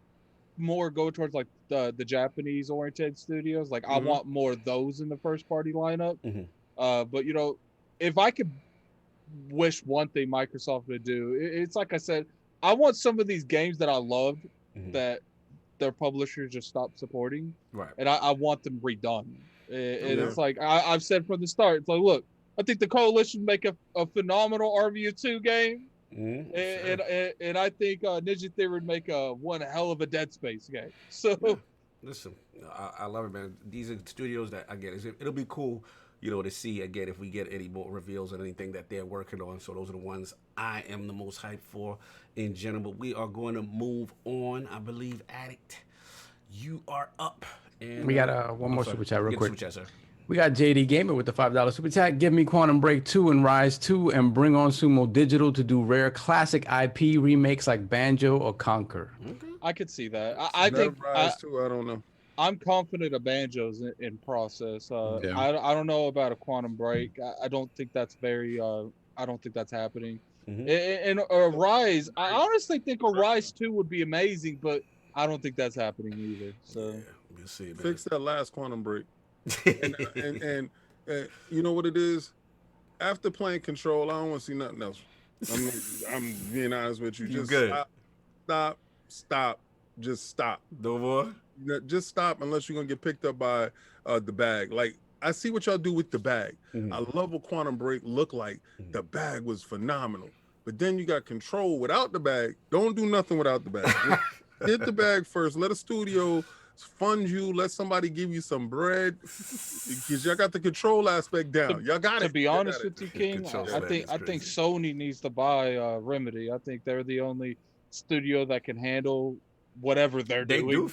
more go towards like the Japanese oriented studios. Like I want more of those in the first party lineup. But you know, if I could wish one thing Microsoft would do, it's like I said, I want some of these games that I loved that their publishers just stopped supporting, and I want them redone. And it's like I've said from the start, it's like, look, I think the Coalition make a phenomenal RVU2 game, and I think Ninja Theory would make one hell of a Dead Space game. So, listen, I love it, man. These are studios that again, it'll be cool, you know, to see again if we get any more reveals or anything that they're working on. So those are the ones I am the most hyped for in general. But we are going to move on. I believe, Addict, you are up. And we got one more super chat real quick. Super chat, sir. We got JD Gamer with the $5 super chat. Give me Quantum Break 2 and Rise 2 and bring on Sumo Digital to do rare classic IP remakes like Banjo or Conquer. I could see that. I think Rise 2, I don't know. I'm confident a Banjo's in process. I don't know about a Quantum Break. I don't think that's very. I don't think that's happening. And Rise, I honestly think a Rise 2 would be amazing, but I don't think that's happening either. So we'll see. Man. Fix that last Quantum Break. and you know what it is? After playing Control, I don't want to see nothing else. I'm being honest with you. Just stop. Just stop. No more. Just stop unless you're gonna get picked up by the bag. Like, I see what y'all do with the bag. I love what Quantum Break looked like. The bag was phenomenal. But then you got Control without the bag. Don't do nothing without the bag. Get the bag first. Let a studio fund you. Let somebody give you some bread, because y'all got the Control aspect down. Y'all got it. To be honest with you, King, I think Sony needs to buy Remedy. I think they're the only studio that can handle whatever they're doing.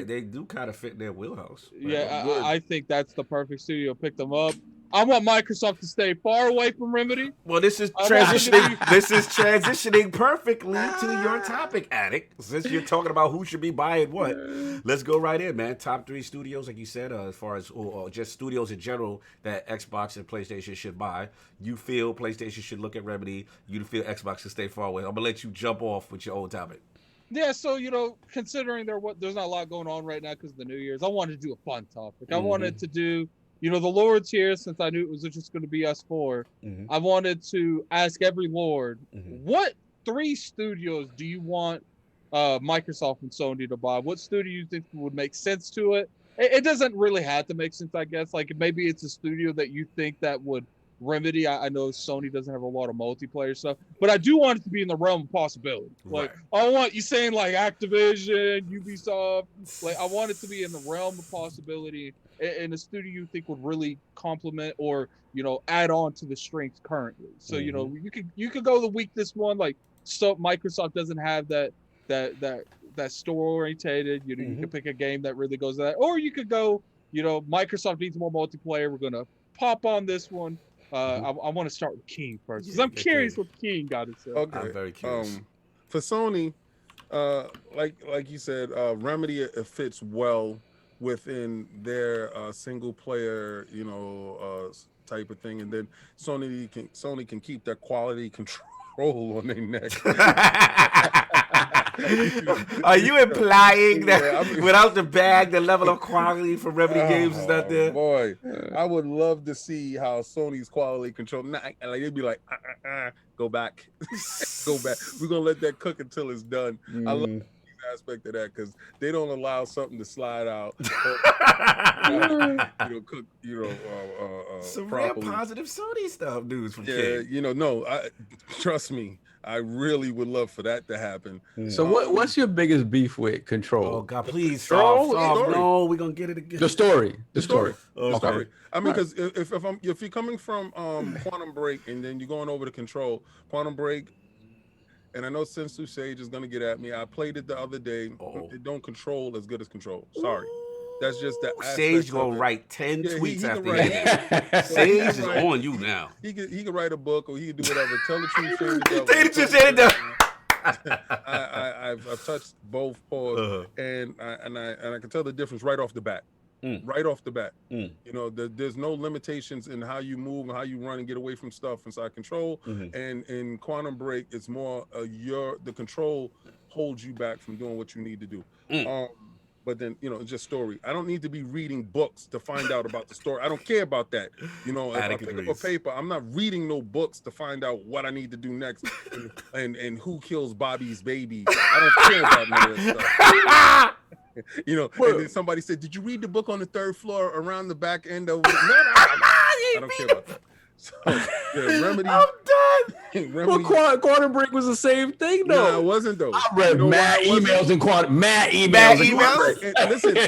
They do kind of fit their wheelhouse. Right? Yeah, I think that's the perfect studio. Pick them up. I want Microsoft to stay far away from Remedy. Well, this is transitioning. This is transitioning perfectly to your topic, Addict. Since you're talking about who should be buying what, let's go right in, man. Top 3 studios, like you said, as far as or just studios in general that Xbox and PlayStation should buy. You feel PlayStation should look at Remedy. You feel Xbox should stay far away. I'm gonna let you jump off with your own topic. Yeah, so, you know, considering there's not a lot going on right now because of the New Year's, I wanted to do a fun topic. I wanted to do, you know, the Lords here, since I knew it was just going to be us 4. I wanted to ask every Lord, what 3 studios do you want Microsoft and Sony to buy? What studio you think would make sense to it? It doesn't really have to make sense, I guess. Like, maybe it's a studio that you think that would Remedy. I know Sony doesn't have a lot of multiplayer stuff, but I do want it to be in the realm of possibility. Like, I want you saying like Activision, Ubisoft, like I want it to be in the realm of possibility, and a studio you think would really complement or, you know, add on to the strengths currently. So you know, you could go the weakness one, like, so Microsoft doesn't have that store orientated. You know, you could pick a game that really goes to that, or you could go, you know, Microsoft needs more multiplayer. We're gonna pop on this one. I want to start with King first because I'm curious what King got to say. Okay. I'm very curious. For Sony, like you said, Remedy it fits well within their single player, type of thing, and then Sony can keep that quality control on their neck. Are you implying that without the bag, the level of quality for Remedy games is not there? Boy, I would love to see how Sony's quality control. Like they'd be like, go back, go back. We're gonna let that cook until it's done. I love the aspect of that because they don't allow something to slide out. Cook, some properly. real positive Sony stuff news from Yeah, King. Trust me. I really would love for that to happen. So what's your biggest beef with Control? Oh God, please Control? stop. No, we're gonna get it again. The story. Okay. Okay. I mean, because if you're coming from Quantum Break and then you're going over to Control, Quantum Break, and I know Sensu Sage is gonna get at me. I played it the other day. It don't control as good as Control. Sorry. That's just that. Sage gonna write 10 tweets after that. Sage is on you now. He could write a book or he could do whatever. Tell the truth. I've touched both paws, and I can tell the difference right off the bat. Right off the bat. There's no limitations in how you move and how you run and get away from stuff inside Control. And in Quantum Break, it's more the control holds you back from doing what you need to do. But then, it's just story. I don't need to be reading books to find out about the story. I don't care about that. If I pick up a paper, I'm not reading no books to find out what I need to do next and who kills Bobby's baby. I don't care about none of that stuff. And then somebody said, "Did you read the book on the third floor around the back end of it?" No, I don't care about that. So, Remedy. I'm done. Well, Quantum Break was the same thing, though. No, it wasn't though. I read mad emails in Quantum. Mad emails. And listen,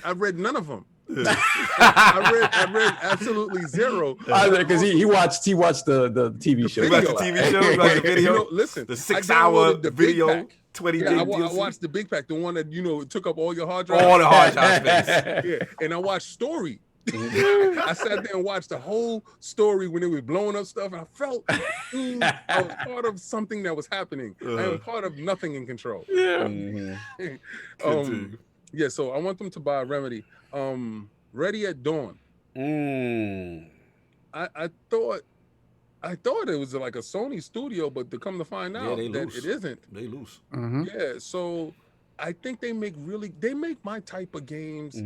I read none of them. I read absolutely zero. Because he watched the TV show. He watched the TV show. He watched the video. Listen, the 6-hour video. 20 I DLC. watched the big pack, the one that took up all your hard drive. All the hard drive space. Yeah, and I watched Story. I sat there and watched the whole story when it was blowing up stuff, and I felt I was part of something that was happening. I am part of nothing in Control. Yeah. So I want them to buy Remedy. Ready at Dawn. I thought it was like a Sony studio, but to come to find out that it isn't. They loose. Yeah, so I think they make my type of games,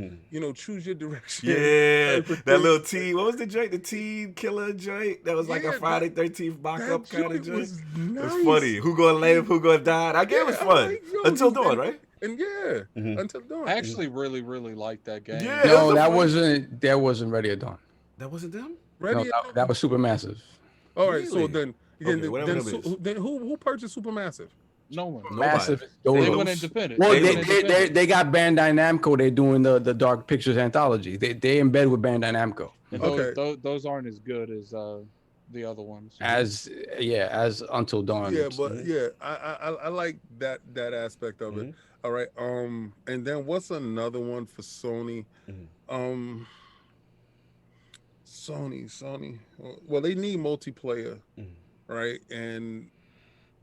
choose your direction. Yeah, that little teen, what was the joint? The teen killer joint? That was like a Friday 13th mock-up kind of joint. Nice. It was funny. Who gonna live, who gonna die? That game was fun. Until Dawn, right? And Until Dawn. I actually really, really liked that game. Yeah, No, that wasn't Ready at Dawn. That wasn't them? That was Supermassive. All right, Really? so then who purchased Supermassive? No one. Massive. They went independent. Well, they got Bandai Namco. They're doing the Dark Pictures anthology. They in bed with Bandai Namco. Okay. Those aren't as good as the other ones. As Until Dawn. Yeah, but I like that aspect of it. All right. And then what's another one for Sony? Sony. Well, they need multiplayer, right? And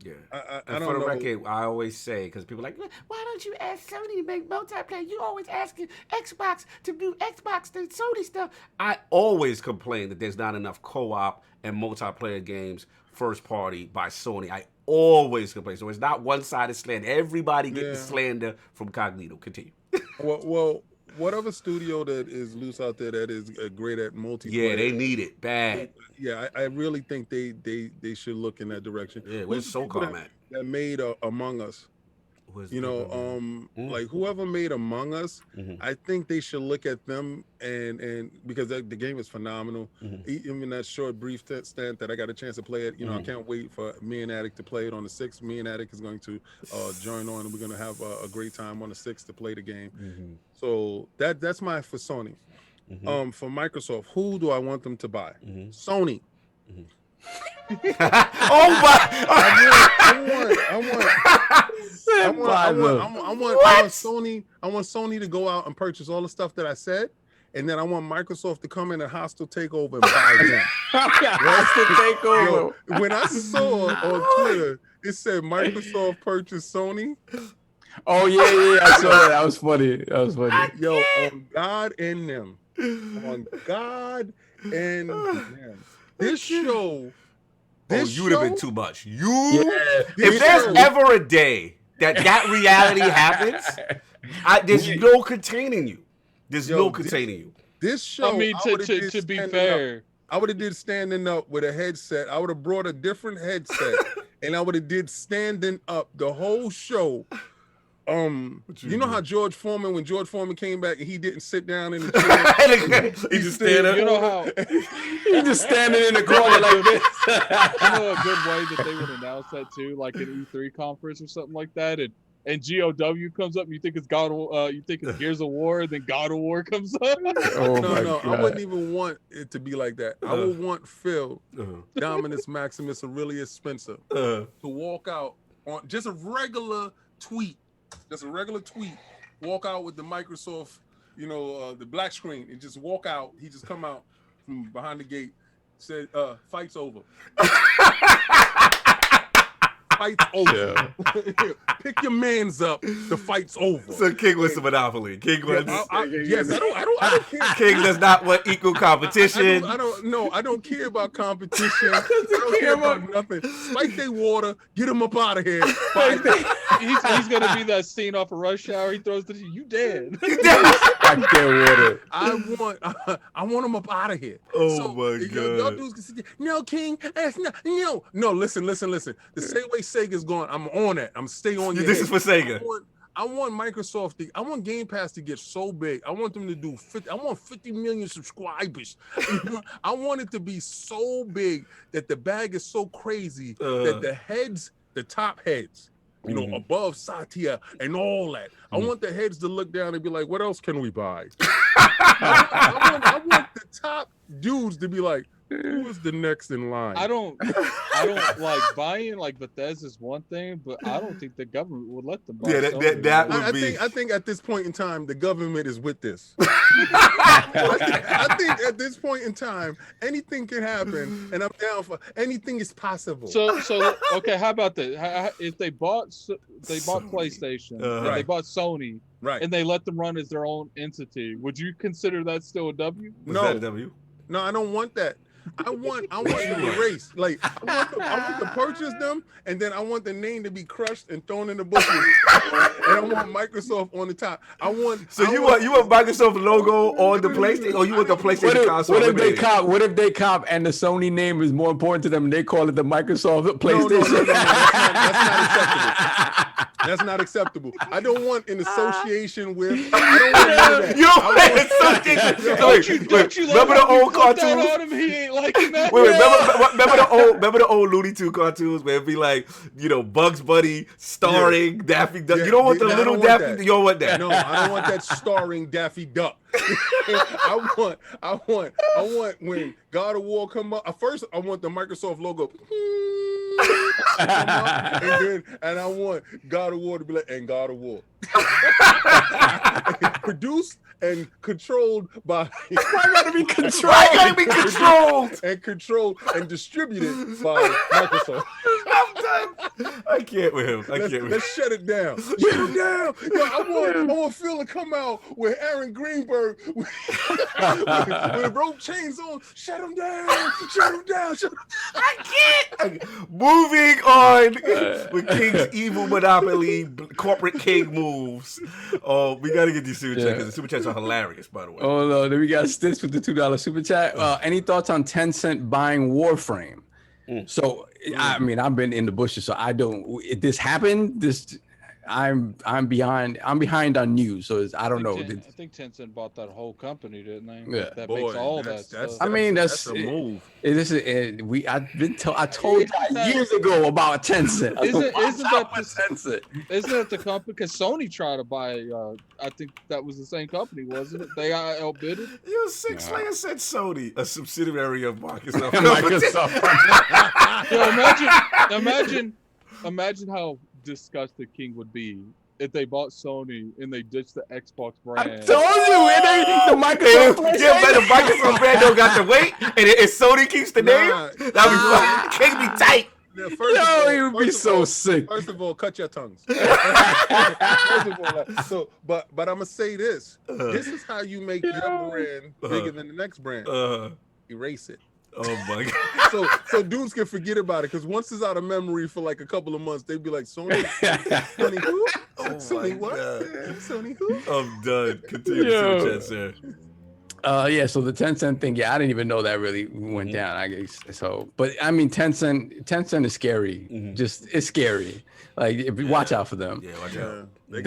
yeah, I don't for the know. record, I always say, because people are like, why don't you ask Sony to make multiplayer? You always asking Xbox to do Xbox and Sony stuff. I always complain that there's not enough co-op and multiplayer games first party by Sony. I always complain. So it's not one-sided slander. Everybody getting slander from Cognito. Continue. Well, whatever studio that is loose out there that is great at multiplayer. Yeah, they need it bad. Yeah, I really think they should look in that direction. Yeah, where's SOCOM at? That made Among Us. Like whoever made Among Us, I think they should look at them and because the game is phenomenal. Even that short brief stint that I got a chance to play it, I can't wait for me and Attic to play it on the 6th. Me and Attic is going to join on, and we're going to have a great time on the 6th to play the game. So that's my for Sony. For Microsoft, who do I want them to buy? Sony. Oh my! I want Sony to go out and purchase all the stuff that I said, and then I want Microsoft to come in a hostile takeover and buy them. Hostile takeover. Yo, when I saw on Twitter, it said Microsoft purchased Sony. Oh yeah, I saw that. That was funny. Yo, on God and them. On God and them. This show. You would have been too much. If there's ever a day that reality happens, there's no containing you. There's no containing you. This show. I mean, to be fair, I would have did standing up with a headset. I would have brought a different headset, and I would have did standing up the whole show. You know how George Foreman, when George Foreman came back and he didn't sit down in the chair, he just stand up. You know how he just standing in the corner like this. You know a good way that they would announce that too, like an E3 conference or something like that, and GOW comes up, and you think it's you think it's Gears of War, and then God of War comes up. No, I wouldn't even want it to be like that. I would want Phil, Dominus Maximus, Aurelius Spencer to walk out on just a regular tweet. Walk out with the Microsoft, the black screen, and just walk out. He just come out from behind the gate, said, "Fight's over." Fight's over. Yeah. Pick your mans up. The fight's over. So King wins the Monopoly. King wins. Yes, I don't care. King does not want equal competition. I don't care about competition. I don't care about nothing. Spike their water. Get him up out of here. He's gonna be that scene off of Rush Hour. He throws you dead. I can't I want him up out of here. My God. Y'all dudes can sit there. No, King. No. Listen. The same way Sega's going, I'm on it. I'm stay on your This head. is for Sega. I want Microsoft I want Game Pass to get so big. I want them to do 50 million subscribers. I want it to be so big that the bag is so crazy that the top heads, above Satya and all that. I want the heads to look down and be like, what else can we buy? I want the top dudes to be like, who is the next in line? I don't like buying like Bethesda's one thing, but I don't think the government would let them buy. I think at this point in time, the government is with this. I think at this point in time, anything can happen, and I'm down for anything is possible. So okay, how about that? If they bought PlayStation, and they bought Sony, right, and they let them run as their own entity, would you consider that still a W? Was that a W? No, I don't want that. I want them to race. Like I want to purchase them, and then I want the name to be crushed and thrown in the bushes. And I want Microsoft on the top. You want Microsoft logo on the PlayStation, or you want the PlayStation console? What if they cop and the Sony name is more important to them, and they call it the Microsoft PlayStation? No, that's not acceptable. I don't want an association with. I don't want that. Don't you remember the old cartoons? He ain't liking that. Remember the old Looney Tunes cartoons where it'd be like, Bugs Bunny starring Daffy Duck. You don't want the little Daffy. You don't want that. No, I don't want that starring Daffy Duck. I want when God of War come up. First, I want the Microsoft logo. and I want God of War to be like, and God of War. Produced and controlled by. Why gotta be controlled? Why gotta be controlled? And controlled and distributed by Microsoft. I'm done. I can't with him. Let's shut it down. Shut it down. Yo, I want Phil to come out with Aaron Greenberg with rope chains on. Shut him down. I can't. Moving on with King's evil monopoly, corporate king moves. Oh, we gotta get these super chats because the super chats are hilarious, by the way. Oh no, then we got Stitch with the $2 super chat. Any thoughts on Tencent buying Warframe? So I mean, I've been in the bushes, so I don't. If this happened, I'm behind on news, so I don't know. I think Tencent bought that whole company, didn't they? Yeah, that makes all that stuff. I mean, that's a move. I told you years ago about Tencent. Isn't that the company? Because Sony tried to buy. I think that was the same company, wasn't it? They got outbidded. Six Slayer said Sony, a subsidiary of Microsoft. Imagine how disgusted King would be if they bought Sony and they ditched the Xbox brand. I told you, the Microsoft. The Microsoft brand don't got to wait, and if Sony keeps the name, that'd be fun. Can't be tight. Yeah, He would be so sick. First of all, cut your tongues. But I'm gonna say this. This is how you make your brand bigger than the next brand. Erase it. Oh my god! So dudes can forget about it because once it's out of memory for like a couple of months, they'd be like, Sony who? Sony what? Sony who? I'm done. Continue the chat, sir. Yeah, so the 10-cent thing, I didn't even know that really went down, I guess. So, but I mean, 10 cent is scary. It's scary. Like, if you watch out for them. Yeah, watch out. Man.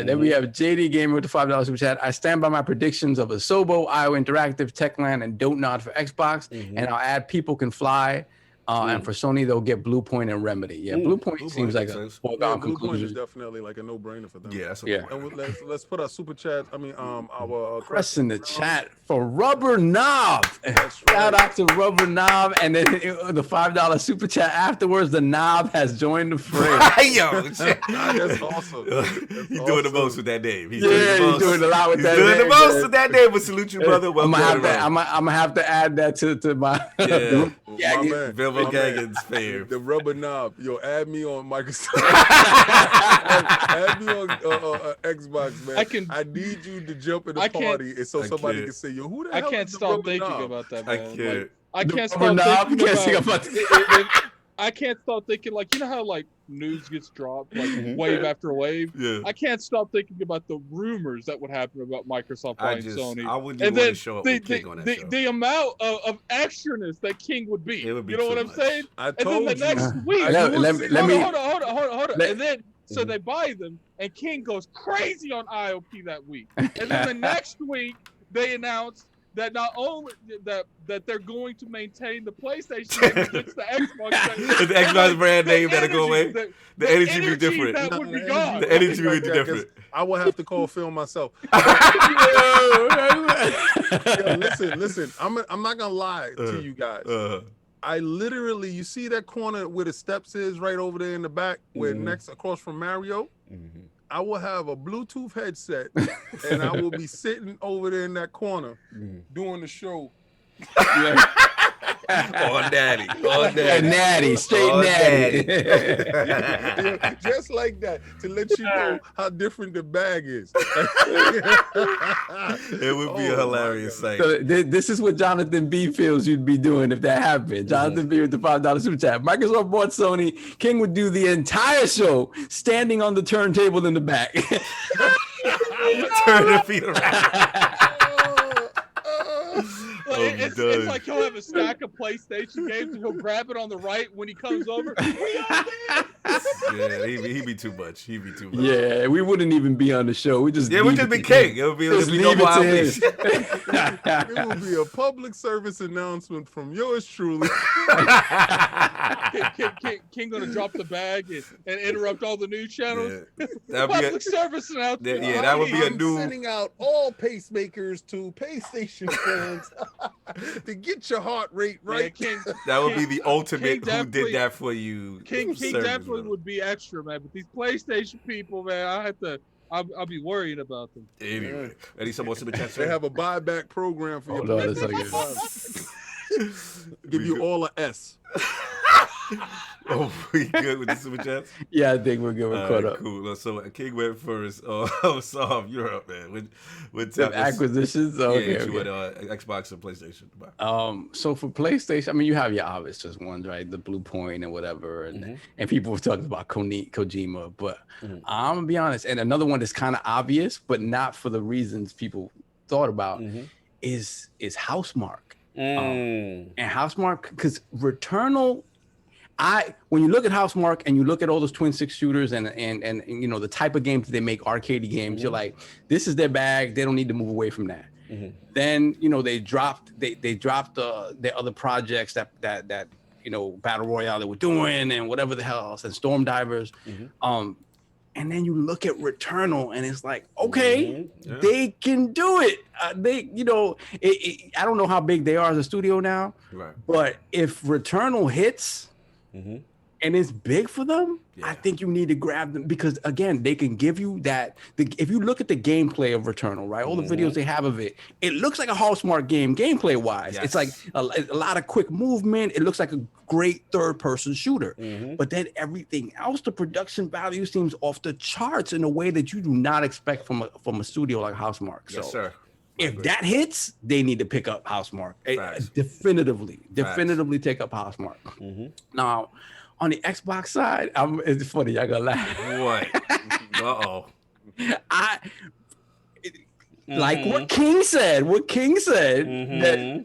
Then we have JD Gamer with the $5 super chat. I stand by my predictions of Asobo, Iowa Interactive, Techland, and Don't Nod for Xbox. And I'll add People Can Fly. And for Sony, they'll get Blue Point and Remedy. Yeah, Blue Point seems like a foregone Blue Point conclusion. is definitely like a no-brainer for them. Yeah, that's And let's put our super chat. I mean, our press in the chat for Rubber Knob. That's Shout out to Rubber Knob, and then the $5 super chat afterwards. The Knob has joined the fray. Yo, that's awesome. He's doing the most with that name. He's doing a lot with that. He's doing the most with that name. But salute you, brother. I'm gonna have to add that to my. My man. Velvet Gaggin's fave. The Rubber Knob. Yo, add me on Microsoft. add me on Xbox, man. I need you to jump in the party, and so somebody can say, "Yo, who the hell?" I can't stop thinking about that, man. I can't stop thinking about I can't stop thinking, like, you know how like news gets dropped like wave after wave. Yeah. I can't stop thinking about the rumors that would happen about Microsoft buying Sony. I wouldn't even want to show up with King on that show. The amount of extraness that King would be. It would be you know what I'm much. saying? I told and then the next week, hold on. And then so they buy them, and King goes crazy on IOP that week. And then the next week they announce that not only that they're going to maintain the PlayStation name against the Xbox brand. The Xbox brand name that'll go away. The energy will be different. That would be gone. The energy will be different. I will have to call Phil myself. Listen. I'm not gonna lie to you guys. I literally, you see that corner where the steps is right over there in the back, where next across from Mario. I will have a Bluetooth headset, and I will be sitting over there in that corner doing the show. Natty. Straight natty. Just like that, to let you know how different the bag is. It would be a hilarious sight. So this is what Jonathan B feels you'd be doing if that happened. Jonathan B with the $5 super chat. Microsoft bought Sony. King would do the entire show standing on the turntable in the back. Turn the feet around. It's like he'll have a stack of PlayStation games and he'll grab it on the right when he comes over. Yeah, he'd be too much. Yeah, we wouldn't even be on the show. We'd just be King. It would be no more outreach. It would be a public service announcement from yours truly. King gonna drop the bag and interrupt all the news channels. Yeah. Public service announcement. That would be a new. Sending out all pacemakers to PlayStation fans to get your heart rate right. Yeah, that would be the ultimate. Who did that for you? King definitely would be extra, man. But these PlayStation people, man, I'll be worried about them. Anyway, Eddie, someone super chat. They have a buyback program for your give you all a S. Oh, we good with the super chats? Yeah, I think we're good. We're caught up. Cool. So King went first. Solve Europe, man. With acquisitions. Okay. With Xbox and PlayStation. So for PlayStation, I mean, you have your obvious ones, right? The Blue Point and whatever, and people were talking about Kojima, but I'm gonna be honest. And another one that's kind of obvious, but not for the reasons people thought about, is Housemarque. And Housemarque, because Returnal, when you look at Housemarque and you look at all those twin stick shooters and you know the type of games they make, arcade games, you're like, this is their bag. They don't need to move away from that. Then you know they dropped their other projects that you know Battle Royale they were doing and whatever the hell else and Storm Divers. And then you look at Returnal, and it's like, okay, they can do it. They, you know, I don't know how big they are as a studio now, right? But if Returnal hits, and it's big for them, Yeah. I think you need to grab them because again, they can give you that. If you look at the gameplay of Returnal, right, all the videos they have of it, it looks like a Housemarque game, gameplay wise. Yes. It's like a lot of quick movement. It looks like a great third-person shooter. But then everything else, the production value seems off the charts in a way that you do not expect from a studio like Housemarque. Yes, So sir. if that hits, they need to pick up Housemarque. Definitively take up Housemarque. Now, on the Xbox side, it's funny, y'all gonna laugh. What? Uh-oh. Like what King said, that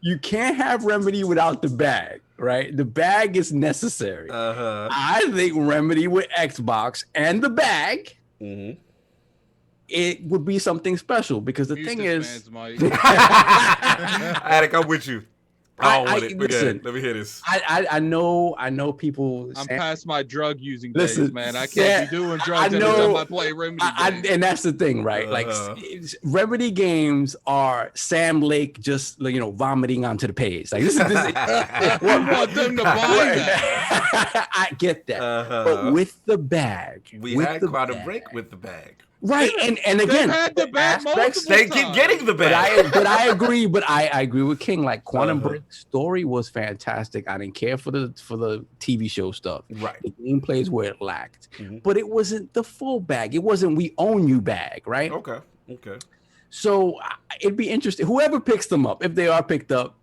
you can't have Remedy without the bag, right? The bag is necessary. I think Remedy with Xbox and the bag, it would be something special because the thing is, Attic, I'm with you. Listen, let me hear this. I know people. I'm past my drug using listen, days, man. I can't be doing drugs every time I play Remedy games. And that's the thing, right? Like Remedy games are Sam Lake just vomiting onto the page. Like this is I want them to buy that. I get that, but with the bag, we had quite a break with the bag. Right, and again, had the bag they keep getting the bag. But I agree. But I agree with King. Like Quantum Break story was fantastic. I didn't care for the TV show stuff. Right, the gameplay is where it lacked, but it wasn't the full bag. It wasn't we own you bag, right? Okay. So it'd be interesting. Whoever picks them up, if they are picked up,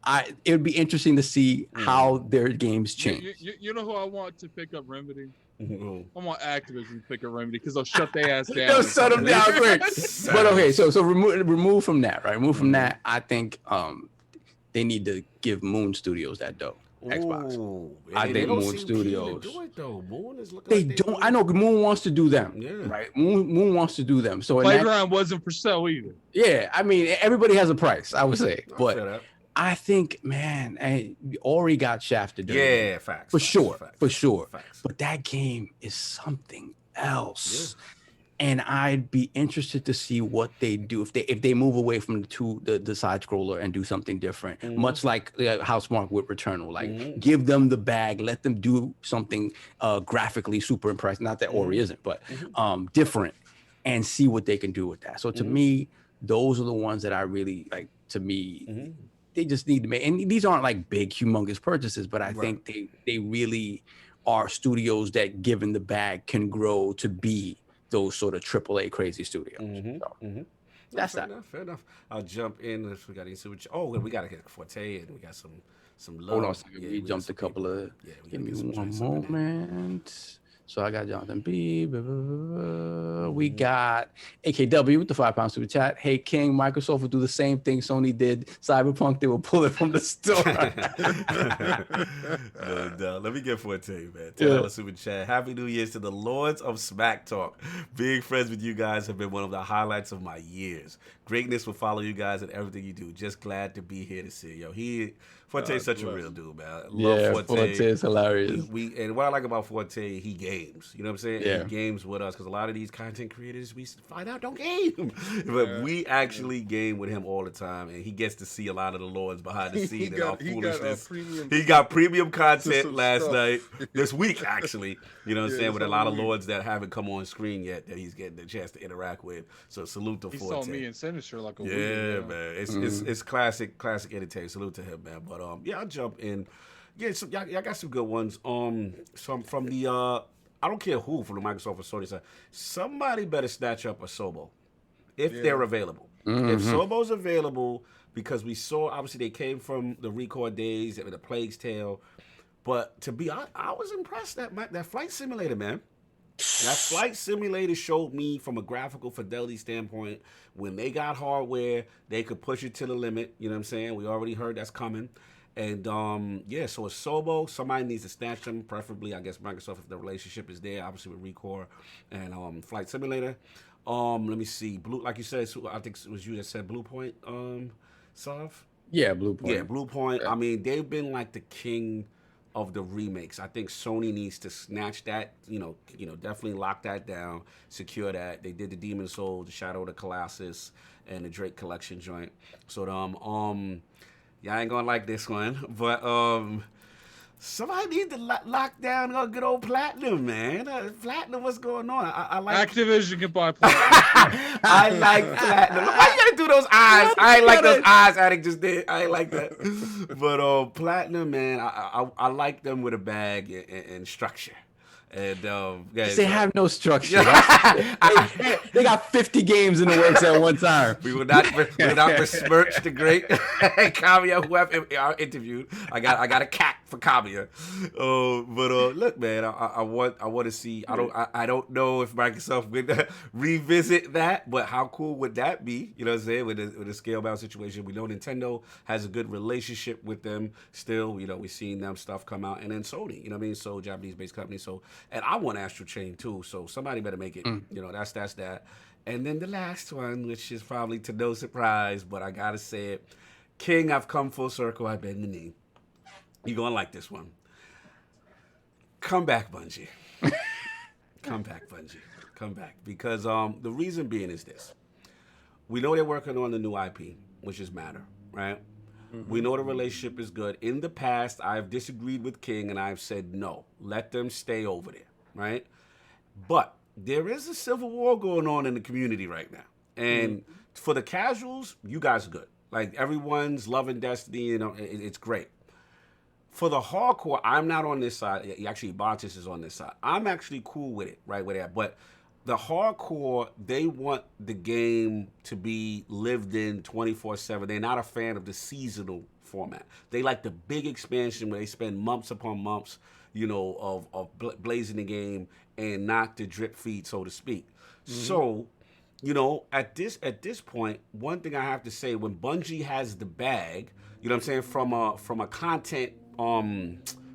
it'd be interesting to see how their games change. You know who I want to pick up Remedy? I want Activision to pick up Remedy because they'll shut their ass down. They'll shut them down quick. But okay, so remove from that, right? Remove from that. I think they need to give Moon Studios that dough. Xbox. Ooh, I think Moon Studios. Do it, though. Moon is looking they like don't. I know Moon wants to do them. Yeah. Right. Moon wants to do them. So Playground wasn't for sale either. Yeah, I mean everybody has a price. I would say, but I think, man, Ori got shafted. Yeah, facts. For sure. Facts. But that game is something else. Yeah. And I'd be interested to see what they do if they move away from the side scroller and do something different, much like Housemarque with Returnal. Like give them the bag, let them do something graphically super impressive. Not that Ori isn't, but different, and see what they can do with that. So to me, those are the ones that I really like. To me, they just need to make. And these aren't like big, humongous purchases, but I think they really are studios that, given the bag, can grow to be those sort of AAA crazy studios. That's fair enough. I'll jump in if we got any switch. Oh, we got to get Forte and we got some love. Hold on a second. We jumped a couple of. Give me one moment. So I got Jonathan B. We got AKW with the £5 super chat. Hey King, Microsoft will do the same thing Sony did. Cyberpunk, they will pull it from the store. Let me get Forte, man. $10 super chat. Happy New Year's to the Lords of Smack Talk. Being friends with you guys have been one of the highlights of my years. Greatness will follow you guys in everything you do. Just glad to be here to see you. Forte's such a real dude, man. I love Forte. Forte is hilarious. And what I like about Forte, he games. You know what I'm saying? Yeah. He games with us because a lot of these content creators, we find out don't game. But we actually game with him all the time, and he gets to see a lot of the lords behind the scenes and our foolishness. He got premium content last night, this week actually. You know what I'm saying? With a lot of lords that haven't come on screen yet that he's getting the chance to interact with. So salute to Forte. He saw me in Sinister like a week ago. Man. It's classic entertainment. Salute to him, man. But I'll jump in. Yeah, so y'all got some good ones. Some from the I don't care who from the Microsoft or Sony side. Somebody better snatch up a Sobo if they're available. If Sobo's available, because we saw obviously they came from the Record days, the Plague's Tale. But to be honest, I was impressed that Flight Simulator, man. That Flight Simulator showed me from a graphical fidelity standpoint, when they got hardware, they could push it to the limit. You know what I'm saying? We already heard that's coming. And so a Sobo, somebody needs to snatch them, preferably, I guess, Microsoft, if the relationship is there, obviously with Recore and Flight Simulator. Let me see. Blue, like you said, I think it was you that said Blue Point, Sav? Yeah, Blue Point. Yeah, Blue Point. I mean, they've been like the king of the remakes. I think Sony needs to snatch that, definitely lock that down, secure that. They did the Demon Souls, the Shadow of the Colossus, and the Drake Collection joint. So, yeah, I ain't gonna like this one, but Somebody need to lock down good old Platinum, man. Platinum, what's going on? I like Activision can buy Platinum. I like Platinum. Why you gotta do those eyes? I ain't like those eyes Addict just did. I ain't like that. But Platinum, man, I like them with a bag and structure. And they have no structure. They got 50 games in the works at one time. We will not besmirch the great Kamiya, who I've interviewed. I got a cat for Kamiya. But look, man, I want to see. I don't know if Microsoft would revisit that, but how cool would that be? You know what I'm saying? With the scale bound situation, we know Nintendo has a good relationship with them. Still, you know, we've seen them stuff come out, and then Sony. You know what I mean? So Japanese-based company. So. And I want Astral Chain too, so somebody better make it. You know, that's that. And then the last one, which is probably to no surprise, but I gotta say it. King, I've come full circle. I bend the knee. You're gonna like this one. Come back, Bungie. Come back, Bungie. Come back. Because the reason being is this. We know they're working on the new IP, which is Matter, right? We know the relationship is good. In the past, I've disagreed with King, and I've said no. Let them stay over there, right? But there is a civil war going on in the community right now. And for the casuals, you guys are good. Like, everyone's loving Destiny, you know, it's great. For the hardcore, I'm not on this side. Actually, Bontis is on this side. I'm actually cool with it, right, with that. But the hardcore, they want the game to be lived in 24/7. They're not a fan of the seasonal format. They like the big expansion where they spend months upon months, you know, of blazing the game and not the drip feed, so to speak. So, you know, at this point, one thing I have to say, when Bungie has the bag, you know what I'm saying, from a content,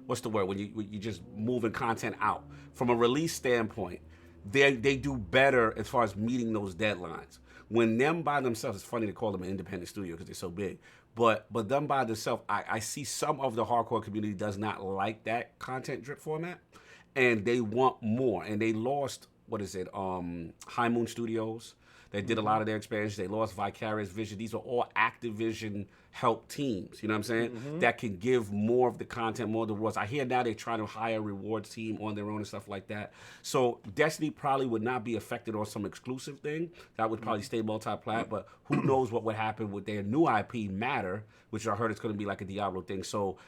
what's the word, when you just moving content out, from a release standpoint, they do better as far as meeting those deadlines. When them by themselves, it's funny to call them an independent studio because they're so big, but them by themselves, I see some of the hardcore community does not like that content drip format, and they want more. And they lost, High Moon Studios. They did a lot of their expansions. They lost Vicarious Vision. These are all Activision help teams, you know what I'm saying, that can give more of the content, more of the rewards. I hear now they're trying to hire a rewards team on their own and stuff like that. So Destiny probably would not be affected on some exclusive thing. That would probably stay multi-plat, but who knows what would happen with their new IP, Matter, which I heard it's going to be like a Diablo thing. So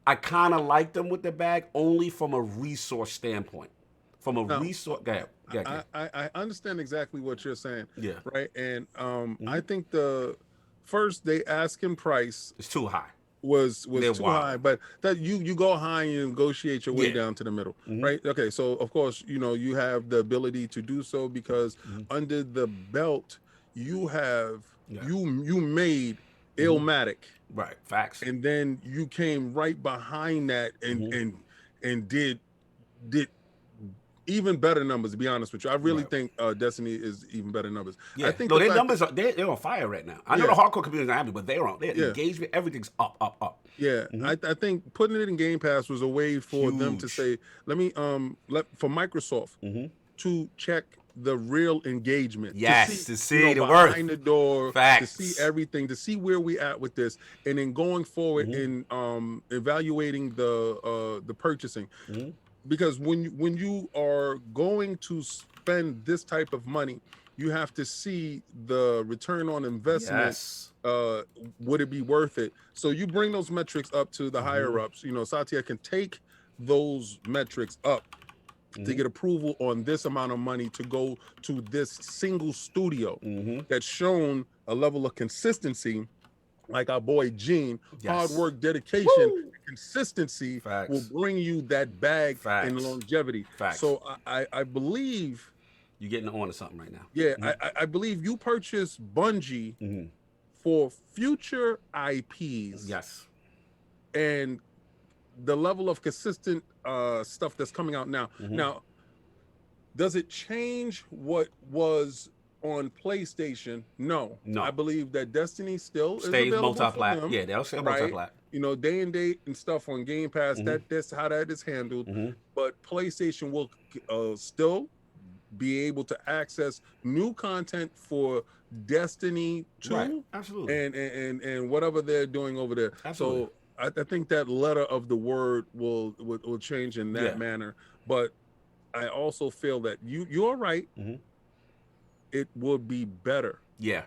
I kind of like them with the bag only from a resource standpoint. From a resource... Go ahead. I understand exactly what you're saying. Yeah. Right? And I think first they asking price... It's too high. Was too high, but that you go high and you negotiate your way down to the middle, right? Okay, so of course, you know, you have the ability to do so because under the belt you have you made Illmatic, right? Facts. And then you came right behind that and did even better numbers, to be honest with you. I really think Destiny is even better numbers. Yeah. I think their numbers they're on fire right now. I know the hardcore community is not happy, but they're on. Their engagement, everything's up. Yeah. I think putting it in Game Pass was a way for them to say, let for Microsoft to check the real engagement. Yes, to see the worth behind the door, Facts. to see everything, to see where we at with this, and then going forward in evaluating the purchasing. Because when you are going to spend this type of money, you have to see the return on investment. Yes. Would it be worth it? So you bring those metrics up to the higher ups. You know, Satya can take those metrics up to get approval on this amount of money to go to this single studio that's shown a level of consistency. Like our boy Gene, hard work, dedication, consistency will bring you that bag and longevity. So I believe you're getting on to something right now. Yeah, I believe you purchase Bungie for future IPs. Yes. And the level of consistent stuff that's coming out now. Now, does it change what was on PlayStation? No. I believe that Destiny still stays is multi-plat. Yeah, they'll stay multi-plat. You know, day and date and stuff on Game Pass. That's how that is handled. But PlayStation will still be able to access new content for Destiny 2, absolutely, and whatever they're doing over there. Absolutely. So I think that letter of the word will change in that manner. But I also feel that you're right. It would be better. Yeah.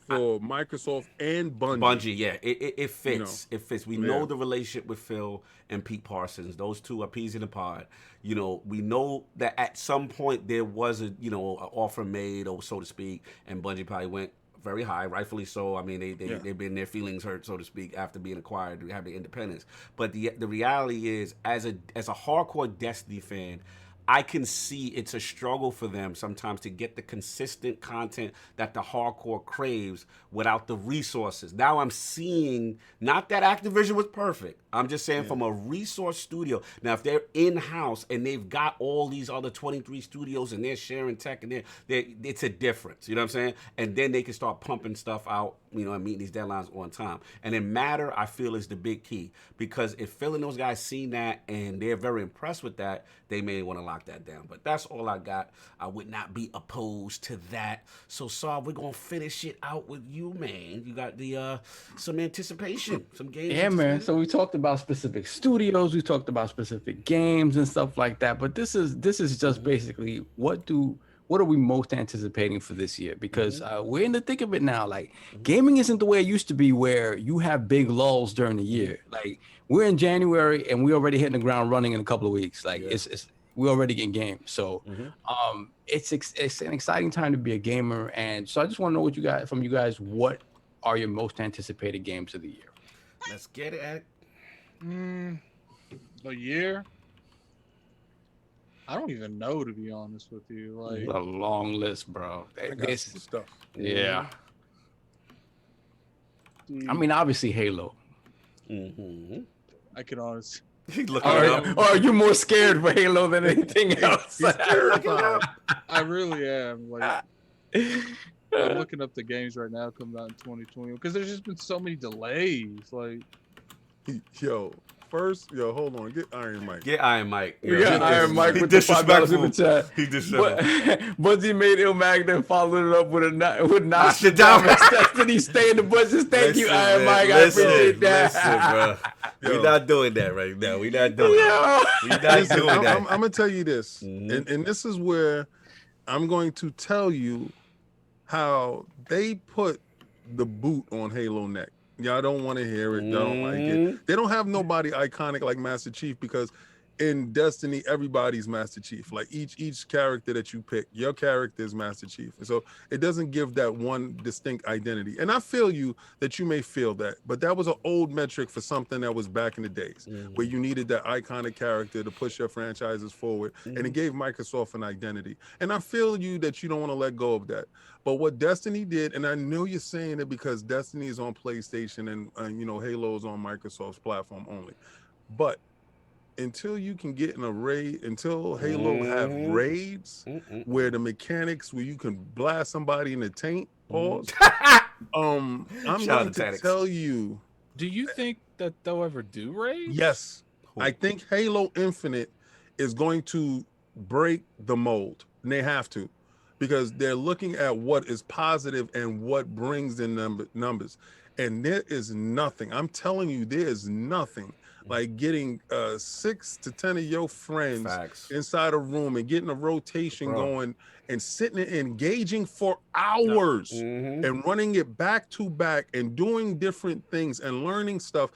For Microsoft and Bungie. Bungie, yeah, it fits. It fits. We know the relationship with Phil and Pete Parsons. Those two are peas in the pod. You know, we know that at some point there was an offer made, or so to speak, and Bungie probably went very high, rightfully so. I mean, they've been their feelings hurt, so to speak, after being acquired to have their independence. But the reality is, as a hardcore Destiny fan, I can see it's a struggle for them sometimes to get the consistent content that the hardcore craves without the resources. Now I'm seeing, not that Activision was perfect, I'm just saying from a resource studio. Now if they're in-house and they've got all these other 23 studios and they're sharing tech and it's a difference, you know what I'm saying? And then they can start pumping stuff out, and meeting these deadlines on time. And then Matter, I feel, is the big key, because if Phil and those guys seen that and they're very impressed with that, they may want to lock that down. But that's all I got. I would not be opposed to that. So, Saul, we're going to finish it out with you, man. You got the some anticipation, some games. Yeah, man. So we talked about specific studios. We talked about specific games and stuff like that. But this is just basically what are we most anticipating for this year? Because we're in the thick of it now. Like, gaming isn't the way it used to be, where you have big lulls during the year. Like, we're in January and we're already hitting the ground running in a couple of weeks. Like, we're already getting games. So it's an exciting time to be a gamer. And so I just want to know from you guys, what are your most anticipated games of the year? Let's get it. The year? I don't even know, to be honest with you. Like, a long list, bro. This stuff. Yeah. I mean, obviously Halo. I can honestly. Or are you more scared for Halo than anything else? I really am. Like, I'm looking up the games right now coming out in 2020, because there's just been so many delays. Like, hold on. Get Iron Mike. Get Iron Mike. We got Iron Mike with the $5 super chat. He disrespectful. Bungie made Il Magna and followed it up with Nostradamus. Destiny, stay in the bushes. Thank you, Iron Mike. I appreciate that. Listen, bro. We're not doing that right now. We're not doing that. We're not doing that. I'm going to tell you this. And this is where I'm going to tell you how they put the boot on Halo neck. Y'all don't want to hear it. Y'all don't like it. They don't have nobody iconic like Master Chief, because in Destiny, everybody's Master Chief. Like each character that you pick, your character is Master Chief. And so it doesn't give that one distinct identity. And I feel you that you may feel that, but that was an old metric for something that was back in the days where you needed that iconic character to push your franchises forward. And it gave Microsoft an identity. And I feel you that you don't want to let go of that. But what Destiny did, and I know you're saying it because Destiny is on PlayStation and Halo is on Microsoft's platform only. But until you can get an array, until Halo have raids where the mechanics where you can blast somebody in the taint, I'm going to tell you. Do you think that they'll ever do raids? Yes. I think Halo Infinite is going to break the mold, and they have to, because they're looking at what is positive and what brings in numbers. And there is nothing. I'm telling you, there is nothing like getting 6 to 10 of your friends inside a room and getting a rotation going and sitting and engaging for hours and running it back to back and doing different things and learning stuff.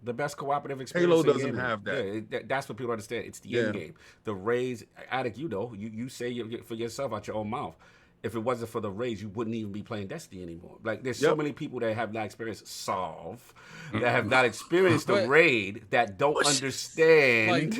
The best cooperative experience. Halo doesn't have that. Yeah, that's what people understand. It's the end game. The raids, Attic, you say for yourself out your own mouth. If it wasn't for the raids, you wouldn't even be playing Destiny anymore. Like, there's so many people that have not experienced that have not experienced the raid, that don't understand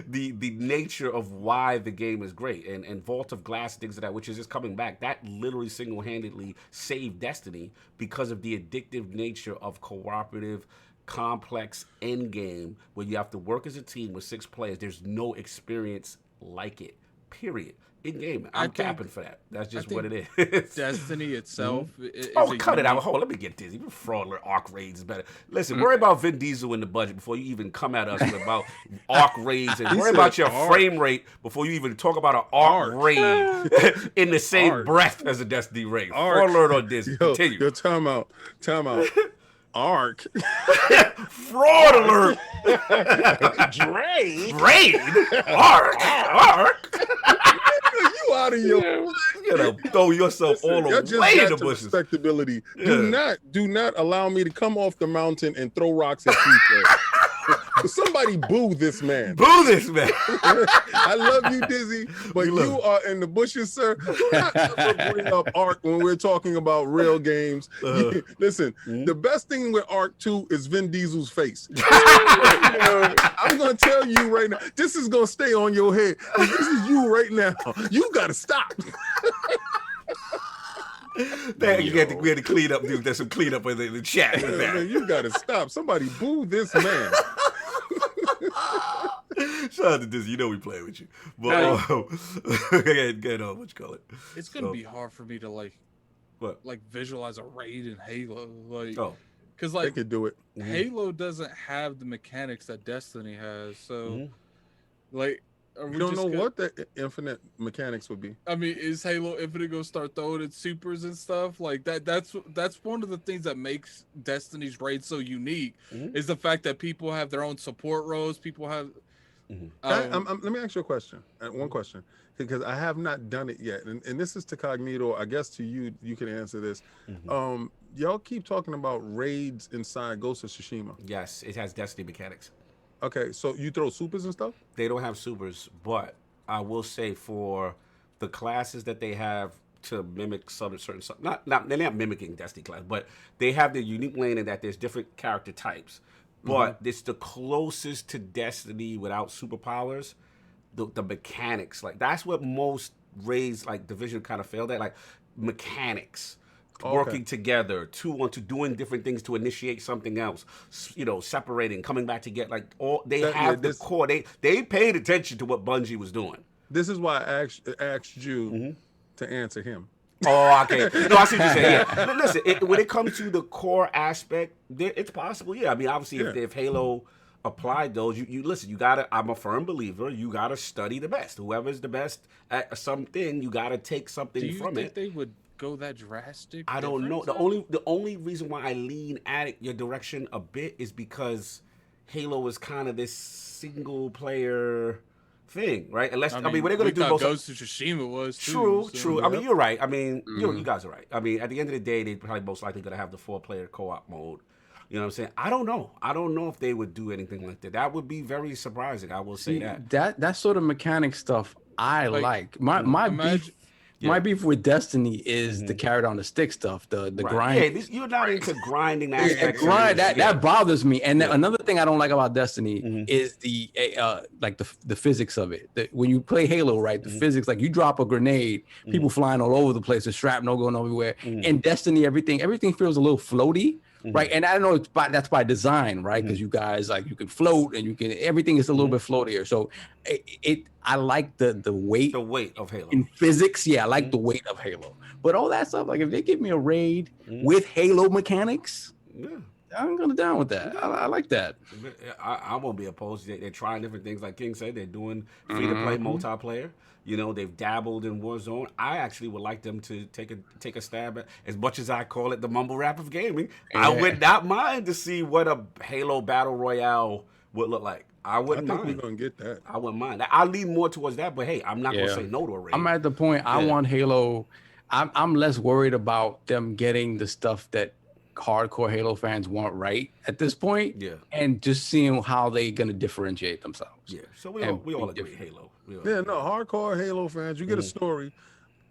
the nature of why the game is great. And Vault of Glass, things like that, which is just coming back, that literally single-handedly saved Destiny because of the addictive nature of cooperative, complex endgame where you have to work as a team with 6 players. There's no experience like it, period. In game, I'm capping for that. That's just what it is. Destiny itself. Cut it out. Hold on, let me get this. Even fraudulent arc raids is better. Listen, worry about Vin Diesel in the budget before you even come at us about arc raids, and worry about your frame rate before you even talk about an arc raid in the same breath as a Destiny raid. Fraudulent on this. Continue. Time out. Ark. Fraud alert. Raid. Ark. You out of your You gotta throw yourself all the just way in got the to bushes. respectability. Yeah. Do not allow me to come off the mountain and throw rocks at people. Somebody boo this man. Boo this man. I love you, Dizzy, but you are in the bushes, sir. Do not ever bring up Ark when we're talking about real games. Listen, the best thing with Ark 2 is Vin Diesel's face. I'm going to tell you right now, this is going to stay on your head. This is you right now. You got to stop. We had to clean up, dude. There's some cleanup in the chat with that. Man, you got to stop. Somebody boo this man. Shout out to Disney. You know we play with you. But get on what you call it. It's gonna be hard for me to like visualize a raid in Halo. Because they could do it. Halo doesn't have the mechanics that Destiny has. So you don't know what the infinite mechanics would be. I mean, is Halo Infinite gonna start throwing in supers and stuff like that? That's one of the things that makes Destiny's raid so unique is the fact that people have their own support roles. People have. Let me ask you a question. One question, because I have not done it yet, and this is to Cognito. I guess to you, you can answer this. Y'all keep talking about raids inside Ghost of Tsushima. Yes, it has Destiny mechanics. Okay, so you throw supers and stuff? They don't have supers, but I will say for the classes that they have to mimic certain they're not mimicking Destiny class, but they have the unique lane in that there's different character types. But it's the closest to Destiny without superpowers. The mechanics, like that's what most raids like Division kind of failed at, like mechanics. Working together, doing different things to initiate something else, separating, coming back to get they have the core. They paid attention to what Bungie was doing. This is why I asked you to answer him. Oh, okay. No, I see what you're saying. Yeah. Listen, when it comes to the core aspect, it's possible. Yeah, I mean, obviously, if Halo applied those, you listen. You gotta. I'm a firm believer. You gotta study the best. Whoever's the best at something, you gotta take something from it. Do you think they would go that drastic? I don't know. The only reason why I lean at your direction a bit is because Halo is kind of this single player thing, right? Unless I mean what they're gonna do. Ghost of Tsushima was true. I mean, you're right. I mean, you guys are right. I mean, at the end of the day, they probably most likely gonna have the 4-player co-op mode. You know what I'm saying? I don't know. I don't know if they would do anything like that. That would be very surprising. I will say that sort of mechanic stuff I like. My beef with Destiny is the carrot on the stick stuff, the grind. Yeah, you're not into grinding aspects. That bothers me. And another thing I don't like about Destiny is the physics of it. When you play Halo, right, the physics, like you drop a grenade, people flying all over the place, the shrapnel going everywhere. In Destiny, everything feels a little floaty. Right, and I know that's by design, right? Because you guys you can float and everything is a little bit floatier. So I like the weight of Halo in physics. Yeah, I like the weight of Halo. But all that stuff, like if they give me a raid with Halo mechanics, I'm gonna down with that. I like that. I won't be opposed. They're trying different things, like King said. They're doing free to play multiplayer. They've dabbled in Warzone. I actually would like them to take a stab at, as much as I call it the mumble rap of gaming. I would not mind to see what a Halo Battle Royale would look like. I wouldn't mind. We're gonna get that. I wouldn't mind. I lean more towards that, but hey, I'm not gonna say no to a raid. I'm at the point I want Halo. I'm less worried about them getting the stuff that hardcore Halo fans want right at this point. Yeah. And just seeing how they're gonna differentiate themselves. Yeah. So we all agree Halo. Hardcore Halo fans, you get a story,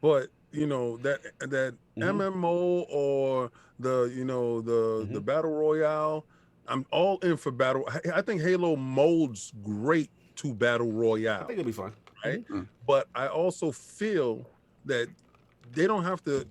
but that MMO or the battle royale, I'm all in for battle. I think Halo molds great to battle royale. I think it'll be fun, right? But I also feel that they don't have to,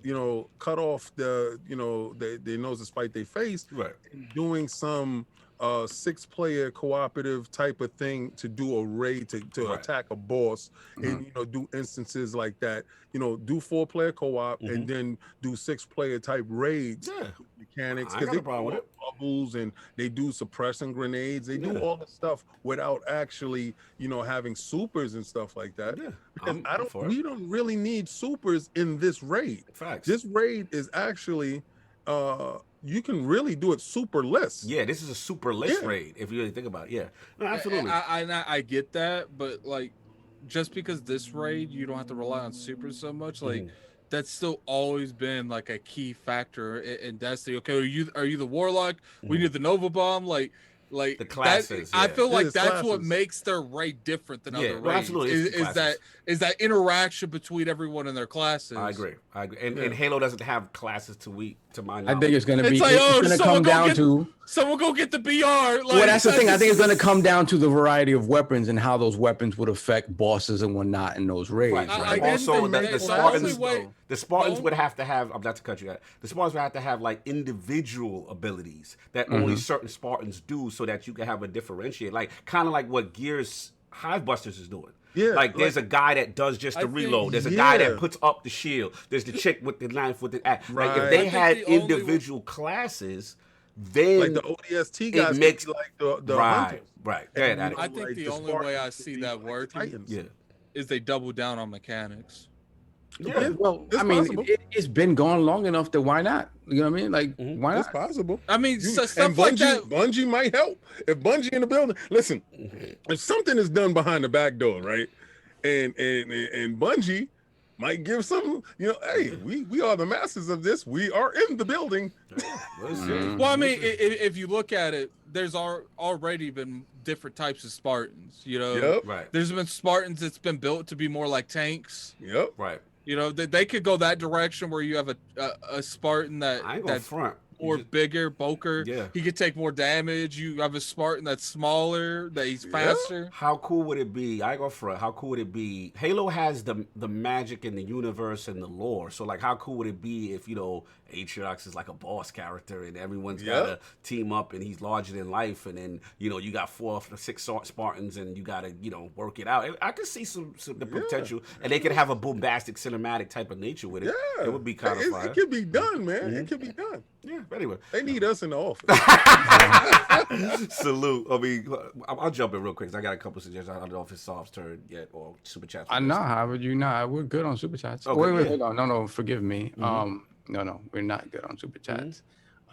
cut off their nose to spite their face, right? Doing some 6-player cooperative type of thing to do a raid to attack a boss and do instances like that. Do 4-player co-op and then do 6-player type raids. Yeah. Mechanics, because they do bubbles and they do suppressing grenades. They do all the stuff without actually having supers and stuff like that. Yeah. Because we don't really need supers in this raid. Facts. This raid is actually you can really do it superless. Yeah, this is a superless raid if you really think about it. Yeah, no, absolutely. I get that, but like, just because this raid you don't have to rely on super so much, like that's still always been like a key factor in Destiny. Okay, are you the warlock? We need the Nova bomb, like the classes. I feel like that's classes. What makes their raid different than other raids. Absolutely. Is that interaction between everyone and their classes. I agree. And Halo doesn't have classes to my knowledge. I think it's going to be. It's going to come down to someone go get the BR. Like, well, that's the thing. I think it's going to come down to the variety of weapons and how those weapons would affect bosses and whatnot in those raids. Right. Also, the Spartans would have to have. I'm not to cut you out. The Spartans would have to have like individual abilities that only certain Spartans do, so that you can have a differentiate, like kind of like what Gears Hivebusters is doing. Yeah, like there's a guy that does just the reload. There's a guy that puts up the shield. There's the chick with the knife with the axe. Right. Like if they had individual classes, then like the ODST guys makes like the right. I think the only way I see that working is they double down on mechanics. Yeah, well, I mean, it's been gone long enough that why not? You know what I mean? Like, why not? It's possible. I mean, stuff and Bungie, like that. Bungie might help. If Bungie in the building, listen, if something is done behind the back door, right? And Bungie might give some, hey, we are the masters of this. We are in the building. Well, I mean, if you look at it, there's already been different types of Spartans. Right. There's been Spartans that's been built to be more like tanks. Yep. Right. They could go that direction where you have a Spartan that's front. Or bigger, bulker. Yeah. He could take more damage. You have a Spartan that's smaller, that he's faster. How cool would it be? I go front. How cool would it be? Halo has the magic in the universe and the lore. So like, how cool would it be if Atriox is like a boss character and everyone's got to team up and he's larger than life, and then you got 4 or 6 Spartans and you got to work it out. I could see some the potential, and they could have a bombastic cinematic type of nature with it. Yeah, it would be kind of fun. It could be done, man. It could be done. Yeah. Anyway, they need us in the office. Salute. I mean, I'll jump in real quick because I got a couple suggestions. I don't know if it's Solve's turn yet or Super Chats. I know. How would you know? We're good on Super Chats. Okay, wait, hold on. No, forgive me. No, we're not good on Super Chats.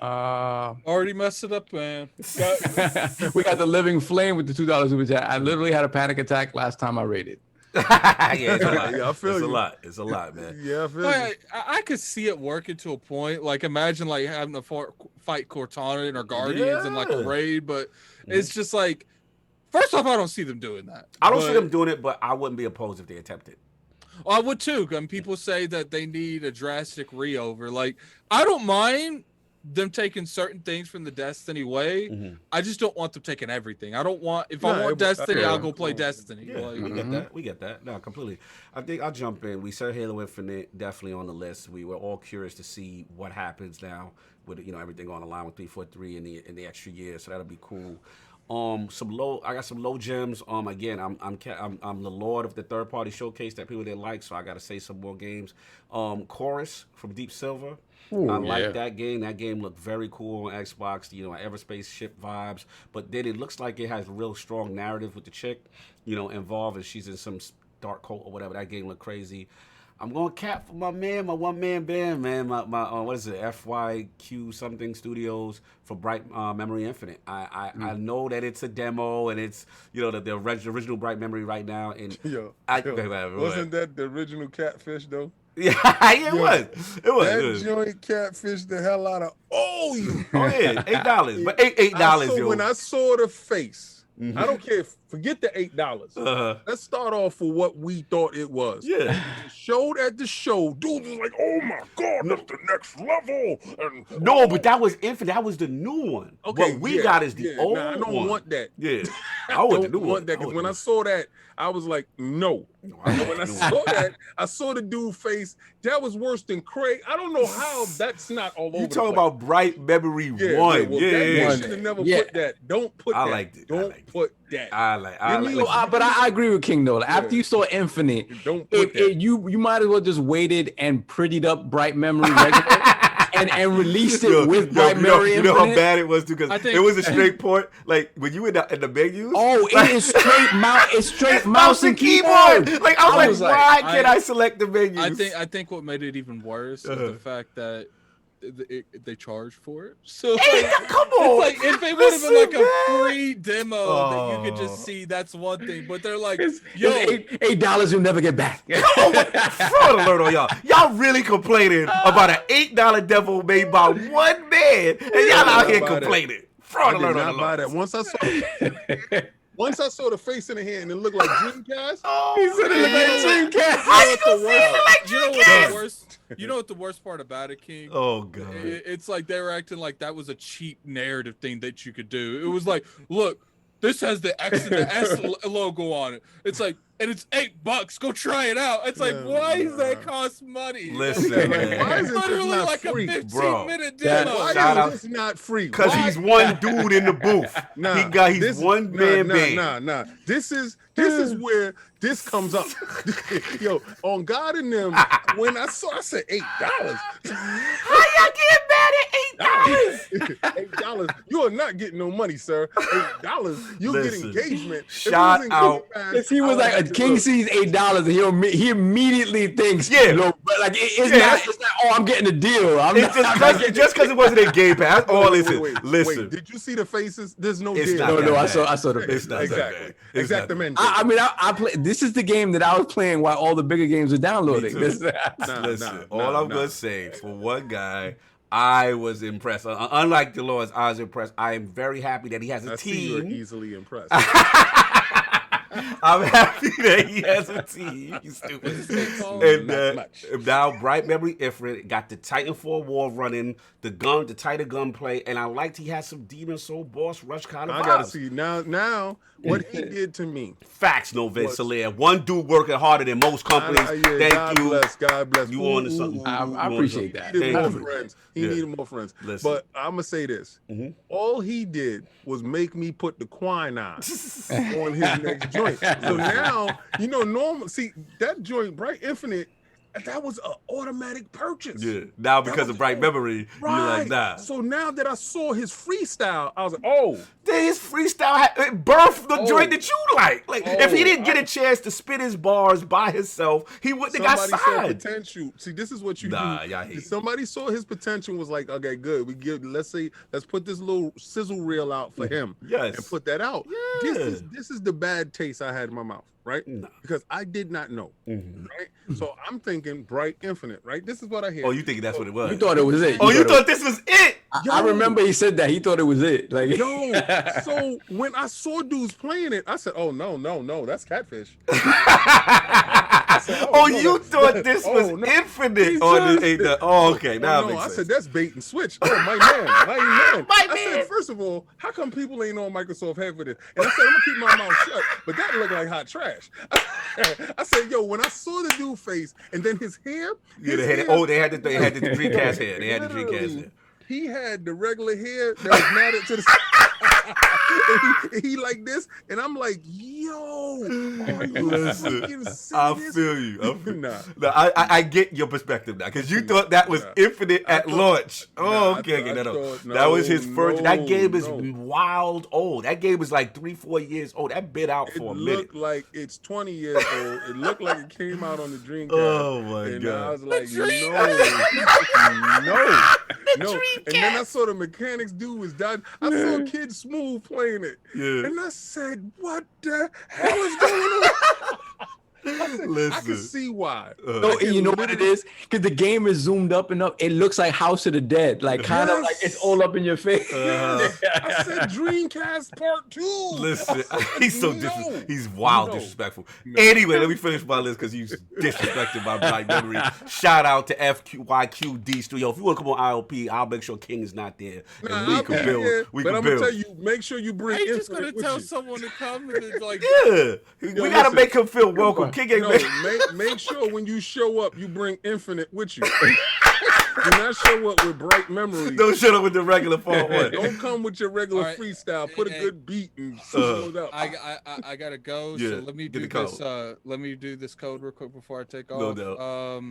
Already messed it up, man. We got the living flame with the $2 Super Chat. I literally had a panic attack last time I raided. It's a lot. Yeah, I feel It's a lot, man. Yeah, I feel I could see it working to a point. Like, imagine like having to fight Cortana or Guardians in like a raid, but it's just like, first off, I don't see them doing that. I don't see them doing it, but I wouldn't be opposed if they attempted. I would too. And people say that they need a drastic re-over. Like, I don't mind them taking certain things from the Destiny way. I just don't want them taking everything. I don't want, if I want Destiny, I'll go play Destiny. Yeah, like, we get that. No, completely. I think I'll jump in. We said Halo Infinite definitely on the list. We were all curious to see what happens now with everything on the line with 343 in the extra year. So that'll be cool. I got some low gems. Again, I'm the lord of the third party showcase that people didn't like, so I got to say some more games. Chorus from Deep Silver. I like that game. That game looked very cool on Xbox. Everspace ship vibes, but then it looks like it has a real strong narrative with the chick, involved, and she's in some dark cult or whatever. That game looked crazy. I'm going cap for my one-man band, man. My what is it? FYQ something Studios for Bright Memory Infinite. I know that it's a demo and it's the original Bright Memory right now. And wasn't that the original Catfish though? Yeah, it was. That joint catfished the hell out of all you. Oh yeah, $8, but $8. When I saw the face. I don't care. Forget the $8. Let's start off for what we thought it was. Yeah. Showed at the show, dude was like, "Oh my god, that's the next level." And no, but that was Infinite. That was the new one. Okay, what we got is the old one. I don't want that. Yeah, I want the new one. Because when I saw that, I was like, no. When I saw that, I saw the dude face. That was worse than Craig. I don't know how that's not all over. You talking about Bright Memory 1? You should have never put that. Don't put that. I liked it. Don't put that. But I agree with King though. After you saw Infinite, don't put that. You might as well just waited and prettied up Bright Memory regular and released it with Bright Memory Infinite. You know how bad it was too, because it was a straight port. Like when you in the menus. Oh, it is straight mouse. It's straight mouse and keyboard. Like I was like, why can't I select the menus? I think what made it even worse is the fact that they charge for it. So Come on, it's like if it would have been like a free demo that you could just see, that's one thing. But they're like, yo, $8 you'll never get back. Fraud alert on y'all. Y'all really complaining about an $8 demo made by one man, and y'all out here complaining. Fraud alert on the that. Once I saw the face in the hand and it looked like Dreamcast. He said it looked like Dreamcast. You know what the worst part about it, King? Oh god. It's like they were acting like that was a cheap narrative thing that you could do. It was like, look, this has the X and the S logo on it. It's like, and it's $8. Go try it out. It's like, why does that cost money? Listen, man. Why is this literally not like free, a 15-minute demo. Why is this not free? Because he's one dude in the booth. He's one man band. Nah. This is where this comes up. Yo, on God and them, when I said $8. How y'all get mad at $8? $8. You are not getting no money, sir. $8. You'll get engagement. Shout out. He was like, a King sees $8 and he immediately thinks, but like it's not. Oh, I'm getting a deal. Just because it wasn't in Game Pass. Listen. Did you see the faces? There's no deal. No, I saw the faces. Exactly. I mean, I play. This is the game that I was playing while all the bigger games were downloading. Listen, all I'm gonna say for one guy, I was impressed. Unlike Dolores, I was impressed. I am very happy that he has a team. You're easily impressed. I'm happy that he has a team. You stupid. And now Bright Memory Ifrit got the Titanfall war running, the tighter gunplay, and I liked he had some Demon Soul boss rush kind of vibes. I gotta see now what he did to me. Facts, no Vince Hilaire. One dude working harder than most companies. Thank you. God bless. You on to something. I appreciate that. He needed more friends. He needed more friends. Listen. But I'm gonna say this: all he did was make me put the quinine on his next joint. So now normal. See that joint, Bright Infinite. That was an automatic purchase. Yeah. Now because of Bright Memory, you're like, nah. So now that I saw his freestyle, I was like, oh. His freestyle birthed the joint that you like. If he didn't get a chance to spit his bars by himself, he wouldn't have got signed. Somebody saw potential. See, this is what you do. Somebody saw his potential, was like, okay, good. Let's put this little sizzle reel out for him. Yes. And put that out. Yeah. This is the bad taste I had in my mouth. Right? No. Because I did not know. Right? So I'm thinking Bright Infinite, right? This is what I hear. Oh, you thinking that's what it was? You thought it was it. You thought this was it? I remember he said that. He thought it was it. Like, so when I saw dudes playing it, I said, oh, no, that's Catfish. You thought this was Infinite? Okay. Now I said, that's bait and switch. Oh, my man. I said, first of all, how come people ain't on Microsoft head for this? And I said, I'm going to keep my mouth shut. But that looked like hot trash. I said, yo, when I saw the dude face and then his hair. They had the Dreamcast hair. They had the Dreamcast hair. He had the regular hair that was matted to the he like this, and I'm like, yo, listen, I feel you. I get your perspective now, because you thought that was Infinite at launch. That was his first. That game is wild old. That game is like 3-4 years old. That been out for a minute. It looked like it's 20 years old. It looked like it came out on the Dreamcast. Oh my god! I was like, no. And then I saw the mechanics dude was done. I saw Kid Smooth playing it. Yeah. And I said, what the hell is going on? I can see why. You know what it is? Because the game is zoomed up and up. It looks like House of the Dead. Like, kind of like it's all up in your face. I said Dreamcast Part 2. Listen, he's so disrespectful. He's disrespectful. Anyway, let me finish my list because you disrespected my Bright Memory. Shout out to FYQD Studio. If you want to come on IOP, I'll make sure King is not there. And we can build. But I'm going to tell you, make sure you bring Infinite. Just going to tell someone to come and it's like, we got to make him feel welcome. King ain't make sure when you show up, you bring Infinite with you. Do not show up with Bright Memory. Don't show up with the regular part one. Don't come with your regular freestyle. Put a good beat and slow it up. I gotta go. So let me do this. Let me do this code real quick before I take off. No doubt.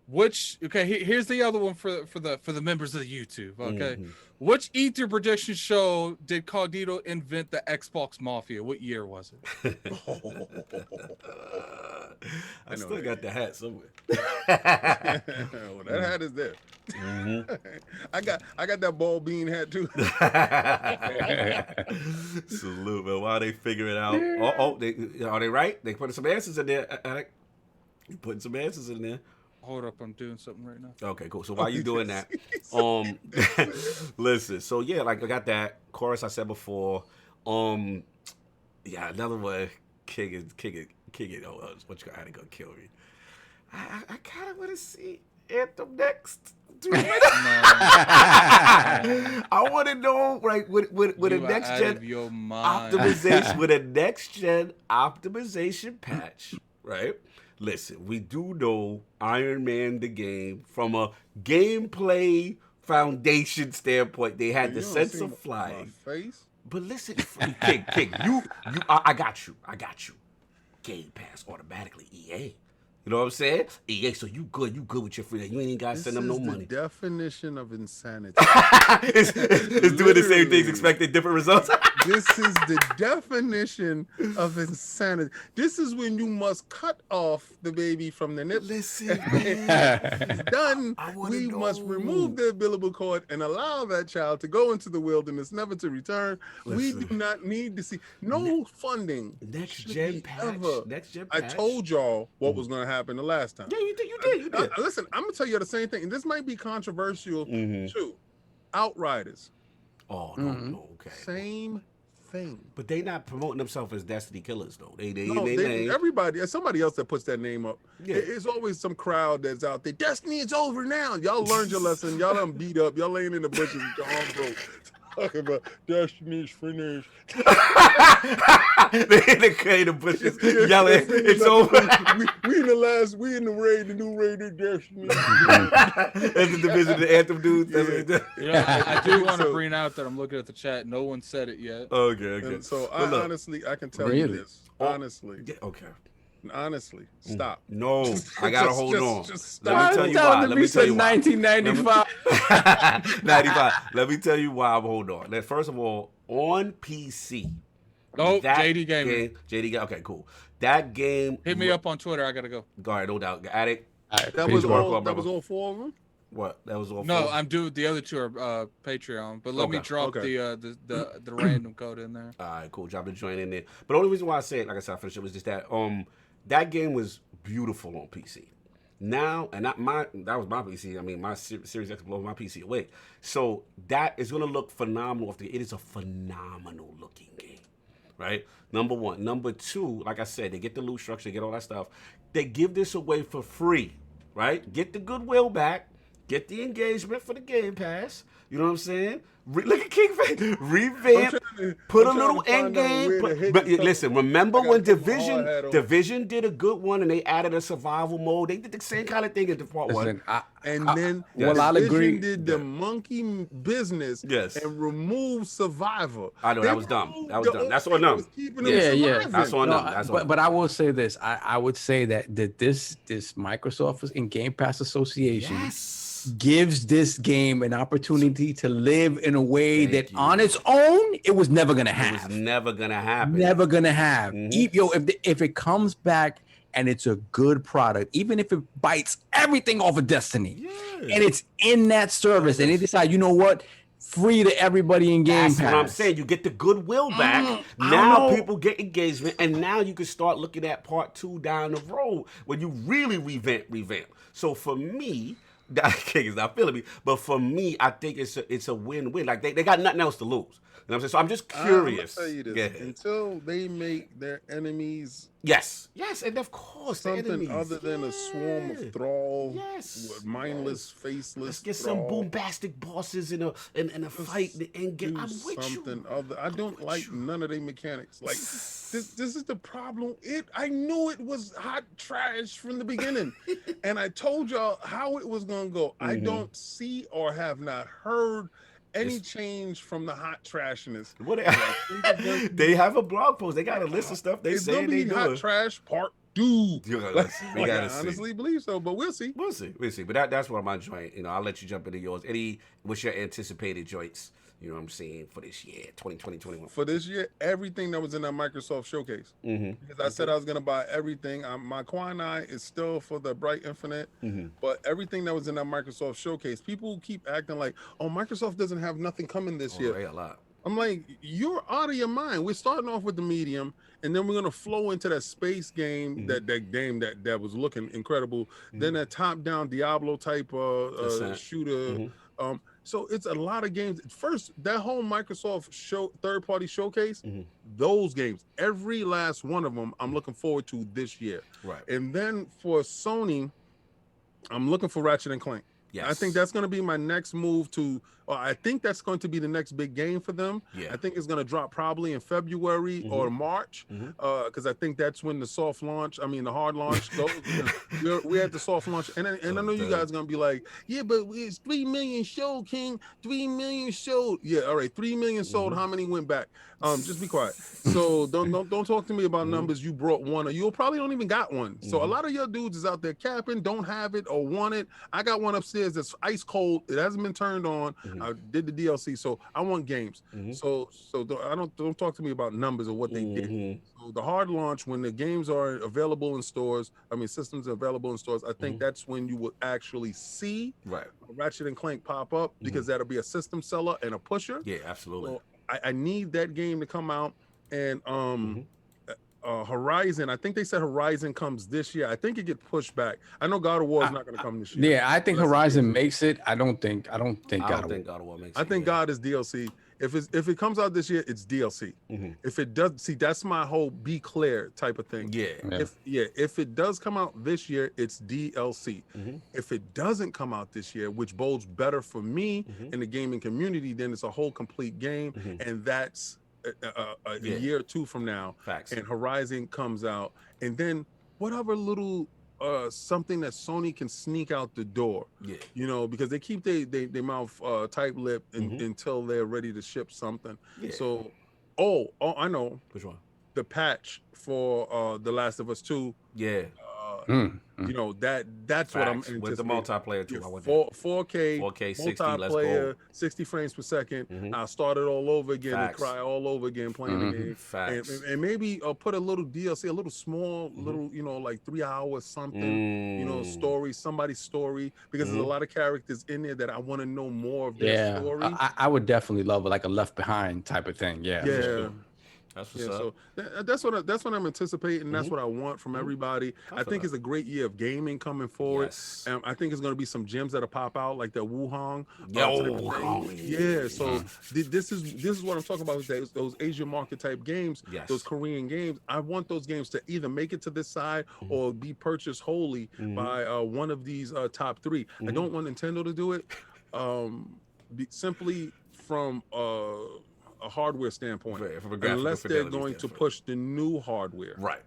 Here's the other one for the members of YouTube. Okay, which E3 prediction show did Cognito invent the Xbox Mafia? What year was it? I still got the hat somewhere. Well, that hat is there. I got that ball bean hat too. Salute, man. While they figure it out. Are they right? They putting some answers in there. You putting some answers in there. Hold up, I'm doing something right now. Okay, cool. So while you doing that, listen. So yeah, like I got that chorus I said before. Yeah, another one. King it. Oh, what you got to go kill me? I kind of want to see Anthem next. I want to know, like, with a next gen optimization, with a next gen optimization patch, right? Listen, we do know Iron Man the game from a gameplay foundation standpoint. They had the sense of flying. But listen, King, I got you. Game Pass automatically EA. You know what I'm saying? EA, so you good with your free. You ain't even gotta send them no money. The definition of insanity. it's doing the same things, expecting different results. This is the definition of insanity. This is when you must cut off the baby from the nip. Listen, it's done. We must remove the umbilical cord and allow that child to go into the wilderness, never to return. Listen, we do not need to see funding. Next gen patch. I told y'all what was going to happen the last time. Yeah, you did. Listen, I'm gonna tell you the same thing, and this might be controversial too. Outriders. Oh no, okay. Same thing. But they not promoting themselves as Destiny killers though. They everybody, somebody else that puts that name up. Yeah. It's always some crowd that's out there. Destiny is over now. Y'all learned your lesson. Y'all done beat up. Y'all laying in the bushes with your arms broke. Talking about Destiny's finished. They in the bushes yelling, it's over. We in the raid, the new raid of Destiny. That's the division, the Anthem dudes. I do want to bring out that I'm looking at the chat. No one said it yet. Okay. And so I can tell you this. Honestly. Yeah, okay. Honestly, stop. No, I gotta hold on. Just Let stop. me tell you why. 1995. 95. Let me tell you why I'm holding on. First of all, on PC. Oh, JD Gaming. JD. Okay, cool. That game. Hit me up on Twitter. I gotta go. All right, no doubt. Addict. That was all 4 of them. What? That was all. No, I'm doing the other two are Patreon. But let me drop the random code in there. All right, cool. Drop the joint in there. But the only reason why I said, like I said, I finished it was just that that game was beautiful on PC. Now, and that was my PC. I mean, my Series X blows my PC away. So that is going to look phenomenal. It is a phenomenal looking game, right? Number one. Number two, like I said, they get the loot structure, get all that stuff. They give this away for free, right? Get the goodwill back. Get the engagement for the Game Pass. You know what I'm saying? Look at King Face. Revamp. Put a little end game. Listen, remember when Division did a good one and they added a survival mode? They did the same kind of thing as the part one. I'll agree. Did the monkey business and remove survivor. I know, that was dumb. That's on them. That's on them. But I will say this. I would say that this Microsoft and Game Pass Association gives this game an opportunity to live in a way that on its own it was never gonna have. It was never gonna happen. Never gonna have. If it comes back and it's a good product, even if it bites everything off of Destiny, and it's in that service, and they decide, you know what, free to everybody in Game Pass. That's what I'm saying. You get the goodwill back. Now people get engagement, and now you can start looking at part 2 down the road when you really revamp. So for me, that King is not feeling me, but for me, I think it's a win-win. Like they got nothing else to lose. You know what I'm saying? So I'm just curious. I'm gonna tell you this. Until they make their enemies yes, and of course something other than a swarm of thrall, mindless, faceless. Let's get some bombastic bosses in a fight and get. I'm with something other. I don't like none of their mechanics. Like this is the problem. I knew it was hot trash from the beginning, and I told y'all how it was gonna go. I don't see or have not heard any change from the hot trashiness. What they have a blog post. They got a list of stuff they say they do. Hot trash part do. We I gotta see. honestly believe so, but we'll see. We'll see. But that's one of my joint. I'll let you jump into yours. What's your anticipated joints? You know what I'm saying, for this year, 2020-21. For this year, everything that was in that Microsoft showcase. Because I said I was going to buy everything. My Quinine is still for the Bright Infinite, but everything that was in that Microsoft showcase, people keep acting like, oh, Microsoft doesn't have nothing coming this year. A lot. I'm like, you're out of your mind. We're starting off with the medium, and then we're gonna flow into that space game, that game that was looking incredible. Then that top-down Diablo type shooter. So it's a lot of games. First, that whole Microsoft third-party showcase, those games, every last one of them, I'm looking forward to this year. Right. And then for Sony, I'm looking for Ratchet and Clank. Yes. I think that's going to be my next move to. I think that's going to be the next big game for them. Yeah. I think it's going to drop probably in February or March, because I think that's when the hard launch goes. We're at the soft launch, and I know you guys are going to be like, yeah, but it's 3 million sold, King. 3 million sold. Yeah, all right, 3 million sold. How many went back? Just be quiet. So don't talk to me about numbers. You brought one, or you probably don't even got one. So a lot of your dudes is out there capping, don't have it or want it. I got one upstairs that's ice cold. It hasn't been turned on. I did the DLC, so I want games. So don't talk to me about numbers or what they did. So the hard launch, when the games are available in stores, systems are available in stores, I think that's when you will actually see Ratchet and Clank pop up, because that'll be a system seller and a pusher. Yeah, absolutely. So I need that game to come out, and Horizon. I think they said Horizon comes this year. I think it gets pushed back. I know God of War is not going to come this year. Yeah, I think Horizon makes it. I don't think God of War makes it. I think God is DLC. If it comes out this year, it's DLC. If it does, see, that's my whole be clear type of thing. If it does come out this year, it's DLC. If it doesn't come out this year, which bodes better for me in the gaming community, then it's a whole complete game, and that's a year or two from now. Facts. And Horizon comes out, and then whatever little something that Sony can sneak out the door, because they keep their mouth tight-lipped until they're ready to ship something. So I know which one, the patch for The Last of Us 2. That's what I'm anticipating. With the multiplayer too. 4K 60, let's multiplayer, go. 60 frames per second. I'll start it all over again and cry all over again playing the game. And maybe put a little DLC, a little small, little, like 3 hours something, story, somebody's story, because there's a lot of characters in there that I want to know more of their story. I would definitely love like a Left Behind type of thing. That's what's up. So that's what I'm anticipating. That's what I want from everybody. I think it's a great year of gaming coming forward. I think it's going to be some gems that'll pop out, like that Wuhan. So this is what I'm talking about. Those Asian market type games, those Korean games. I want those games to either make it to this side or be purchased wholly by one of these top three. I don't want Nintendo to do it, simply from a hardware standpoint, unless they're going to push the new hardware. Right.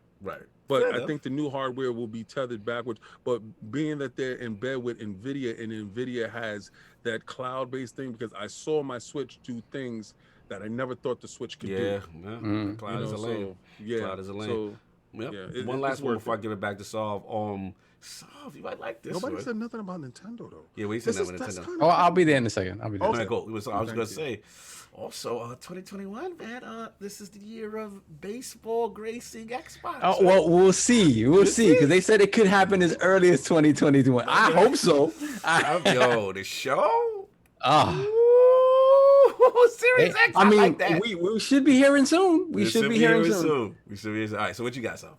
But I think the new hardware will be tethered backwards. But being that they're in bed with NVIDIA, and NVIDIA has that cloud-based thing, because I saw my Switch do things that I never thought the Switch could do. Cloud is a lane. Cloud is a lane. One last word before I give it back to Solve. Solve, you might like this. Nobody said nothing about Nintendo, though. Yeah, we said nothing about Nintendo. I'll be there in a second. I'll be there. Okay, cool. I was going to say, also, 2021, man, this is the year of baseball gracing Xbox. Well, we'll see. We'll see, because they said it could happen as early as 2021. I hope so. Yo, the show? Series X. I mean, like that. We should be hearing soon. We should be hearing soon. All right, so what you got, Sal?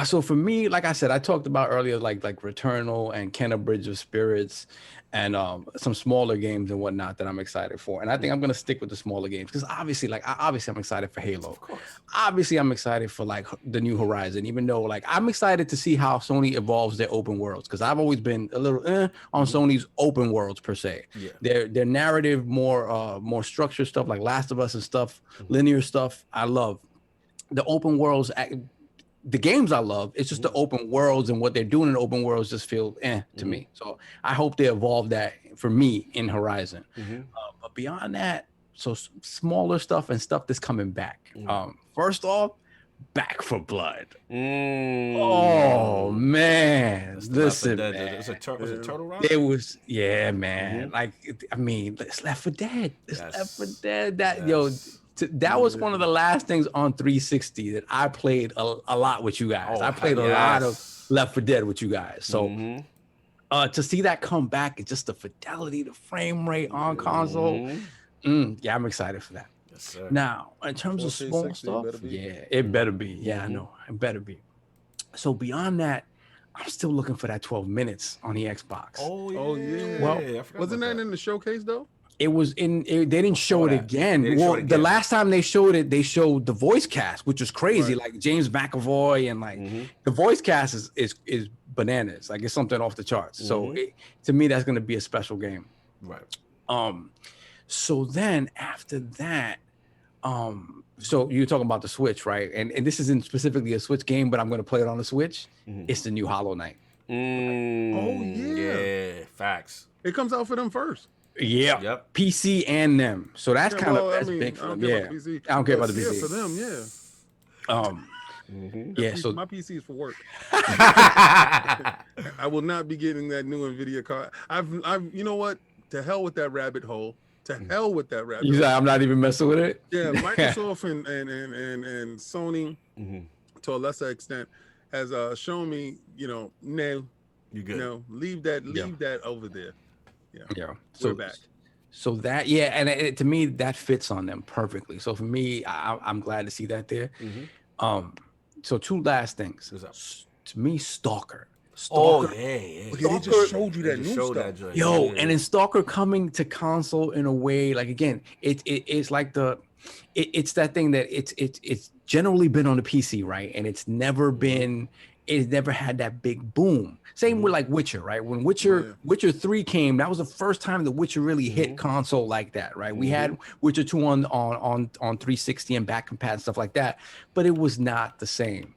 So for me, like I said, I talked about earlier, like Returnal and Kenna Bridge of Spirits, and some smaller games and whatnot that I'm excited for. And I think I'm gonna stick with the smaller games, because obviously, I'm excited for Halo. Of course. Obviously, I'm excited for like the new Horizon, even though like I'm excited to see how Sony evolves their open worlds, because I've always been a little on Sony's open worlds per se. Their narrative, more structured stuff like Last of Us and stuff, linear stuff. I love the open worlds. The games I love, it's just the open worlds, and what they're doing in the open worlds just feel to me. So I hope they evolve that for me in Horizon. But beyond that, so smaller stuff and stuff that's coming back. First off, Back for Blood. Oh man, listen, man. It was a Turtle Rock. It was, yeah, man. Like, I mean, it's Left 4 Dead. It's Left 4 Dead. That that was one of the last things on 360 that I played a lot with you guys. I played a lot of Left 4 Dead with you guys. So to see that come back, it's just the fidelity, the frame rate on console. Yeah, I'm excited for that. Yes, sir. Now, in terms of small stuff, it better be. Yeah, I know, it better be. So beyond that, I'm still looking for that 12 minutes on the Xbox. Oh yeah. Well, wasn't that in the showcase though? It was in. They didn't show it again. The last time they showed it, they showed the voice cast, which was crazy. Like James McAvoy and like the voice cast is bananas. Like it's something off the charts. So to me, that's going to be a special game. Right. So then after that, so you're talking about the Switch, right? And this isn't specifically a Switch game, but I'm going to play it on the Switch. It's the new Hollow Knight. Oh yeah. Yeah. Facts. It comes out for them first. Yeah. Yep. PC and them. So that's kind of big for them. Yeah. I don't care about the PC. Yeah, for them, yeah. Yeah, so my PC is for work. I will not be getting that new Nvidia card. I've you know what? To hell with that rabbit hole. To hell with that rabbit hole. I'm not even messing with it. Yeah, Microsoft and Sony to a lesser extent has shown me, no, you good. No, leave that over there. Yeah. So we're back. So that, and to me that fits on them perfectly. So for me, I'm glad to see that there. So two last things. To me, Stalker. Oh yeah. They just showed you that new stuff. And then Stalker coming to console in a way, like again, it's like it's that thing that it's generally been on the PC, right? And it's never had that big boom. Same with like Witcher, right? When Witcher 3 came, that was the first time the Witcher really hit console like that, right? We had Witcher 2 on 360 and back compat and stuff like that, but it was not the same.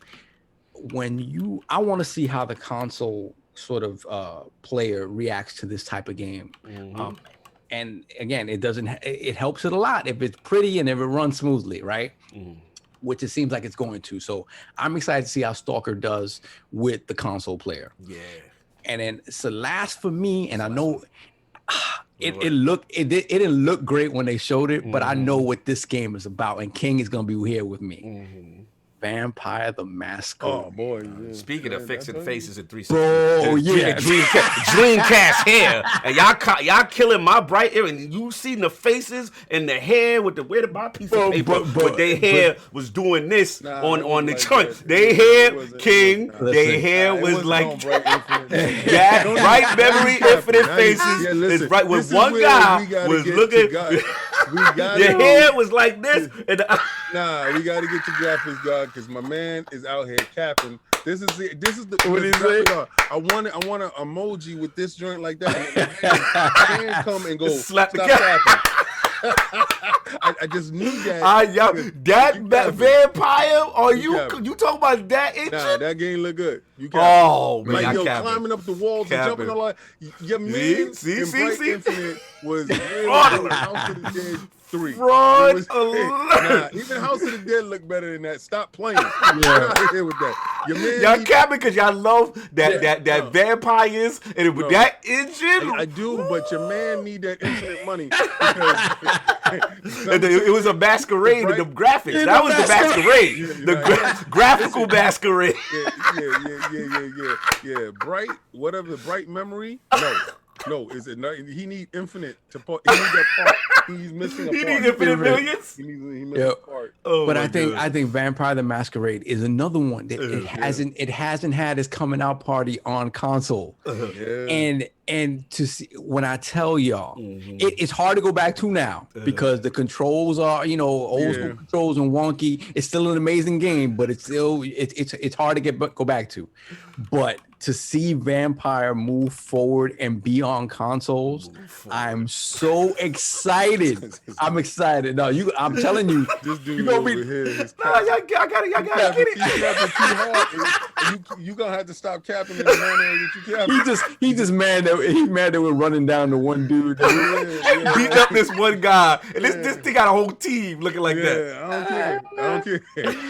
I want to see how the console sort of player reacts to this type of game. And again, it helps it a lot if it's pretty and if it runs smoothly, right? Which it seems like it's going to. So I'm excited to see how Stalker does with the console player. Yeah. And then so last for me, and I know it didn't look great when they showed it, but I know what this game is about, and King is gonna be here with me. Vampire the Masquerade. Oh boy! Yeah. Speaking of fixing faces at 360, Dreamcast hair, and y'all killing my bright ear, and you seen the faces and the hair with my piece of paper, but their hair was doing this on the joint. Their hair, King, their hair was like that bright memory infinite faces. Is right when one guy was looking. Your hair was like this. And we got to get to graphics, God, because my man is out here capping. This is the what is it? I want an emoji with this joint like that. And come and go slap the capping. I just knew that. That vampire? Are you talking about that engine? Nah, that game look good. You capping. Like climbing up the walls and jumping on like your man in Bright Infinite was really House of the Dead 3. Fraud even House of the Dead looked better than that. Stop playing. Out here with that. Your man y'all capping because y'all love that vampires and with that engine. I do, but your man need that infinite money. It was a masquerade of the graphics. That was the masquerade. The graphical masquerade. Yeah. Bright, whatever, bright memory. No, is it not? He need infinite to part. He need that part. He's missing a part. He need infinite millions. He missing a part. But I think Vampire the Masquerade is another one that it hasn't had its coming out party on console. And to see, when I tell y'all, it's hard to go back to now because the controls are, old school controls and wonky. It's still an amazing game, but it's hard to go back to. But to see Vampire move forward and be on consoles, I'm so excited. I'm excited. No, I'm telling you, this dude you gonna over be. Here, y'all gotta get it. He's too hard. you gonna have to stop capping in the manner that you cap. He just mad that we're running down the one dude. Beating up this one guy, and this thing got a whole team looking like that. I don't care.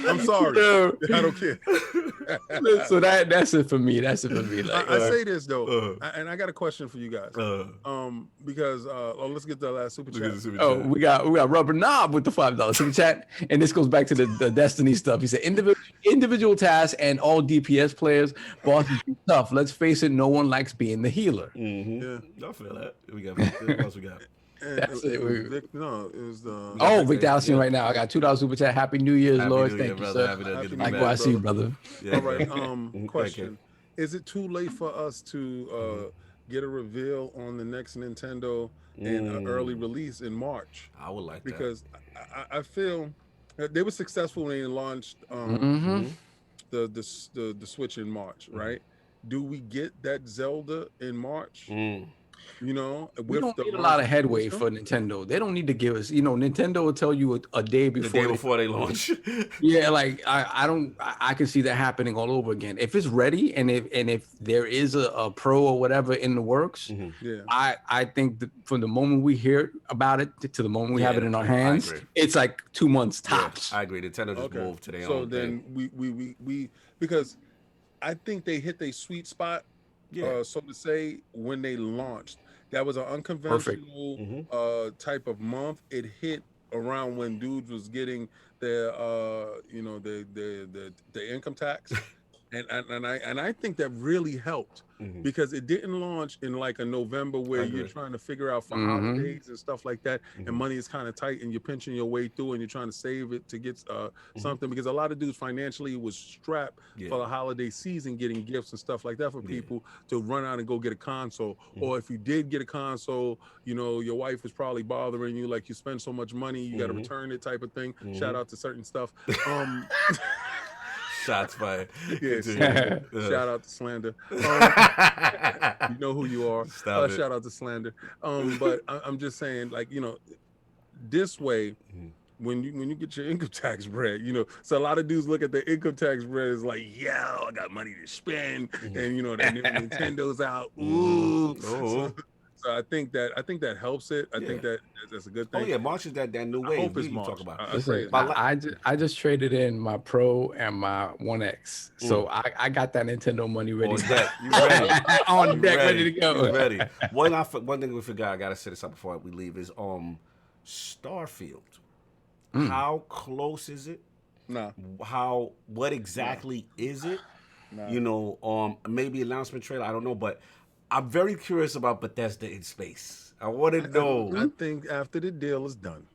I'm sorry. I don't care. So that's it for me. Like, I say this though, and I got a question for you guys. Because let's get the last super chat. We got Rubber Knob with the $5 super chat, and this goes back to the Destiny stuff. He said individual tasks and all DPS players, bosses be tough. Let's face it, no one likes being the healer. Yeah, I feel that. What else we got? That's it. It was the. Oh, Vic Dallas right now. I got $2 super chat. Happy New Year's, Lord. Thank you, sir. Likewise, see you, brother. All right. Question: is it too late for us to get a reveal on the next Nintendo and an early release in March? I would like because I feel that they were successful when they launched the Switch in March, right? Do we get that Zelda in March? You know, we don't need a lot of headway for Nintendo. They don't need to give us, Nintendo will tell you a day before they launch. Yeah, like I can see that happening all over again. If it's ready and if there is a pro or whatever in the works, I think that from the moment we hear about it to the moment we have it in our hands, it's like 2 months tops. I agree. Nintendo just moved to their own. So then we because I think they hit their sweet spot. So to say, when they launched, that was an unconventional type of month. It hit around when dudes was getting their the income tax, and I think that really helped because it didn't launch in like a November where you're trying to figure out for holidays and stuff like that, and money is kind of tight and you're pinching your way through and you're trying to save it to get something, because a lot of dudes financially was strapped for the holiday season, getting gifts and stuff like that for people to run out and go get a console. Or if you did get a console, your wife was probably bothering you, like you spend so much money, you got to return it type of thing. Shout out to certain stuff. Shots fired. Yes. Shout out to Slander. You know who you are. Shout out to Slander. But I'm just saying, like, this way, when you get your income tax bread, so a lot of dudes look at the income tax bread as like, yeah, I got money to spend, and that Nintendo's out. Ooh. So I think that helps it. I think that's a good thing. Oh yeah, March is that new wave. I hope it's March. Talk about. Listen, I just traded in my Pro and my One X, so I got that Nintendo money ready. On deck, you ready? On deck, ready to go. Ready. One thing we forgot. I gotta say this up before we leave is Starfield. How close is it? No. What exactly is it? No. Maybe announcement trailer. I don't know, but I'm very curious about Bethesda in space. I want to know. I think after the deal is done,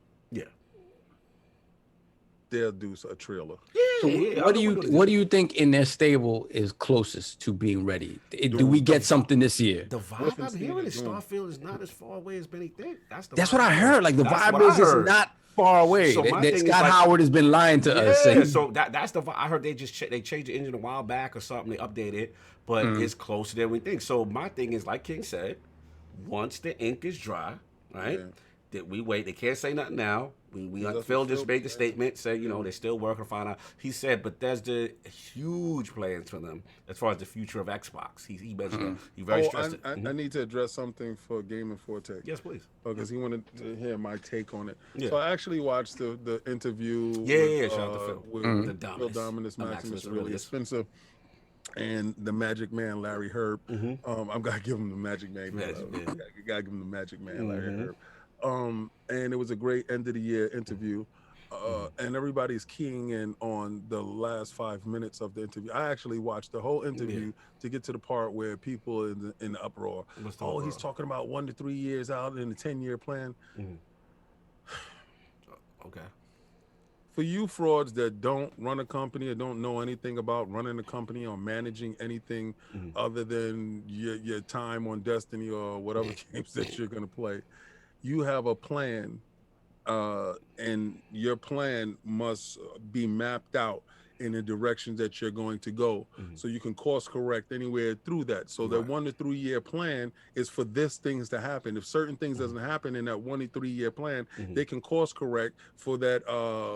they'll do a trailer. What do you think in their stable is closest to being ready? Do we get something this year? The vibe I'm hearing is Starfield is not as far away as many think. That's what I heard. Like the vibe is not far away. So Scott Howard has been lying to us. Yeah, so that's the vibe. I heard they changed the engine a while back or something. They updated it, but it's closer than we think. So my thing is, like King said, once the ink is dry, right? That we wait. They can't say nothing now. Phil just made the statement, said, they're still working to find out. He said Bethesda, huge plans for them as far as the future of Xbox. He mentioned that. He very stressed it. I need to address something for Game and Forte. Yes, please. Because he wanted to hear my take on it. So I actually watched the interview shout out to Phil. With Phil Dominus, Maximus Aurelius Spencer, and the Magic Man, Larry Herb. I've got to give him the Magic Man. Got to give him the Magic Man, Larry Herb. And it was a great end of the year interview, and everybody's keying in on the last 5 minutes of the interview. I actually watched the whole interview to get to the part where people in the uproar. He's talking about 1 to 3 years out in the 10-year plan. Okay. For you frauds that don't run a company or don't know anything about running a company or managing anything other than your time on Destiny or whatever games that you're going to play, you have a plan, and your plan must be mapped out in the directions that you're going to go. So you can course correct anywhere through that. So the 1 to 3 year plan is for this things to happen. If certain things doesn't happen in that 1 to 3 year plan, they can course correct for that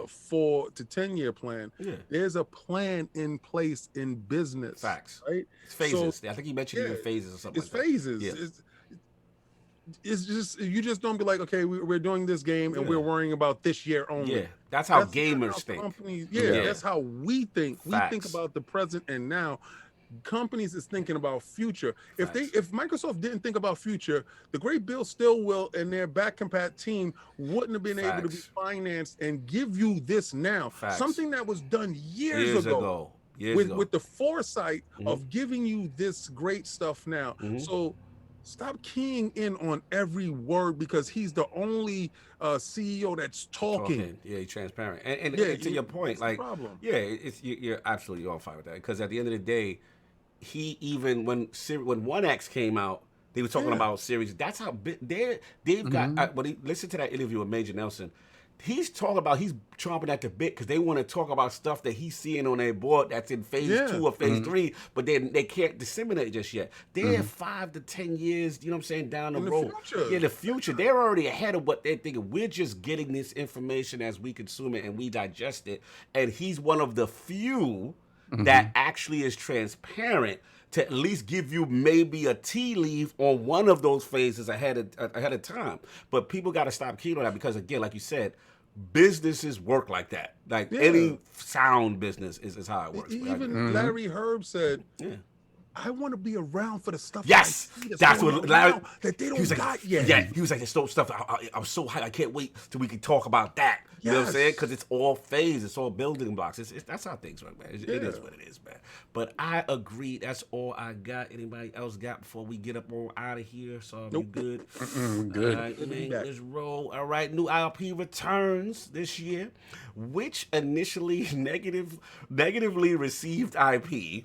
4 to 10 year plan. There's a plan in place in business. Facts. Right? It's phases. I think you mentioned even phases or something. It's phases. It's just, you just don't be like, okay, we're doing this game and we're worrying about this year only. Yeah, that's how gamers think. That's how we think. We think about the present and now. Companies is thinking about future. If Microsoft didn't think about future, the great Bill Stillwell and their back compat team wouldn't have been able to be financed and give you this now. Something that was done years ago. With the foresight of giving you this great stuff now. So stop keying in on every word because he's the only CEO that's talking. Yeah, he's transparent. And to your point, like, you're absolutely on fire with that. Because at the end of the day, he even when 1X came out, they were talking about series. That's how big they've got. When he listened to that interview with Major Nelson, he's talking about he's chomping at the bit because they want to talk about stuff that he's seeing on their board that's in phase 2 or phase 3, but they can't disseminate just yet. They're 5 to 10 years, you know what I'm saying, down the road. In the future, they're already ahead of what they're thinking. We're just getting this information as we consume it and we digest it. And he's one of the few that actually is transparent to at least give you maybe a tea leaf on one of those phases ahead of time. But people got to stop keying on that because, again, like you said, businesses work like that. Like any sound business is how it works. Even Larry Herb said, I want to be around for the stuff. Yes, that's what Larry, that they don't got yet. Yeah, he was like, "There's so stuff. I'm so hyped. I can't wait till we can talk about that." You know what I'm saying? Because it's all phase. It's all building blocks. That's how things work, man. It is what it is, man. But I agree. That's all I got. Anybody else got before we get up on out of here? So you good? Good. All right, man, let's roll. All right, new IP returns this year, which initially negatively received IP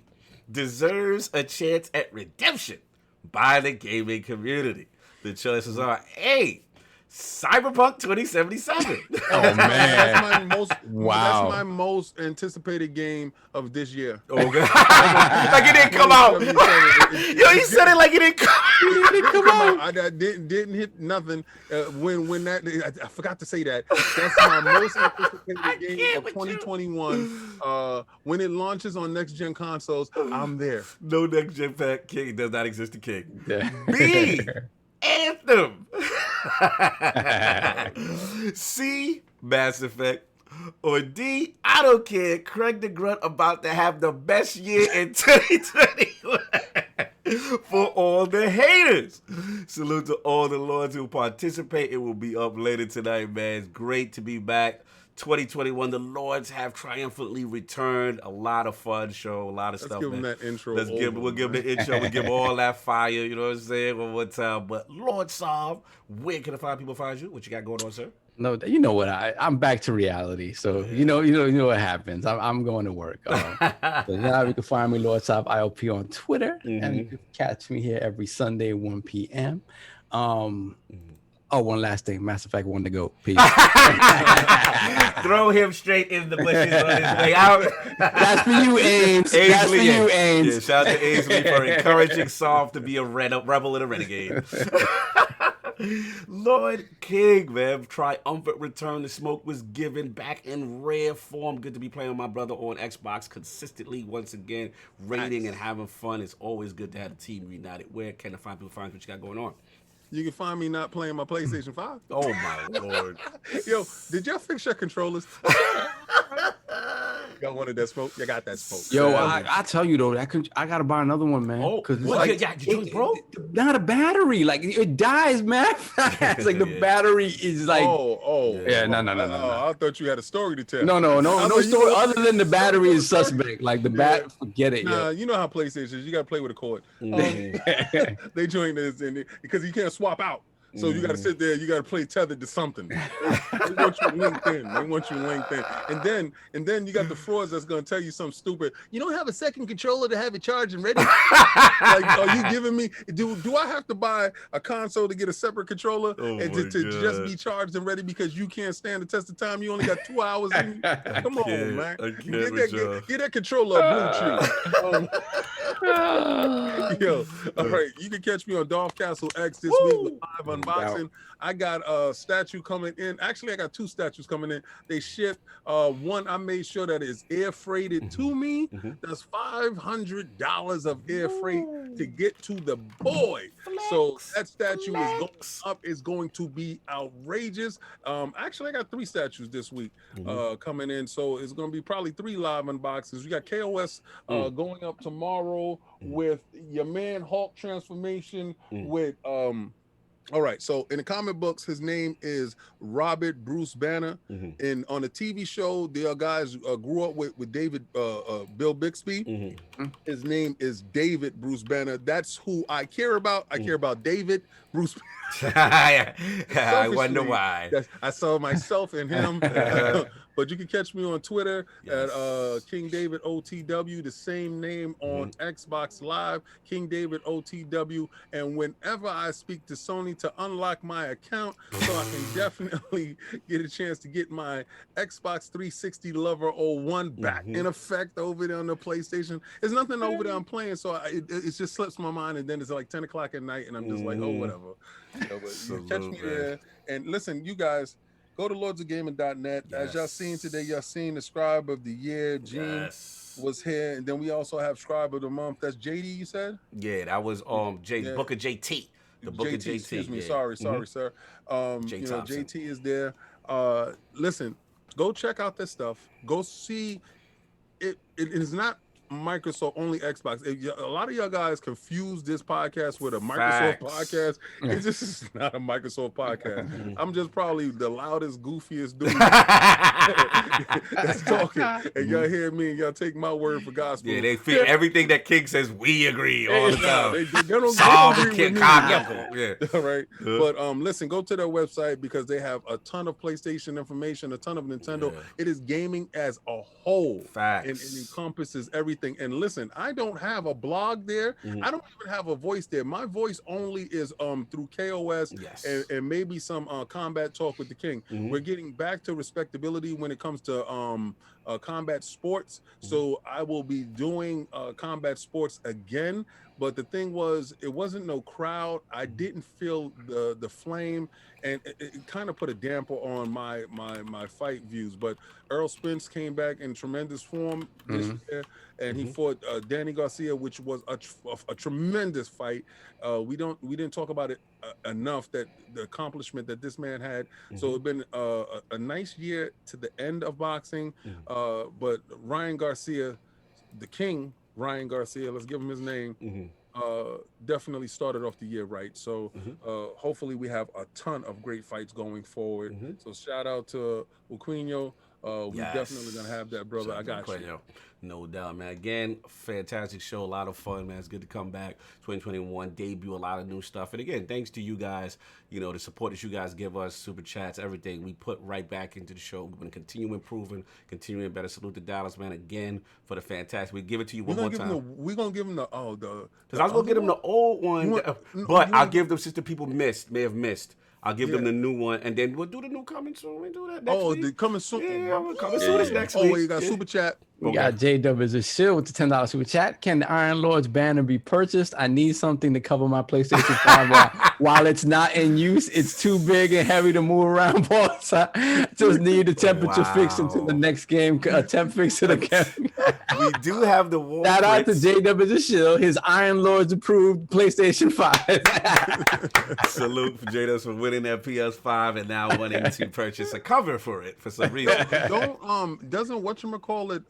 deserves a chance at redemption by the gaming community. The choices are A, Cyberpunk 2077. Oh man, that's my most anticipated game of this year. Oh god, like it didn't come out. Yo, you said it like it didn't come out. I didn't hit nothing. When that I forgot to say that. That's my most anticipated game of 2021. When it launches on next gen consoles, I'm there. No next gen king does not exist. The king. B, Anthem. C, Mass Effect. Or D, I don't care, Craig the Grunt about to have the best year in 2021 for all the haters. Salute to all the lords who participate. It will be up later tonight, man. It's great to be back. 2021, the Lords have triumphantly returned. A lot of fun show, a lot of stuff. Let's give them that intro. We'll give them the intro. We'll give all that fire, you know what I'm saying, one more time. But Lord Sav, where can people find you? What you got going on, sir? No, you know what? I'm back to reality. So you know what happens. I'm going to work. So now you can find me, Lord Sav IOP, on Twitter, and you can catch me here every Sunday 1 p.m. Oh, one last thing. Mass Effect 1 to go. Peace. Throw him straight in the bushes on his way out. That's for you, Ames. That's for you, Ames. Yeah, shout out to Ainsley for encouraging Soft to be a rebel and a renegade. Lord King, man. Triumphant return. The smoke was given back in rare form. Good to be playing with my brother on Xbox consistently once again. Raiding and having fun. It's always good to have the team reunited. Where can people find what you got going on? You can find me not playing my PlayStation 5. Oh my Lord. Yo, did y'all fix your controllers? Y'all wanted that smoke? You got that smoke. Yo, I tell you though, I gotta buy another one, man. Oh, because bro? Not a battery. Like it dies, man. It's like the battery is like. Yeah, no. I thought you had a story to tell. No story other than the battery is suspect. Like the forget it. Nah, you know how PlayStation is. You gotta play with a cord. They joined this because you can't swap out. So you got to sit there. You got to play tethered to something. They want you linked in. They want you linked in. And then you got the frauds that's going to tell you something stupid. You don't have a second controller to have it charged and ready. Like, are you giving me? Do I have to buy a console to get a separate controller and to just be charged and ready because you can't stand the test of time? You only got 2 hours. Come on, man. Get that controller a blue chew. Yo, all right. You can catch me on Dolph Castle X this week with live unboxing. I got a statue coming in. Actually, I got 2 statues coming in. They ship one. I made sure that it's air freighted to me. That's $500 of air freight to get to the boy. So that statue is going up. It's going to be outrageous. Actually, I got 3 statues this week coming in. So it's going to be probably 3 live unboxings. We got KOS going up tomorrow with your man Hulk transformation with all right, so in the comic books, his name is Robert Bruce Banner, and on the TV show, the guys grew up with David Bill Bixby. His name is David Bruce Banner. That's who I care about. I care about David Bruce. I wonder why. I saw myself in him. But you can catch me on Twitter at King David OTW, the same name on Xbox Live, King David OTW. And whenever I speak to Sony to unlock my account, so I can definitely get a chance to get my Xbox 360 Lover 01 back in effect over there on the PlayStation. There's nothing over there I'm playing, so it just slips my mind, and then it's like 10 o'clock at night, and I'm just like, oh, whatever. But you can catch me there. And listen, you guys, go to lordsofgaming.net. As y'all seen today, y'all seen the Scribe of the Year. Gene was here. And then we also have Scribe of the Month. That's JD, you said? Yeah, that was Booker JT. The Booker JT. Excuse me. Sorry, sir. JT is there. Listen, go check out this stuff. Go see it. It is not Microsoft, only Xbox. A lot of y'all guys confuse this podcast with a Microsoft podcast. It's just not a Microsoft podcast. I'm just probably the loudest, goofiest dude that's talking, and y'all hear me and y'all take my word for gospel. Yeah, they fit everything that King says. We agree all the time. They don't agree with me. All right, but listen, go to their website because they have a ton of PlayStation information, a ton of Nintendo. It is gaming as a whole. Facts. And it encompasses everything. And listen, I don't have a blog there. I don't even have a voice there. My voice only is through KOS and maybe some Combat Talk with the King. We're getting back to respectability when it comes to combat sports. So I will be doing combat sports again. But the thing was, it wasn't no crowd. I didn't feel the flame, and it kind of put a damper on my fight views. But Earl Spence came back in tremendous form this year, and he fought Danny Garcia, which was a tremendous fight. We didn't talk about it enough, that the accomplishment that this man had. So it's been a nice year to the end of boxing. But Ryan Garcia, the King. Ryan Garcia, let's give him his name, definitely started off the year right. So hopefully we have a ton of great fights going forward. So shout out to Uquino. We definitely gonna have that, brother. I got you. No doubt, man. Again, fantastic show, a lot of fun, man. It's good to come back. 2021 debut, a lot of new stuff. And again, thanks to you guys, the support that you guys give us, super chats, everything we put right back into the show. We're gonna continue improving, continuing better. Salute to Dallas, man, again for the fantastic. We give it to you one more time. We're gonna give him the because I was gonna get him the old one, but I'll give them since the people may have missed. I'll give them the new one, and then we'll do the new coming soon. We do that next week. The coming soon. Yeah, we're coming soon this next week. You got super chat. We got J-Dub as a shield with the $10 super chat. Can the Iron Lord's banner be purchased? I need something to cover my PlayStation 5 while it's not in use. It's too big and heavy to move around, boss. I just need the temperature fixed until the next game. A temp fix to the game. We do have the war. Shout out to J-Dub as a shield. His Iron Lord's approved PlayStation 5. Salute for J-Dub for winning that PS5 and now wanting to purchase a cover for it for some reason. Doesn't whatchamacallit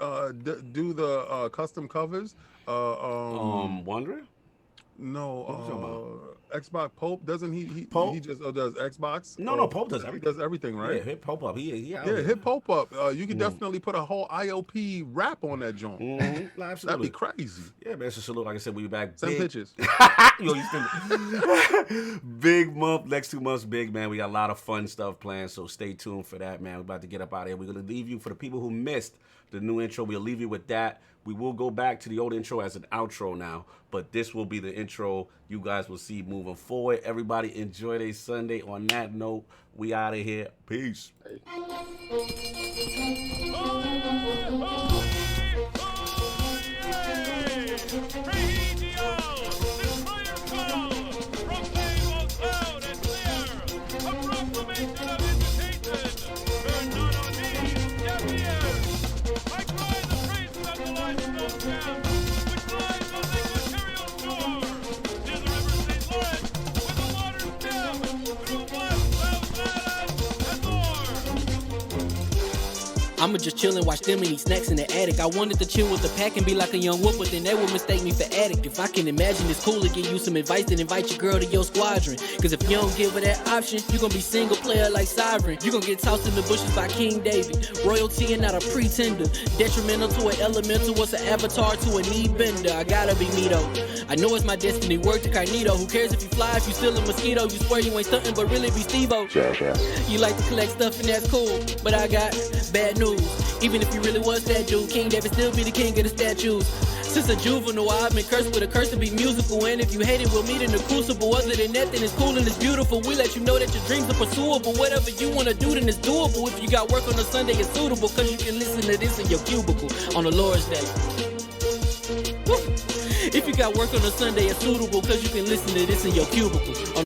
do the custom covers? Wondering? No, Xbox Pope doesn't he? Pope? He just does Xbox. No, Pope does He everything. does everything, right? Yeah, hit Pope up. Hit Pope up. You could definitely put a whole IOP rap on that joint. Mm-hmm. That'd Absolutely. be crazy. Yeah, man. So salute. Like I said, we'll be back. Send pictures. Yo, you still big month. Next 2 months, big man. We got a lot of fun stuff planned. So stay tuned for that, man. We're about to get up out of here. We're gonna leave you for the people who missed the new intro. We'll leave you with that. We will go back to the old intro as an outro now, but this will be the intro you guys will see moving forward. Everybody enjoy their Sunday. On that note, we out of here. Peace. I'ma just chill and watch them and eat snacks in the attic. I wanted to chill with the pack and be like a young whoop, but then they would mistake me for addict. If I can imagine it's cool to give you some advice, then invite your girl to your squadron. Cause if you don't give her that option, you gon' be single player like Sovereign. You gon' get tossed in the bushes by King David. Royalty and not a pretender. Detrimental to an elemental, what's an avatar to a knee bender? I gotta be me though. I know it's my destiny, work to Cognito. Who cares if you fly, if you still a mosquito? You swear you ain't stuntin', but really be Steve-O. You like to collect stuff and that's cool, but I got bad news. Even if you really was that dude, King David still be the king of the statues. Since a juvenile, I've been cursed with a curse to be musical. And if you hate it, we'll meet in the crucible. Other than that, then it's cool and it's beautiful. We let you know that your dreams are pursuable. Whatever you wanna do, then it's doable. If you got work on a Sunday, it's suitable. Cause you can listen to this in your cubicle on the Lord's Day. Woo. If you got work on a Sunday, it's suitable. Cause you can listen to this in your cubicle.